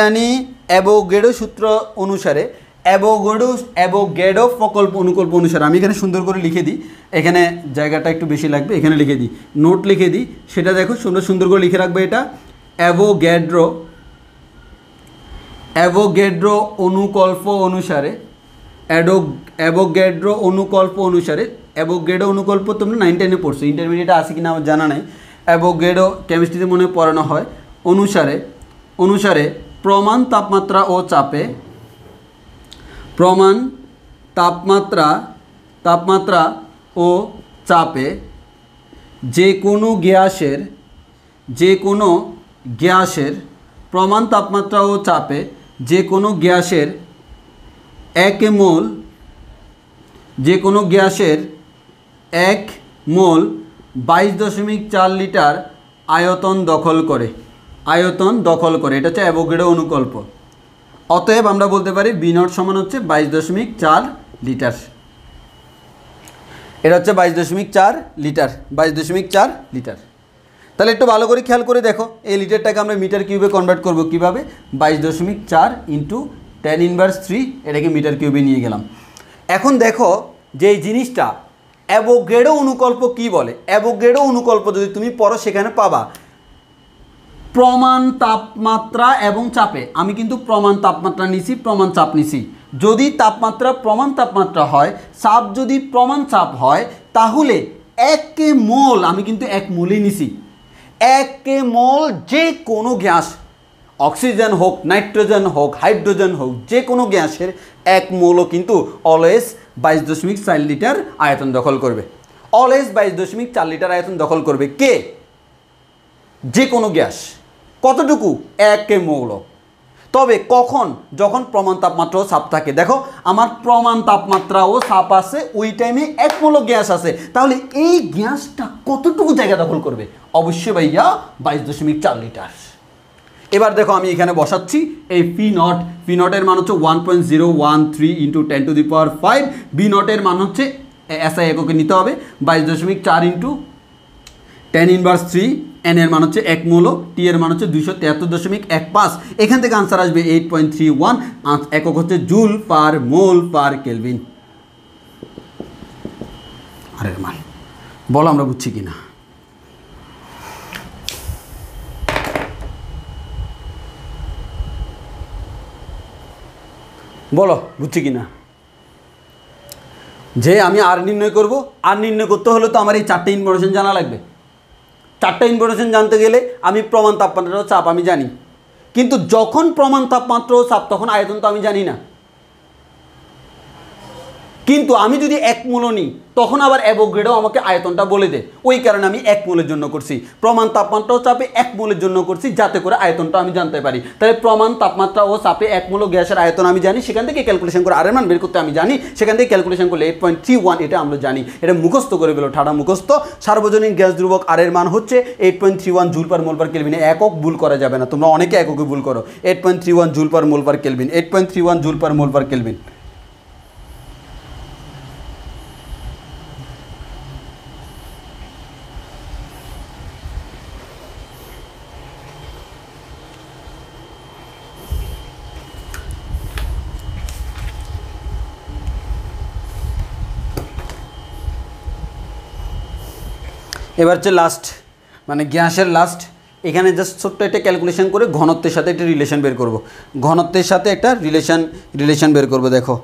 জানি অ্যাভোগাড্রো সূত্র অনুসারে, অ্যাভোগাড্রো প্রকল্প অনুকল্প অনুসারে, আমি এখানে সুন্দর করে লিখে দিই, এখানে জায়গাটা একটু বেশি লাগবে, এখানে লিখে দিই, নোট লিখে দিই, সেটা দেখো সুন্দর করে লিখে রাখবে। এটা অ্যাভোগাড্রো অনুকল্প অনুসারে, অ্যাভোগাড্রো অনুকল্প তোমরা 9 10-এ পড়ছো, ইন্টারমিডিয়েটে আছে কিনা আমার জানা নাই, অ্যাভোগাড্রো কেমিস্ট্রিতে মনে পড়ানো হয়। অনুসারে প্রমাণ তাপমাত্রা ও চাপে যে কোনো গ্যাসের প্রমাণ তাপমাত্রা ও চাপে যে কোনো গ্যাসের 1 মোল 22.4 লিটার আয়তন দখল করে, এটা হচ্ছে অ্যাভোগাড্রো অনুকল্প। অতএব আমরা বলতে পারি বি নট সমান হচ্ছে 22.4 লিটার। এটা হচ্ছে 22.4 লিটার। তাহলে একটু ভালো করে খেয়াল করে দেখো, এই লিটারটাকে আমরা মিটার কিউবে কনভার্ট করব কিভাবে, 22.4 ইন্টু 10⁻³ এটাকে মিটার কিউবে নিয়ে গেলাম। এখন দেখো যে এই জিনিসটা অ্যাভোগাড্রো অনুকল্প কি বলে, অ্যাভোগাড্রো অনুকল্প যদি তুমি পড়ো সেখানে পাবা প্রমাণ তাপমাত্রা এবং চাপে। আমি কিন্তু প্রমাণ তাপমাত্রা নিছি, প্রমাণ চাপ নিছি। যদি তাপমাত্রা প্রমাণ তাপমাত্রা হয়, চাপ যদি প্রমাণ চাপ হয়, তাহলে 1 মোল, আমি কিন্তু 1 মোলই নিছি, 1 মোল যে কোনো গ্যাস, অক্সিজেন হোক, নাইট্রোজেন হোক, হাইড্রোজেন হোক, যে কোনো গ্যাসের 1 মোলও কিন্তু অলওয়েজ 22.4 লিটার আয়তন দখল করবে, কে? যে কোনো গ্যাস। কতটুকু? 1 মোল। তবে কখন? যখন প্রমাণ তাপমাত্রা ও চাপ থাকে। দেখো আমার প্রমাণ তাপমাত্রা ও চাপ আছে, ওই টাইমে 1 মোল গ্যাস আছে, তাহলে এই গ্যাসটা কতটুকু জায়গা দখল করবে? অবশ্যই ভাইয়া 22.4 লিটার। এবার দেখো আমি এখানে বসাচ্ছি এই পি নটের মান হচ্ছে 1.013 ইন্টু 10⁵ বি নটের মান হচ্ছে এসআই এককে নিতে হবে 22.4 ইন্টু 10⁻³ এন এর মান হচ্ছে 1 মোল, টি এর মান হচ্ছে 273.15। এখান থেকে আনসার আসবে 8.31, একক হচ্ছে জুল পার মোল পার কেলভিন। আরে মান বলো আমরা বুঝছি কিনা, বলো বুঝছি কিনা। যে আমি আর নির্ণয় করব, আর নির্ণয় করতে হলে তো আমার এই 4টে ইনফরমেশন জানা লাগবে। 4টে ইনফরমেশন জানতে গেলে আমি প্রমাণ তাপমাত্রা ও চাপ আমি জানি, কিন্তু যখন প্রমাণ তাপমাত্রা ও চাপ তখন আয়তন তো আমি জানি না। কিন্তু আমি যদি 1 মোল নিই তখন আবার অ্যাভোগাড্রো আমাকে আয়তনটা বলে দেয়, ওই কারণে আমি 1 মোলের জন্য করছি। প্রমাণ তাপমাত্রা ও চাপে 1 মোলের জন্য করছি যাতে করে আয়তনটা আমি জানতে পারি। তাহলে প্রমাণ তাপমাত্রা ও চাপে 1 মোল গ্যাসের আয়তন আমি জানি, সেখান থেকে ক্যালকুলেশন করে আর এর মান বের করতে আমি জানি, সেখান থেকে ক্যালকুলেশন করলে 8.31 এটা আমরা জানি। এটা মুখস্থ করে গেল, ঠাডা মুখস্থ। সার্বজনীন গ্যাস ধ্রুবক আর এর মান হচ্ছে 8.31 জুল পার মোল পার কেলভিন। একক ভুল করা যাবে না, তোমরা অনেকে এককে ভুল করো। 8.31 জুল পার মোল পার কেলভিন, 8.31 জুল পার মোল পার কেলভিন। এবার হচ্ছে লাস্ট, মানে গ্যাসের লাস্ট। এখানে জাস্ট ছোট্ট একটা ক্যালকুলেশন করে ঘনত্বের সাথে একটা রিলেশন বের করব। ঘনত্বের সাথে একটা রিলেশন বের করব। দেখো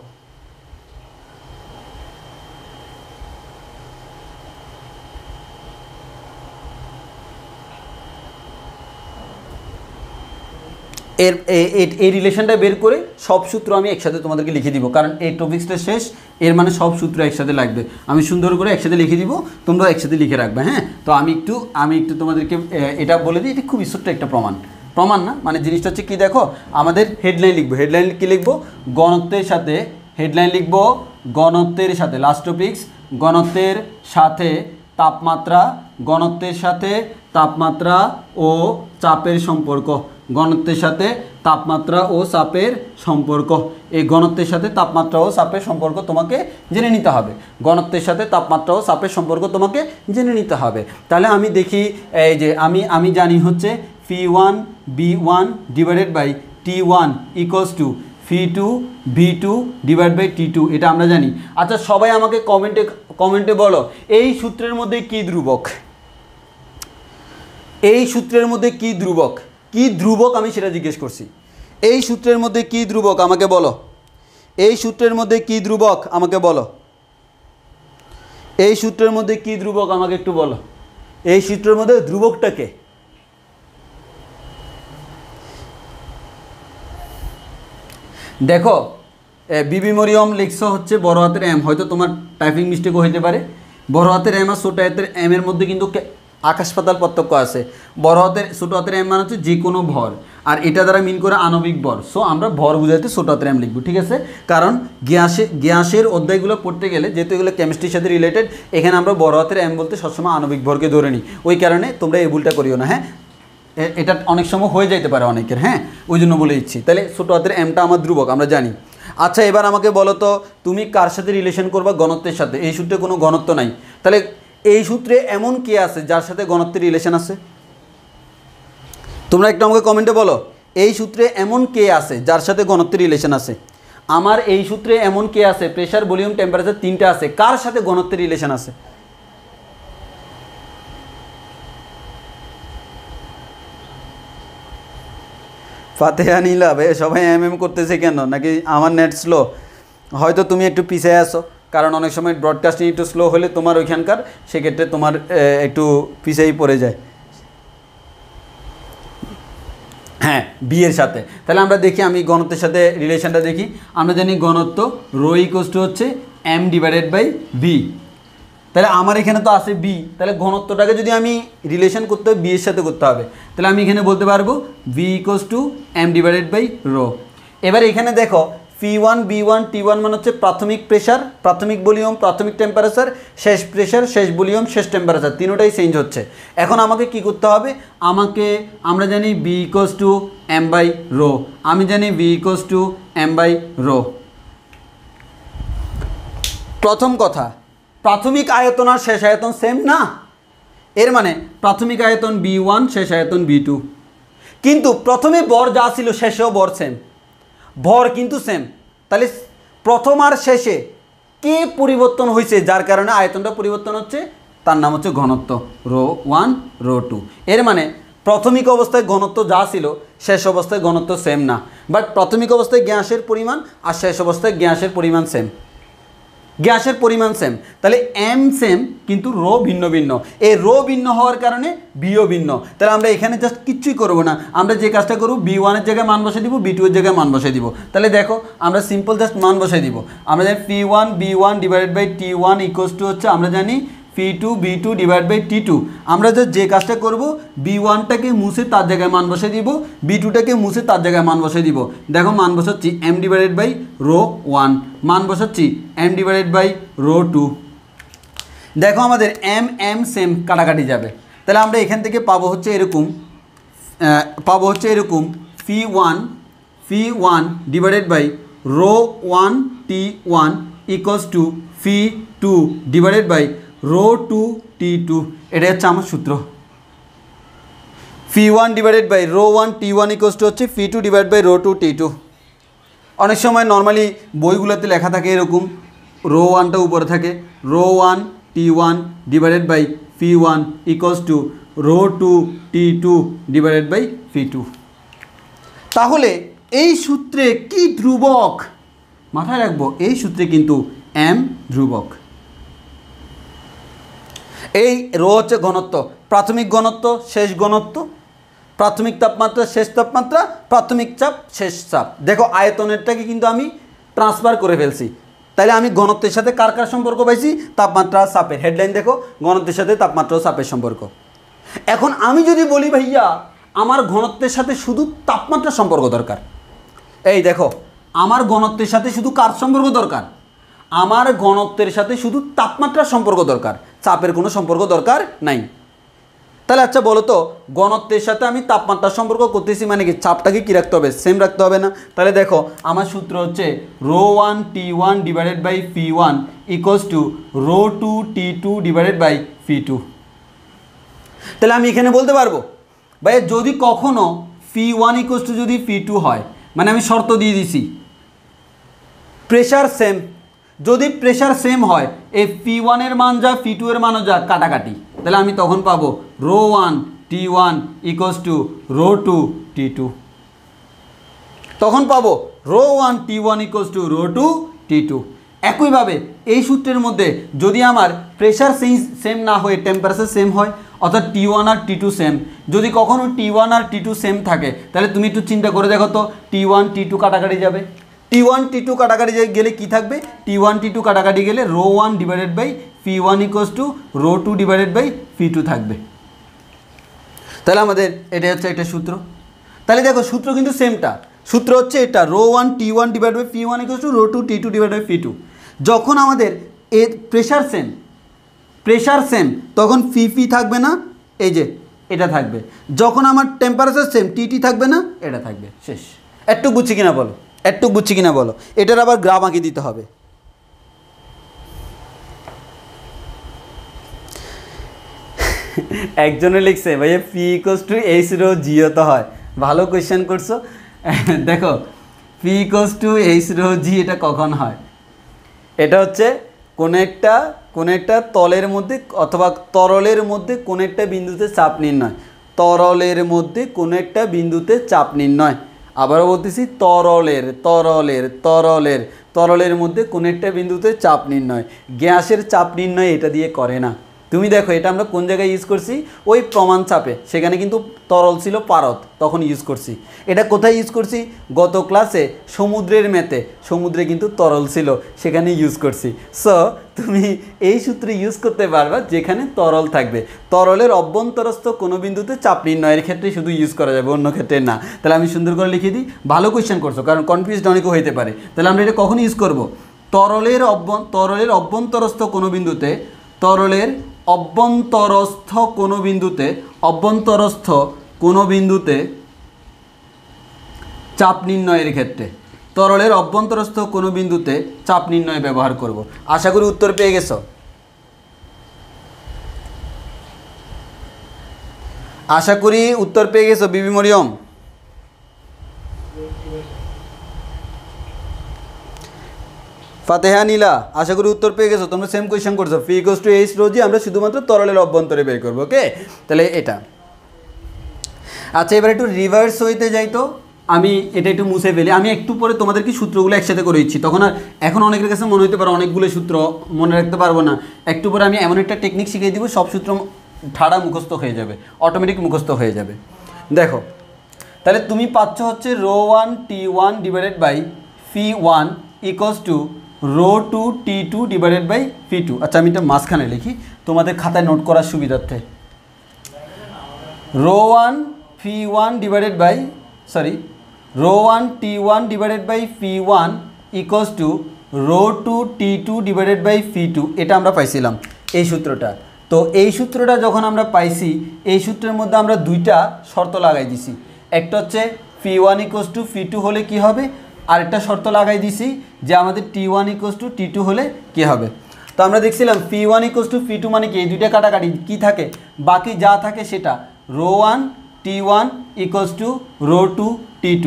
এই রিলেশনটা বের করে সব সূত্র আমি একসাথে তোমাদেরকে লিখে দিব, কারণ এই টপিক্সটা শেষ, এর মানে সব সূত্র একসাথে লাগবে। আমি সুন্দর করে একসাথে লিখে দিব, তোমরা একসাথে লিখে রাখবে। হ্যাঁ, তো আমি একটু তোমাদেরকে এটা বলে দিই, এটা খুবই ছোট্ট একটা প্রমাণ না, মানে জিনিসটা হচ্ছে কি, দেখো আমাদের হেডলাইন লিখবো। হেডলাইন কী লিখবো? ঘনত্বের সাথে, হেডলাইন লিখবো ঘনত্বের সাথে, লাস্ট টপিক্স ঘনত্বের সাথে তাপমাত্রা, ঘনত্বের সাথে তাপমাত্রা ও চাপের সম্পর্ক, ঘনত্বের সাথে তাপমাত্রা ও চাপের সম্পর্ক। এই ঘনত্বের সাথে তাপমাত্রা ও চাপের সম্পর্ক তোমাকে জেনে নিতে হবে। ঘনত্বের সাথে তাপমাত্রা ও চাপের সম্পর্ক তোমাকে জেনে নিতে হবে। তাহলে আমি দেখি, এই যে আমি জানি হচ্ছে P1 B1 divided by T1 equals to P2 V2 divide by T2, এটা আমরা জানি। আচ্ছা সবাই আমাকে কমেন্টে বলো, এই সূত্রের মধ্যে কি ধ্রুবক? এই সূত্রের মধ্যে কি ধ্রুবক? কি ধ্রুবক আমি সেটা জিজ্ঞেস করছি। এই সূত্রের মধ্যে কি ধ্রুবক আমাকে বলো। এই সূত্রের মধ্যে কি ধ্রুবক আমাকে বলো। এই সূত্রের মধ্যে কি ধ্রুবক আমাকে একটু বলো। এই সূত্রের মধ্যে ধ্রুবকটাকে দেখো, বিবি মরিয়ম লিখছো হচ্ছে বড় হাতের এম, হয়তো তোমার টাইপিং মিস্টেকও হইতে পারে। বড় হাতের এম আর ছোটো হাতের এম এর মধ্যে কিন্তু আকাশ পাতাল পার্থক্য আছে। বড় হাতের ছোটো হাতের এম মানে হচ্ছে যে কোনো ভর, আর এটা দ্বারা মিন করে আণবিক ভর। সো আমরা ভর বুঝাইতে ছোটো হাতের এম লিখবো, ঠিক আছে? কারণ গ্যাসের অধ্যায়গুলো পড়তে গেলে যেহেতু এগুলো কেমিস্ট্রির সাথে রিলেটেড, এখানে আমরা বড় হাতের এম বলতে সবসময় আণবিক ভরকে ধরে নিই। ওই কারণে তোমরা এই ভুলটা করিও না। হ্যাঁ, এটা অনেক সময় হয়ে যেতে পারে অনেকের, হ্যাঁ, ওই জন্য বলে দিচ্ছি। তাহলে ছোটো হাতের এমটা আমার ধ্রুবক আমরা জানি। আচ্ছা এবার আমাকে বলো তো, তুমি কার সাথে রিলেশন করবা? ঘনত্বের সাথে। এই সূত্রে কোনো ঘনত্ব নাই, তাহলে এই সূত্রে এমন কি আছে যার সাথে ঘনত্বের রিলেশন আছে? তোমরা একটু আমাকে কমেন্টে বলো, এই সূত্রে এমন কে আছে যার সাথে ঘনত্বের রিলেশন আছে? আমার এই সূত্রে এমন কে আছে? প্রেসার, ভলিউম, টেম্পারেচার তিনটা আছে, কার সাথে ঘনত্বের রিলেশন আছে? ফাতেহা নীলা ভাই, সবাই করতেছে কেন? নাকি আমার নেট স্লো? হয়তো তুমি একটু পিছিয়ে আসো, কারণ অনেক সময় ব্রডকাস্টিং একটু স্লো হলে তোমার ওইখানকার, সেক্ষেত্রে তোমার একটু পিছিয়েই পড়ে যায়। হ্যাঁ, বি এর সাথে। তাহলে আমরা দেখি, আমি ঘনত্বের সাথে রিলেশনটা দেখি। আমরা জানি ঘনত্ব রো ইকুয়ালস টু হচ্ছে এম ডিভাইডেড বাই বি। তাহলে আমার এখানে তো আছে বি, তাহলে ঘনত্বটাকে যদি আমি রিলেশন করতে হয় বি এর সাথে করতে হবে। তাহলে আমি এখানে বলতে পারবো B equals to M divided by rho. এবার এখানে দেখো P1 B1 T1 মানে হচ্ছে প্রাথমিক প্রেশার, প্রাথমিক ভলিউম, প্রাথমিক টেম্পারেচার, শেষ প্রেশার, শেষ ভলিউম, শেষ টেম্পারেচার, তিনটাই চেঞ্জ হচ্ছে। এখন আমাকে কি করতে হবে, আমরা জানি B = m/ρ, আমি জানি V = m/ρ। প্রথম কথা, প্রাথমিক আয়তন আর শেষ আয়তন সেম না, এর মানে প্রাথমিক আয়তন B1, শেষ আয়তন B2, কিন্তু প্রথমে ভর যা ছিল শেষেও ভর সেম, ভর কিন্তু সেম। তাহলে প্রথম আর শেষে কে পরিবর্তন হয়েছে যার কারণে আয়তনটা পরিবর্তন হচ্ছে, তার নাম হচ্ছে ঘনত্ব ρ1 ρ2। এর মানে প্রাথমিক অবস্থায় ঘনত্ব যা ছিল শেষ অবস্থায় ঘনত্ব সেম না, বাট প্রাথমিক অবস্থায় গ্যাসের পরিমাণ আর শেষ অবস্থায় গ্যাসের পরিমাণ সেম, গ্যাসের পরিমাণ সেম। তাহলে এম সেম কিন্তু রো ভিন্ন ভিন্ন, এই রো ভিন্ন হওয়ার কারণে বিও ভিন্ন। তাহলে আমরা এখানে জাস্ট কিচ্ছুই করবো না, আমরা যে কাজটা করব B1 এর জায়গায় মান বসে দিব, B2 এর জায়গায় মান বসে দিব। তাহলে দেখো আমরা সিম্পল জাস্ট মান বসে দিব, আমরা জানি P1 B1 / T1 = হচ্ছে আমরা জানি P2 B2 / T2। আমরা যে কাজটা করব, B1টাকে মুছে তার জায়গায় মান বসে দিব, B2টাকে মুছে তার জায়গায় মান বসে দিব। দেখো মান বসাচ্ছি m/ρ1, মান বসাচ্ছি m/ρ2। দেখো আমাদের m সেম কাটাকাটি যাবে, তাহলে আমরা এখান থেকে পাবো হচ্ছে এরকম, P1 / ρ1 T1 = P2 / ρ2 T2। এটা হচ্ছে আমার সূত্র। P1 / ρ1 T1 = হচ্ছে P2 / ρ2 T2। অনেক সময় নর্মালি বইগুলোতে লেখা থাকে এরকম, ρ1টা উপরে থাকে, ρ1 T1 / P1 = ρ2 T2 / P2। তাহলে এই সূত্রে কি ধ্রুবক মাথায় রাখবো, এই সূত্রে কিন্তু m ধ্রুবক। এই রো হচ্ছে ঘনত্ব, প্রাথমিক ঘনত্ব, শেষ ঘনত্ব, প্রাথমিক তাপমাত্রা, শেষ তাপমাত্রা, প্রাথমিক চাপ, শেষ চাপ। দেখো আয়তনেরটাকে কিন্তু আমি ট্রান্সফার করে ফেলছি, তাইলে আমি ঘনত্বের সাথে কার কার সম্পর্ক পাইছি, তাপমাত্রা চাপের। হেডলাইন দেখো, ঘনত্বের সাথে তাপমাত্রা ও চাপের সম্পর্ক। এখন আমি যদি বলি ভাইয়া আমার ঘনত্বের সাথে শুধু তাপমাত্রার সম্পর্ক দরকার, এই দেখো আমার ঘনত্বের সাথে শুধু কার সম্পর্ক দরকার, আমার ঘনত্বের সাথে শুধু তাপমাত্রার সম্পর্ক দরকার, চাপের কোনো সম্পর্ক দরকার নাই। তাহলে আচ্ছা বলো তো, ঘনত্বের সাথে আমি তাপমাত্রার সম্পর্ক করতেছি মানে কি, চাপটাকে কী রাখতে হবে, সেম রাখতে হবে না? তাহলে দেখো আমার সূত্র হচ্ছে ρ1 T1 / P1 = ρ2 T2 / P2। তাহলে আমি এখানে বলতে পারবো ভাই যদি কখনো P1 = যদি P2 হয়, মানে আমি শর্ত দিয়ে দিছি প্রেশার সেম, যদি প্রেশার সেম হয় এই P1 এর মান যা P2 এর মানও যা কাটাকাটি, তাহলে আমি তখন পাবো ρ1 T1 = ρ2 T2, তখন পাবো ρ1 T1 = ρ2 T2। একইভাবে এই সূত্রের মধ্যে যদি আমার প্রেশার সেম না হয়ে টেম্পারেচার সেম হয়, অর্থাৎ T1 আর T2 সেম, যদি কখনো T1 আর T2 সেম থাকে, তাহলে তুমি একটু চিন্তা করে দেখো তো, T1 T2 কাটাকাটি যাবে, T1 T2 কাটাকাটি গেলে কি থাকবে, T1 T2 কাটাকাটি গেলে ρ1 / P1 = ρ2 / P2 থাকবে। তাহলে আমাদের এটা হচ্ছে একটা সূত্র। তাহলে দেখো সূত্র কিন্তু সেমটা, সূত্র হচ্ছে এটা ρ1 T1 / P1 = ρ2 T2 / P2। যখন আমাদের এর প্রেশার সেম তখন P থাকবে না, এই যে এটা থাকবে। যখন আমার টেম্পারেচার সেম TT থাকবে না, এটা থাকবে। শেষ। একটু বুঝছি কিনা বলো, এটার আবার গ্রাফ আঁকিয়ে দিতে হবে। একজনে লিখছে ভাইয়া P = H ρg তো হয়, ভালো কোয়েশ্চেন করছো। দেখো P = H ρg এটা কখন হয়, এটা হচ্ছে কোনো একটা তলের মধ্যে অথবা তরলের মধ্যে কোনো একটা বিন্দুতে চাপ নির্ণয়, তরলের মধ্যে কোনো একটা বিন্দুতে চাপ নির্ণয়। আবারও বলতেছি তরলের মধ্যে কোনো একটা বিন্দুতে চাপ নির্ণয়। গ্যাসের চাপ নির্ণয় এটা দিয়ে করে না, তুমি দেখো এটা আমরা কোন জায়গায় ইউজ করছি, ওই প্রমাণ চাপে, সেখানে কিন্তু তরল ছিল পারদ, তখন ইউজ করছি। এটা কোথায় ইউজ করছি? গত ক্লাসে সমুদ্রের ম্যাথে, সমুদ্রে কিন্তু তরল ছিল, সেখানে ইউজ করছি। সো তুমি এই সূত্রে ইউজ করতে পারবা যেখানে তরল থাকবে। তরলের অভ্যন্তরস্থ কোনো বিন্দুতে চাপ নির্ণয়ের ক্ষেত্রে শুধু ইউজ করা যাবে, অন্য ক্ষেত্রে না। তাহলে আমি সুন্দর করে লিখে দিই, ভালো কোয়েশ্চেন করছো, কারণ কনফিউজড অনেকে হইতে পারে। তাহলে আমরা এটা কখন ইউজ করব? তরলের অভ্যন্তরস্থ কোনো বিন্দুতে, তরলের অভ্যন্তরস্থ কোনো বিন্দুতে চাপ নির্ণয়ের ক্ষেত্রে, তরলের অভ্যন্তরস্থ কোনো বিন্দুতে চাপ নির্ণয় ব্যবহার করব। আশা করি উত্তর পেয়ে গেছো। আশা করি উত্তর পেয়ে গেছো বিবি মরিয়ম। ফাতেহা নীলা, আশা করি উত্তর পেয়ে গেছো। তোমরা সেম কোয়েশ্চেন করছো, ফি ইকুয়ালস টু এইচ রো জি, আমরা শুধুমাত্র তরলের অভ্যন্তরে বের করবো। ওকে, তাহলে এটা। আচ্ছা, এবার একটু রিভার্স হইতে যাই, তো আমি এটা একটু মুছে ফেলি। আমি একটু পরে তোমাদেরকে সূত্রগুলো একসাথে করে দিচ্ছি, তখন আর এখন অনেকের কাছে মনে হতে পারে অনেকগুলো সূত্র মনে রাখতে পারবো না। একটু পরে আমি এমন একটা টেকনিক শিখিয়ে দিব, সব সূত্র ঠাড়া মুখস্থ হয়ে যাবে, অটোমেটিক মুখস্থ হয়ে যাবে। দেখো, তাহলে তুমি পাচ্ছ হচ্ছে ρ1 T1 divided by φ1 equals to ρ2 T2 divided by φ2। আচ্ছা, আমি এটা মাঝখানে লিখি তোমাদের খাতায় নোট করার সুবিধার্থে। ρ1 φ1 divided by ρ1 T1 divided by φ1 equals to ρ2 T2 divided by φ2। এটা আমরা পাইছিলাম এই সূত্রটা। তো এই সূত্রটা যখন আমরা পাইছি, এই সূত্রের মধ্যে আমরা দুইটা শর্ত লাগাই দিছি। একটা হচ্ছে φ1 ইকুয়ালস টু φ2 হলে কি হবে, আরেকটা শর্ত লাগাই দিছি যে আমাদের T1 ইকুয়ালস টু T2 হলে কি হবে। তো আমরা দেখছিলাম φ1 ইকুয়ালস টু φ2 মানে কি, এই দুইটা কাটাকাটি কি থাকে, বাকি যা থাকে সেটা ρ1 T1 ইকুয়ালস টু ρ2 T2।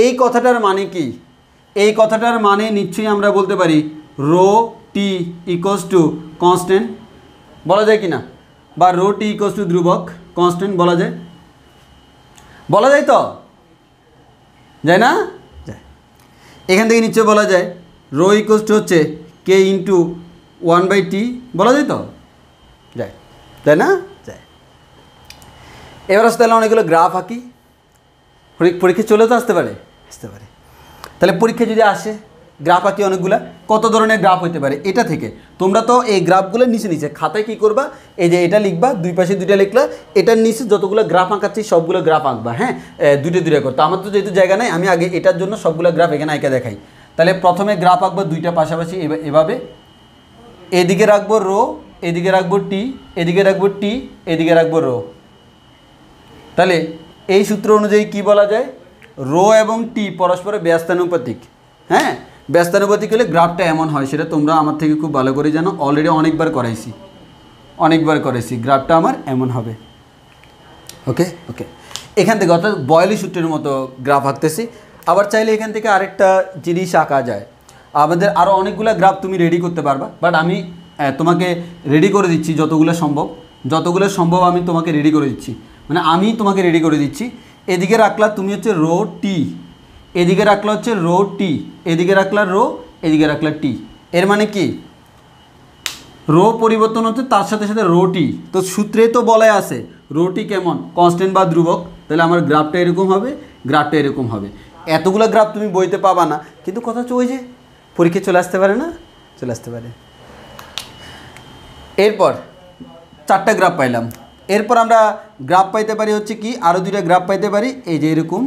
এই কথাটার মানে কি? এই কথাটার মানে নিশ্চয়ই আমরা বলতে পারি rho T equals to constant, বলা যায় কি না? বা রো টি ইকুয়ালস টু ধ্রুবক কনস্ট্যান্ট বলা যায়, বলা যায় তো, যায় না? যায়। এখান থেকে নিশ্চয় বলা যায় রো ইকুয়ালস টু হচ্ছে কে ইন্টু 1/t, বলা যায় তো, যায়, তাই না? যায়। এবার আসতে তাহলে অনেকগুলো গ্রাফ আঁকি, পরীক্ষা চলে তো আসতে পারে, আসতে পারে। তাহলে পরীক্ষা যদি আসে গ্রাফ আঁকি অনেকগুলা, কত ধরনের গ্রাফ হইতে পারে এটা থেকে। তোমরা তো এই গ্রাফগুলো নিচে নিচে খাতায় কী করবা, এই যে এটা লিখবা, দুই পাশে দুইটা লিখলা, এটার নিচে যতগুলো গ্রাফ আঁকাচ্ছি সবগুলো গ্রাফ আঁকবা। হ্যাঁ, দুইটা দুইটা করতো, আমার তো যেহেতু জায়গা নেই, আমি আগে এটার জন্য সবগুলো গ্রাফ এখানে আঁকা দেখাই। তাহলে প্রথমে গ্রাফ আঁকবা দুইটা পাশাপাশি এভাবে, এদিকে রাখবো রো, এদিকে রাখবো টি, এদিকে রাখবো টি, এদিকে রাখবো রো। তাহলে এই সূত্র অনুযায়ী কি বলা যায়, রো এবং টি পরস্পরের ব্যস্তানুপাতিক। হ্যাঁ, ব্যস্তানুপাতিক হলে গ্রাফটা এমন হয়, সেটা তোমরা আমার থেকে খুব ভালো করে জানো, অলরেডি অনেকবার করাইছি, গ্রাফটা আমার এমন হবে। ওকে ওকে, এখান থেকে অর্থাৎ বয়লি সূত্রের মতো গ্রাফ আঁকতেছি। আবার চাইলে এখান থেকে আরেকটা জিনিস আঁকা যায়, আমাদের আরও অনেকগুলো গ্রাফ তুমি রেডি করতে পারবা, বাট আমি তোমাকে রেডি করে দিচ্ছি যতগুলো সম্ভব আমি তোমাকে রেডি করে দিচ্ছি, মানে আমি তোমাকে রেডি করে দিচ্ছি। এদিকে রাখলা তুমি হচ্ছে রো টি, এদিকে রাখলা হচ্ছে রো টি, এদিকে রাখলা রো, এদিকে রাখলা টি। এর মানে কি, রো পরিবর্তন হচ্ছে তার সাথে সাথে রো টি। তো সূত্রে তো বলাই আছে রো টি কেমন, কনস্ট্যান্ট বা ধ্রুবক। তাহলে আমার গ্রাফটা এরকম হবে, গ্রাফটা এরকম হবে। এতগুলো গ্রাফ তুমি বইতে পাবা না, কিন্তু কথা হচ্ছে ওই যে পরীক্ষা চলে আসতে পারে না, চলে আসতে পারে। এরপর 4টা গ্রাফ পাইলাম। এরপর আমরা গ্রাফ পাইতে পারি হচ্ছে কি, আরও 2টা গ্রাফ পাইতে পারি, এই যে এরকম।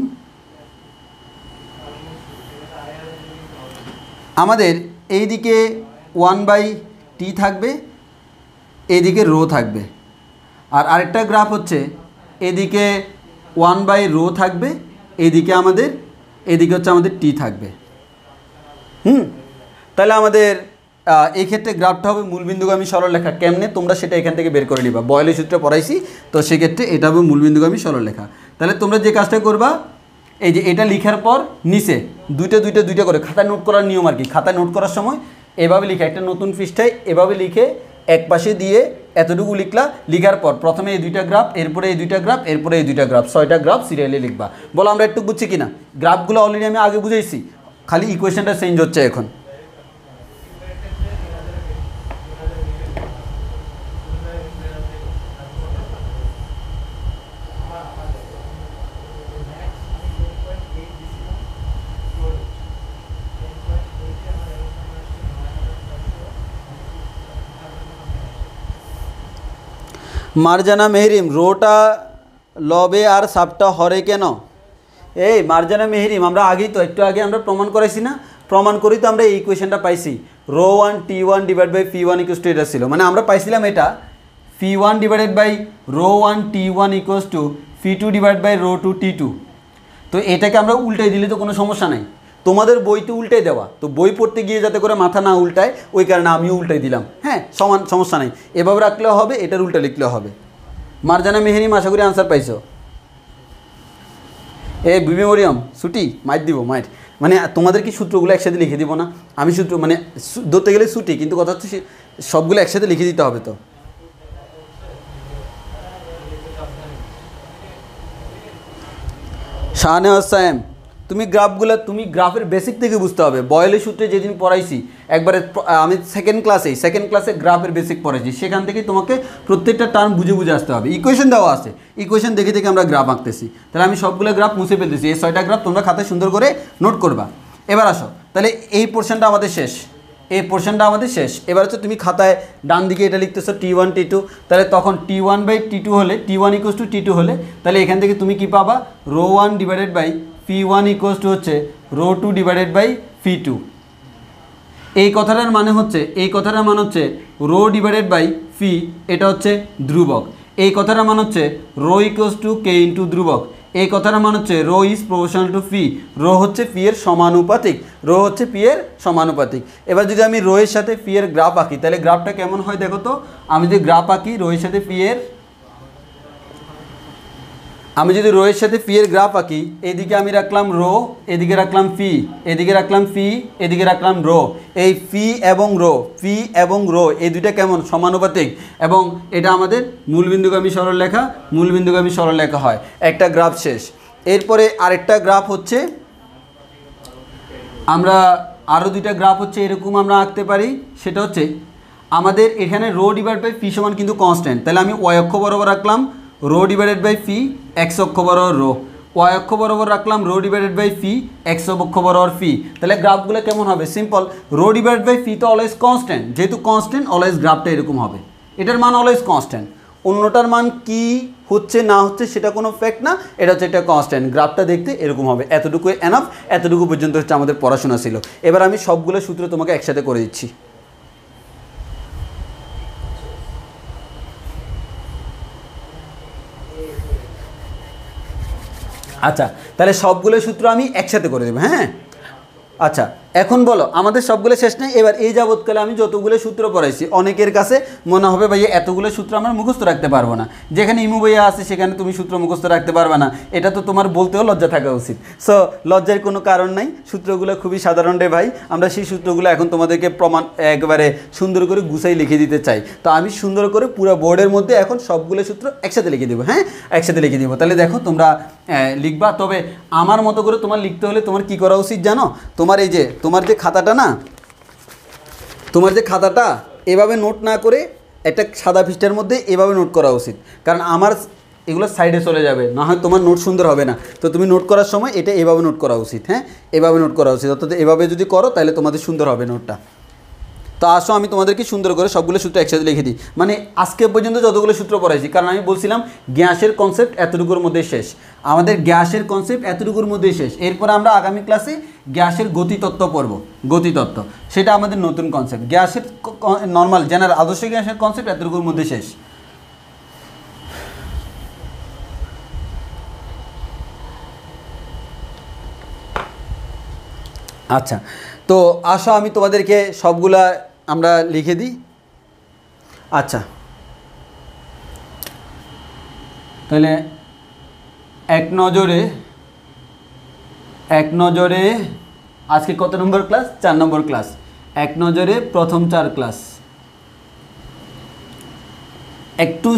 আমাদের এইদিকে 1/t থাকবে, এদিকে রো থাকবে। আর আরেকটা গ্রাফ হচ্ছে এদিকে 1/ρ থাকবে, এদিকে হচ্ছে আমাদের টি থাকবে। তাহলে আমাদের এই ক্ষেত্রে গ্রাফটা হবে মূলবিন্দুগামী সরলরেখা। কেমনে তোমরা সেটা এখান থেকে বের করে নিবা, বয়লের সূত্র পড়াইছি, তো সেক্ষেত্রে এটা হবে মূলবিন্দুগামী সরলরেখা। তাহলে তোমরা যে কাজটা করবা, এই যে এটা লিখার পর নিচে দুইটা করে খাতায় নোট করার নিয়ম আর কি। খাতায় নোট করার সময় এভাবে লিখে একটা নতুন পৃষ্ঠায় এভাবে লিখে এক পাশে দিয়ে এতটুকু লিখলা, লিখার পর প্রথমে এই 2টা গ্রাফ, এরপরে এই 2টা গ্রাফ, এরপরে এই 2টা গ্রাফ, 6টা গ্রাফ সিরিয়ালি লিখবা। বলো আমরা একটু বুঝছি কিনা? গ্রাফগুলো অলরেডি আমি আগে বুঝাইছি, খালি ইকুয়েশনটা চেঞ্জ হচ্ছে এখন। মারজানা মেহরিম, রোটা লবে আর সাপটা হরে কেন? এই মারজানা মেহরিম, আমরা আগেই তো একটু আগে আমরা প্রমাণ করাইছি না, প্রমাণ করি তো আমরা এই ইকুয়েশনটা পাইছি, rho one T one divide by phi one equals to এটা ছিল, মানে আমরা পাইছিলাম এটা phi one divided by rho one T one equals to phi two divide by rho two T two. তো এটাকে আমরা উল্টাই দিলে তো কোনো সমস্যা নাই, তোমাদের বইতে উল্টাই দেওয়া, তো বই পড়তে গিয়ে যাতে করে মাথা না উল্টায় ওই কারণে আমিও উল্টাই দিলাম। হ্যাঁ, সমান, সমস্যা নাই, এভাবে রাখলেও হবে, এটার উল্টা লিখলেও হবে। মারজানা মেহরিম, আশা করি আনসার পাইছো। এ বিবি মরিয়ম, ছুটি মাইট দিব, মাইট মানে তোমাদের কি সূত্রগুলো একসাথে লিখে দিব না? আমি সূত্র মানে ধরতে গেলে ছুটি, কিন্তু কথা হচ্ছে সবগুলো একসাথে লিখে দিতে হবে। তো শাহনেওয়াজ সায়েম, তুমি গ্রাফের বেসিক থেকে বুঝতে হবে। বয়েলের সূত্রে যেদিন পড়াইছি একবারে, আমি সেকেন্ড ক্লাসে গ্রাফের বেসিক পড়াইছি, সেখান থেকেই তোমাকে প্রত্যেকটা টার্ম বুঝে বুঝে আসতে হবে। ইকুয়েশন দেওয়া আছে, ইকুয়েশন দেখে দেখে আমরা গ্রাফ আঁকতেছি, তাহলে আমি সবগুলো গ্রাফ মুছে ফেলতেছি। এই 6টা গ্রাফ তোমরা খাতায় সুন্দর করে নোট করবা। এবার আসো, তাহলে এই পোর্শনটা আমাদের শেষ, এবার হচ্ছে তুমি খাতায় ডান দিকে এটা লিখতেছো টি ওয়ান টি টু, তাহলে তখন T one by T two হলে, T one equals to T two হলে, তাহলে এখান থেকে তুমি কি পাবা, rho one divided by phi one equals to হচ্ছে rho two divided by phi two. এই কথাটার মানে হচ্ছে রো ডিভাইডেড বাই ফি, এটা হচ্ছে ধ্রুবক। এই কথাটার মানে হচ্ছে rho equals to K into ধ্রুবক। এই কথাটার মানে হচ্ছে rho is proportional to phi, rho হচ্ছে পি এর সমানুপাতিক, এবার যদি আমি রো এর সাথে ফি এর গ্রাফ আঁকি, তাহলে গ্রাফটা কেমন হয় দেখো তো। আমি যদি গ্রাফ আঁকি রো এর সাথে ফি এর, গ্রাফ আঁকি, এদিকে আমি রাখলাম রো, এদিকে রাখলাম ফি, এদিকে রাখলাম রো। এই ফি এবং রো এই দুইটা কেমন, সমানুপাতিক, এবং এটা আমাদের মূলবিন্দুগামী সরলরেখা হয়। একটা গ্রাফ শেষ। এরপরে আরেকটা গ্রাফ হচ্ছে, আমরা আরও দুইটা গ্রাফ হচ্ছে এরকম আমরা আঁকতে পারি। সেটা হচ্ছে আমাদের এখানে রো ডিভাইড বাই ফি সমান কিন্তু কনস্ট্যান্ট, তাহলে আমি ওয়াই অক্ষ বরাবর রাখলাম rho divided by phi, X অক্ষ বরাবর রো, ওয়াই অক্ষ বরাবর রাখলাম rho divided by phi, X অক্ষ বরাবর ফি। তাহলে গ্রাফগুলো কেমন হবে, সিম্পল, রো ডিভাইড বাই ফি তো অলওয়েজ কনস্ট্যান্ট, যেহেতু কনস্ট্যান্ট অলওয়েজ গ্রাফটা এরকম হবে, এটার মান অলওয়েজ কনস্ট্যান্ট। অন্যটার মান কি হচ্ছে না হচ্ছে সেটা কোনো ফ্যাক্ট না, এটা হচ্ছে একটা কনস্ট্যান্ট, গ্রাফটা দেখতে এরকম হবে। এতটুকু এনাফ, এতটুকু পর্যন্ত হচ্ছে আমাদের পড়াশোনা ছিল। এবার আমি সবগুলো সূত্র তোমাকে একসাথে করে দিচ্ছি। আচ্ছা, তাহলে সবগুলো সূত্র আমি একসাথে করে দেবো। হ্যাঁ, আচ্ছা, এখন বলো, আমাদের সবগুলো শেষ নেই। এবার এই যাবৎকালে আমি যতগুলো সূত্র পড়াইছি, অনেকের কাছে মনে হবে ভাইয়া এতগুলো সূত্র আমরা মুখস্থ রাখতে পারবো না, যেখানে ইমু ভাইয়া আছে সেখানে তুমি সূত্র মুখস্থ রাখতে পারবে না, এটা তো তোমার বলতেও লজ্জা থাকা উচিত। সো লজ্জার কোনো কারণ নাই, সূত্রগুলো খুবই সাধারণ রে ভাই। আমরা সেই সূত্রগুলো এখন তোমাদেরকে একবারে সুন্দর করে গুছাই লিখে দিতে চাই। তো আমি সুন্দর করে পুরো বোর্ডের মধ্যে এখন সবগুলো সূত্র একসাথে লিখে দেবো। হ্যাঁ, একসাথে লিখে দেবো। তাহলে দেখো তোমরা লিখবা, তবে আমার মতো করে তোমার লিখতে হলে তোমার কি করা উচিত জানো, তোমার যে খাতাটা এভাবে নোট না করে একটা সাদা পৃষ্ঠার মধ্যে এভাবে নোট করা উচিত, কারণ আমার এগুলো সাইডে চলে যাবে, না হয় তোমার নোট সুন্দর হবে না। তো তুমি নোট করার সময় এটা এভাবে নোট করা উচিত। হ্যাঁ, এভাবে নোট করা উচিত, অর্থাৎ এভাবে যদি করো তাহলে তোমাদের সুন্দর হবে নোটটা। তো আসো আমি তোমাদেরকে সুন্দর করে সবগুলো সূত্র একসাথে লিখে দিই, মানে আজকে পর্যন্ত যতগুলো সূত্র পড়াইছি, কারণ আমি বলছিলাম গ্যাসের কনসেপ্ট এতটুকুর মধ্যে শেষ, এরপর আমরা আগামী ক্লাসে গ্যাসের গতিতত্ত্ব পড়ব, সেটা আমাদের নতুন কনসেপ্ট। গ্যাসের নর্মাল জেনারেল আদর্শ গ্যাসের কনসেপ্ট এতটুকুর মধ্যে শেষ। আচ্ছা, তো আসো আমি তোমাদেরকে সবগুলা আমরা লিখে দিই। আচ্ছা, তাহলে এক নজরে আজকে কত নম্বর ক্লাস, 4 নম্বর ক্লাস। এক নজরে প্রথম 4 ক্লাস। একটু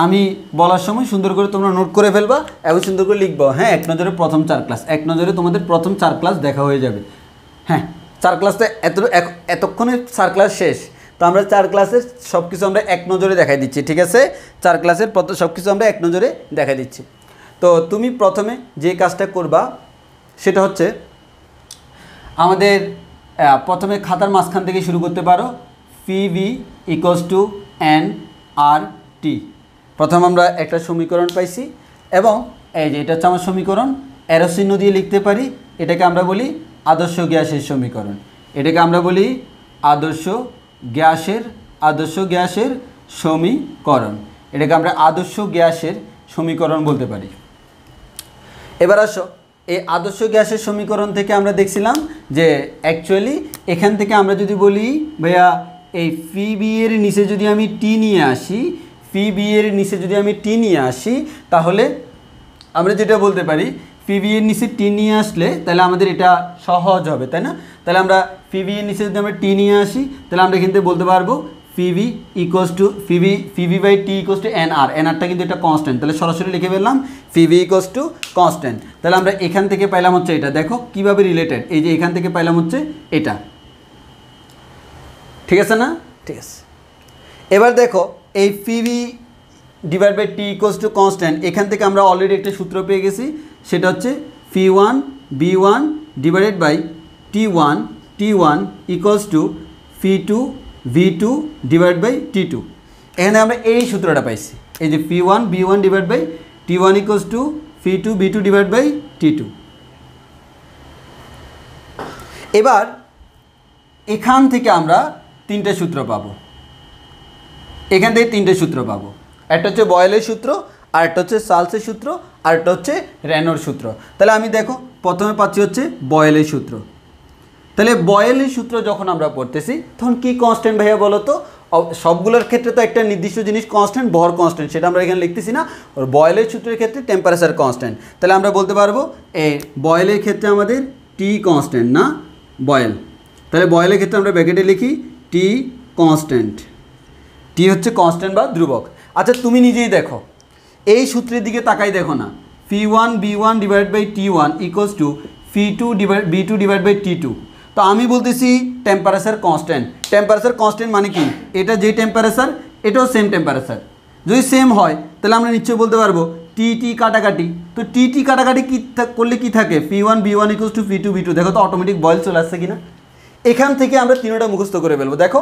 আমি বলার সময় সুন্দর করে তোমরা নোট করে ফেলবা এবং সুন্দর করে লিখবা। হ্যাঁ, এক নজরে প্রথম 4 ক্লাস, এক নজরে তোমাদের প্রথম 4 ক্লাস দেখা হয়ে যাবে। হ্যাঁ, 4 ক্লাসটা এতক্ষণে 4 ক্লাস শেষ, তো আমরা 4 ক্লাসের সব কিছু আমরা এক নজরে দেখাই দিচ্ছি। ঠিক আছে, 4 ক্লাসের সব কিছু আমরা এক নজরে দেখাই দিচ্ছি। তো তুমি প্রথমে যে কাজটা করবা সেটা হচ্ছে আমাদের প্রথমে খাতার মাঝখান থেকে শুরু করতে পারো। P V equals to N R T, প্রথম আমরা একটা সমীকরণ পাইছি এবং এই যে এটা হচ্ছে আমার সমীকরণ, অ্যারো চিহ্ন দিয়ে লিখতে পারি, এটাকে আমরা বলি আদর্শ গ্যাসের সমীকরণ। এটাকে আমরা বলি আদর্শ গ্যাসের সমীকরণ। এটাকে আমরা আদর্শ গ্যাসের সমীকরণ বলতে পারি। এবার আসো, এই আদর্শ গ্যাসের সমীকরণ থেকে আমরা দেখছিলাম যে অ্যাকচুয়ালি এখান থেকে আমরা যদি বলি ভাইয়া এই ফি বি এর নিচে যদি আমি টি নিয়ে আসি, তাহলে আমরা যেটা বলতে পারি ফি বি এর নিচে টি নিয়ে আসলে তাহলে আমাদের এটা সহজ হবে, তাই না? তাহলে আমরা ফি বি এর নিচে যদি আমরা টি নিয়ে আসি তাহলে আমরা এখান থেকে বলতে পারবো phi B by T equals to এনআরটা কিন্তু এটা কনস্ট্যান্ট, তাহলে সরাসরি লিখে ফেললাম phi B equals to constant. তাহলে আমরা এখান থেকে পাইলাম হচ্ছে এটা, দেখো কীভাবে রিলেটেড, এই যে এখান থেকে পাইলাম হচ্ছে এটা, ঠিক আছে না? ঠিক আছে। এবার দেখো এই phi B divide by T equals to constant, এখান থেকে আমরা অলরেডি একটা সূত্র পেয়ে গেছি, সেটা হচ্ছে phi one B one divided by T one equals to phi two V two divide by T two. এখানে আমরা এই সূত্রটা পাইছি, এই যে phi one B one divide by T one equals to phi two V two divide by T two. এবার এখান থেকে আমরা তিনটে সূত্র পাবো, একটা হচ্ছে বয়েলের সূত্র, আরেকটা হচ্ছে সালসের সূত্র, আরেকটা হচ্ছে রেনোর সূত্র। তাহলে আমি দেখো প্রথমে পাচ্ছি হচ্ছে বয়েলের সূত্র। তাহলে বয়েলের সূত্র যখন আমরা পড়তেছি তখন কি কনস্ট্যান্ট ভাইয়া বলো তো? সবগুলোর ক্ষেত্রে তো একটা নির্দিষ্ট জিনিস কনস্ট্যান্ট, ভর কনস্ট্যান্ট, সেটা আমরা এখানে লিখতেছি না। আর বয়েলের সূত্রের ক্ষেত্রে টেম্পারেচার কনস্ট্যান্ট। তাহলে আমরা বলতে পারবো এই বয়েলের ক্ষেত্রে আমাদের টি কনস্ট্যান্ট না বয়েল, তাহলে বয়েলের ক্ষেত্রে আমরা ব্র্যাকেটে লিখি টি কনস্ট্যান্ট, টি হচ্ছে কনস্ট্যান্ট বা ধ্রুবক। আচ্ছা তুমি নিজেই দেখো, এই সূত্রের দিকে তাকাই দেখো না, phi one B one divide by T one equals to phi two B two divide by T two. তো আমি বলতেছি টেম্পারেচার কনস্ট্যান্ট মানে কি? এটা যে টেম্পারেচার এটাও সেম টেম্পারেচার, যদি সেম হয় তাহলে আমরা নিশ্চয়ই বলতে পারবো টি কাটাকাটি। তো টি কাটাকাটি কী করলে কি থাকে? Phi one B one equals to phi two B two. দেখো তো অটোমেটিক বয়েল চলে আসছে কিনা? এখান থেকে আমরা তিনটা মুখস্থ করে ফেলবো। দেখো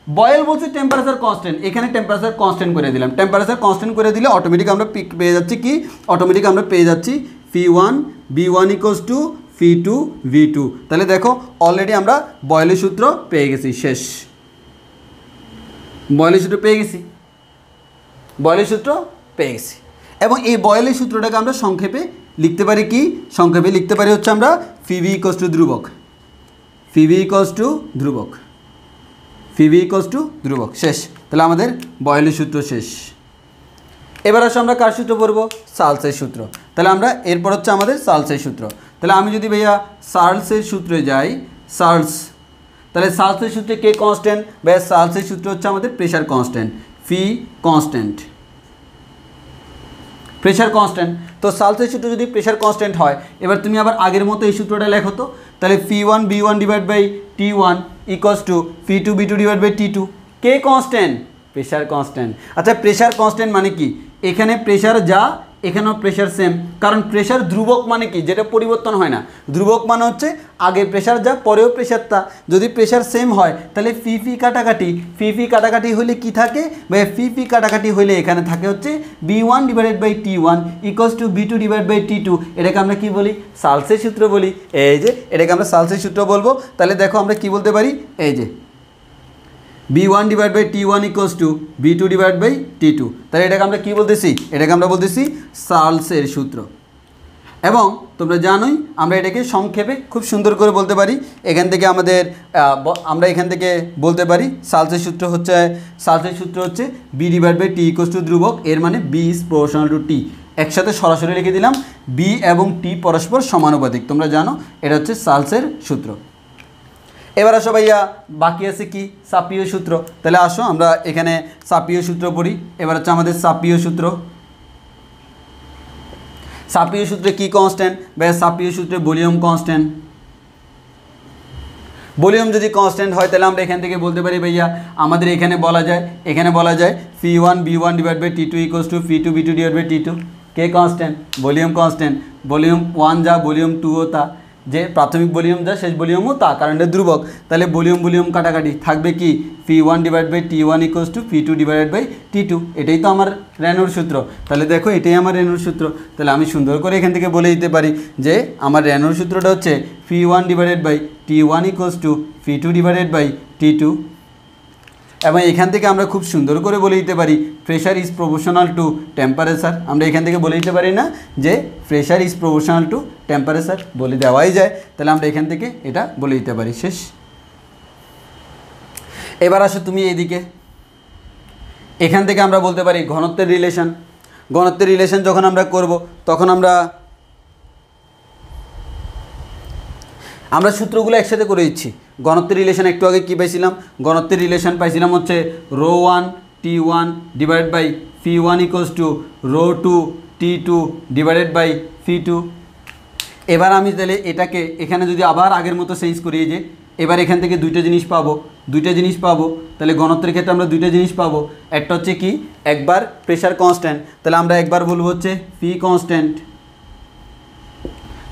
বয়েল বলছে টেম্পারেচার কনস্ট্যান্ট, এখানে টেম্পারেচার কনস্ট্যান্ট করে দিলাম। টেম্পারেচার কনস্ট্যান্ট করে দিলে অটোমেটিক আমরা পেয়ে যাচ্ছি কি? অটোমেটিক আমরা পেয়ে যাচ্ছি phi one B one equals to phi two V two. তাহলে দেখো অলরেডি আমরা বয়েলের সূত্র পেয়ে গেছি, শেষ। বয়েলের সূত্র পেয়ে গেছি এবং এই বয়েলের সূত্রটাকে আমরা সংক্ষেপে লিখতে পারি কি? সংক্ষেপে লিখতে পারি হচ্ছে আমরা ফি বি ইকুয়ালস টু ধ্রুবক, শেষ। তাহলে আমাদের বয়েলের সূত্র শেষ। এবার আসো আমরা কার সূত্র পড়বো? সালসের সূত্র। তাহলে আমরা এরপর হচ্ছে আমাদের সালসের সূত্র। তাহলে আমি যদি ভাইয়া সালসের সূত্রে যাই, তাহলে সালসের সূত্রে কে কনস্ট্যান্ট? ভাইয়া সালসের সূত্র হচ্ছে আমাদের প্রেশার কনস্ট্যান্ট, ফি কনস্ট্যান্ট, প্রেশার কনস্ট্যান্ট। তো সালসের সূত্র যদি প্রেশার কনস্ট্যান্ট হয়, এবার তুমি আবার আগের মতো এই সূত্রটা লেখো তো। তাহলে phi one B one divide by T one equals to phi two B two divide by T two. কে কনস্ট্যান্ট? Pressure constant. আচ্ছা প্রেশার কনস্ট্যান্ট মানে কি? এখানে প্রেশার যা এখানেও প্রেশার সেম, কারণ প্রেশার ধ্রুবক মানে কি? যেটা পরিবর্তন হয় না। ধ্রুবক মানে হচ্ছে আগে প্রেশার যা পরেও প্রেশার তা। যদি প্রেশার সেম হয় তাহলে ফি কাটাকাটি হলে কি থাকে? ফি কাটাকাটি হলে এখানে থাকে হচ্ছে B one divided by T one equals to B two divide by T two. এটাকে আমরা কি বলি? সালসের সূত্র বলি। এই যে এটাকে আমরা সালসের সূত্র বলবো। তাহলে দেখো আমরা কি বলতে পারি, এই যে B one divide by T one equals to B two divide by T two. তাহলে এটাকে আমরা কী বলতেছি? এটাকে আমরা বলতেছি সালসের সূত্র। এবং তোমরা জানোই আমরা এটাকে সংক্ষেপে খুব সুন্দর করে বলতে পারি। এখান থেকে আমরা এখান থেকে বলতে পারি সালসের সূত্র হচ্ছে B divide by T equals to ধ্রুবক, এর মানে B is proportional to T. একসাথে সরাসরি লিখে দিলাম বি এবং টি পরস্পর সমানুপাতিক। তোমরা জানো এটা হচ্ছে সালসের সূত্র। এবার আসো ভাইয়া বাকি আছে কি? সাপীয় সূত্র। তাহলে আসো আমরা এখানে সাপীয় সূত্র পড়ি। এবার হচ্ছে আমাদের সাপীয় সূত্রে কি কনস্ট্যান্ট? ভাইয়া সাপীয় সূত্রে ভলিউম কনস্ট্যান্ট। ভলিউম যদি কনস্ট্যান্ট হয় তাহলে আমরা এখান থেকে বলতে পারি ভাইয়া আমাদের এখানে বলা যায় phi one B one divide by T two equals to phi two B two divide by T two. কে constant? Volume constant. Volume one যা ভলিউম টুও তা। যে প্রাথমিক ভলিউম যা শেষ ভলিউমও তা, কারণ এটা ধ্রুবক। তাহলে ভলিউম কাটাকাটি থাকবে কি P1 divide by T1 equals to P2 divided by T2। এটাই তো আমার রেনর সূত্র। তাহলে দেখো এটাই আমার রেনর সূত্র। তাহলে আমি সুন্দর করে এখান থেকে বলে দিতে পারি যে আমার রেনর সূত্রটা হচ্ছে P1 divided by T1 equals to P2 divided by T2। এবং এখান থেকে আমরা খুব সুন্দর করে বলে দিতে পারি pressure is proportional two temperature. আমরা এখান থেকে বলে দিতে পারি না যে pressure is proportional two temperature, বলে দেওয়াই যায়। তাহলে আমরা এখান থেকে এটা বলে দিতে পারি। শেষ। এবার আসো তুমি এইদিকে, এখান থেকে আমরা বলতে পারি ঘনত্বের রিলেশন। ঘনত্বের রিলেশন যখন আমরা করব তখন আমরা সূত্রগুলো একসাথে করে দিচ্ছি। ঘনত্বের রিলেশন একটু আগে কী পাইছিলাম? ঘনত্বের রিলেশন পাইছিলাম হচ্ছে ρ1 T1 divided by P1 equals to ρ2 T2 divided by P2। এবার আমি তাহলে এটাকে এখানে যদি আবার আগের মতো চেঞ্জ করিয়ে যে এবার এখান থেকে দুইটা জিনিস পাবো। তাহলে ঘনত্বের ক্ষেত্রে আমরা দুইটা জিনিস পাবো। একটা হচ্ছে কি, একবার প্রেশার কনস্ট্যান্ট, তাহলে আমরা একবার বলবো হচ্ছে P কনস্ট্যান্ট।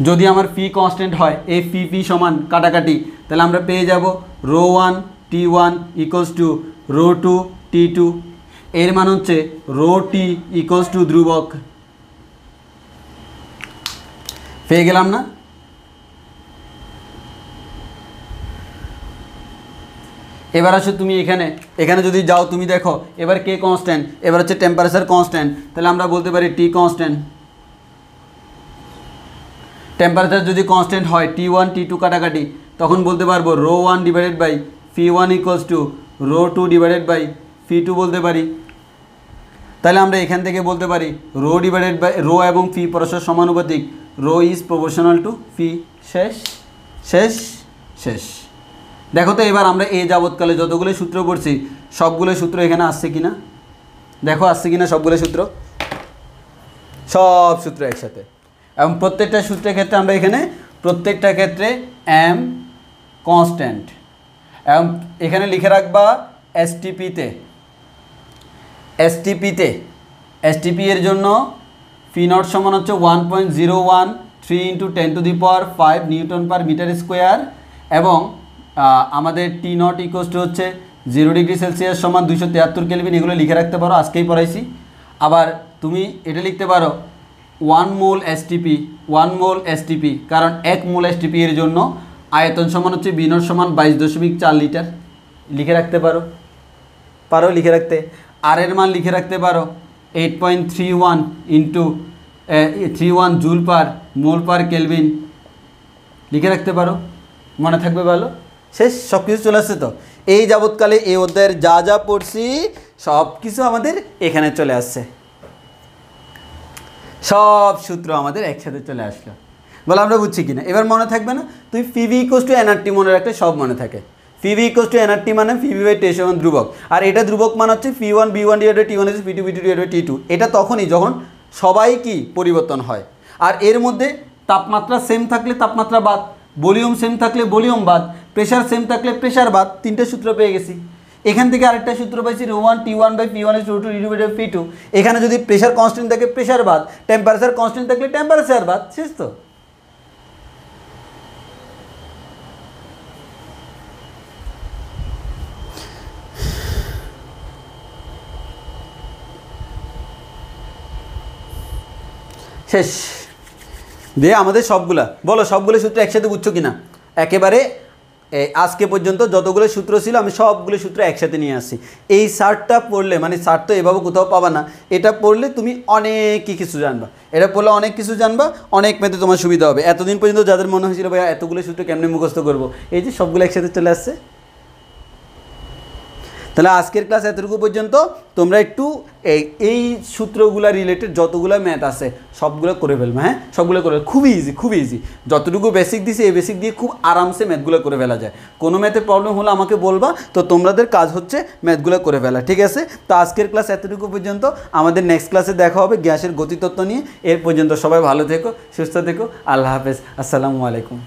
যদি আমার P কনস্ট্যান্ট হয়, এই P সমান কাটাকাটি, তাহলে আমরা পেয়ে যাব ρ1 T1 ইকুয়ালস টু ρ2 T2। এর মান হচ্ছে ρT ইকুয়ালস টু ধ্রুবক। পেয়ে গেলাম না? এবার আসো তুমি এখানে যদি যাও তুমি দেখো এবার কে কনস্ট্যান্ট, এবার হচ্ছে টেম্পারেচার কনস্ট্যান্ট। তাহলে আমরা বলতে পারি T কনস্ট্যান্ট। টেম্পারেচার যদি কনস্ট্যান্ট হয় T1 T2 কাটাকাটি, তখন বলতে পারবো ρ1 divided by P1 equals to ρ2 divided by P2 বলতে পারি। তাহলে আমরা এখান থেকে বলতে পারি রো ডিভাইডেড বাই রো এবং ফি পরস্পর সমানুপাতিক, রো ইজ প্রপোর্শনাল টু ফি। শেষ শেষ শেষ। দেখো তো এবার আমরা এই যাবৎকালে যতগুলো সূত্র পড়ছি সবগুলো সূত্র এখানে আসছে কিনা, দেখো আসছে কিনা সবগুলো সূত্র, সব সূত্র একসাথে। এবং প্রত্যেকটা সূত্রের ক্ষেত্রে আমরা এখানে প্রত্যেকটা ক্ষেত্রে এম কনস্ট্যান্ট, এবং এখানে লিখে রাখবা এসটিপি এর জন্য ফি নট সমান হচ্ছে 1.013 × 10⁵ নিউটন পার মিটার স্কোয়ার, এবং আমাদের টি নট ইকুয়ালস টু হচ্ছে 0 ডিগ্রি সেলসিয়াস সমান 273 কেলভিন। এগুলো লিখে রাখতে পারো, আজকেই পড়াইছি। আবার তুমি এটা লিখতে পারো 1 মোল এসটিপি, কারণ 1 মোল এসটিপি এর জন্য আয়তন সমান হচ্ছে বি নট সমান 22.4 লিটার। লিখে রাখতে পারো লিখে রাখতে। আর এর মান লিখে রাখতে পারো 8.31 × 31 জুল পার মোল পার কেলভিন, লিখে রাখতে পারো, মনে থাকবে ভালো। শেষ, সব কিছু চলে আসছে তো। এই যাবৎকালে এই অধ্যায়ের যা যা পড়ছি সব কিছু আমাদের এখানে চলে আসছে, সব সূত্র আমাদের একসাথে চলে আসলো। বলে আমরা বুঝছি কিনা, এবার মনে থাকবে না? তুমি পিভি ইকুয়ালস টু এনআরটি মনে রাখলে সব মনে থাকে। পিভি ইকুয়ালস টু এনআরটি মানে পিভি বাই টি সমান ধ্রুবক, আর এটা ধ্রুবক মান হচ্ছে P1 B1 ডিভাইডেড T1 হচ্ছে P2 B2 ডিভাইডেড T2। এটা তখনই যখন সবাই কি পরিবর্তন হয়, আর এর মধ্যে তাপমাত্রা সেম থাকলে তাপমাত্রা বাদ, ভলিউম সেম থাকলে ভলিউম বাদ, প্রেশার সেম থাকলে প্রেশার বাদ। তিনটে সূত্র পেয়ে গেছি। এখান থেকে আরেকটা সূত্র পাইছি ρ1 T1 by P1 is ρ2 divided P2। এখানে যদি প্রেশার কনস্ট্যান্ট থাকে প্রেশার বাদ, টেম্পারেচার কনস্ট্যান্ট থাকলে টেম্পারেচার বাদ। শেষ তো। শেষ দিয়ে আমাদের সবগুলা বলো, সবগুলো সূত্র একসাথে বুঝছো কিনা? একেবারে আজকে পর্যন্ত যতগুলো সূত্র ছিল আমি সবগুলো সূত্র একসাথে নিয়ে আসছি। এই চার্টটা পড়লে, মানে চার্ট তো এভাবে কোথাও পাবা না, এটা পড়লে তুমি অনেক কিছু জানবা। এটা পড়লে অনেক কিছু জানবা, অনেক মেতে তোমার সুবিধা হবে। এতদিন পর্যন্ত যাদের মনে হয়েছিল ভাই এতগুলো সূত্র কেমনে মুখস্থ করবো, এই যে সবগুলো একসাথে চলে আসছে। তাহলে আজকের ক্লাস এতটুকু পর্যন্ত। তোমরা একটু এই সূত্রগুলো রিলেটেড যতগুলো ম্যাথ আছে সবগুলো করে ফেলবে। হ্যাঁ, সবগুলো করে, খুবই ইজি। যতটুকু বেসিক দিছি এই বেসিক দিয়ে খুব আরামসে ম্যাথগুলো করে ফেলা যায়। কোনো ম্যাথে প্রবলেম হলে আমাকে বলবা, তো তোমাদের কাজ হচ্ছে ম্যাথগুলো করে ফেলা। ঠিক আছে, তো আজকের ক্লাস এতটুকু পর্যন্ত। আমাদের নেক্সট ক্লাসে দেখা হবে গ্যাসের গতিতত্ত্ব নিয়ে। এর পর্যন্ত সবাই ভালো থেকো, সুস্থ থেকো, আল্লাহ হাফেজ, আসসালামু আলাইকুম।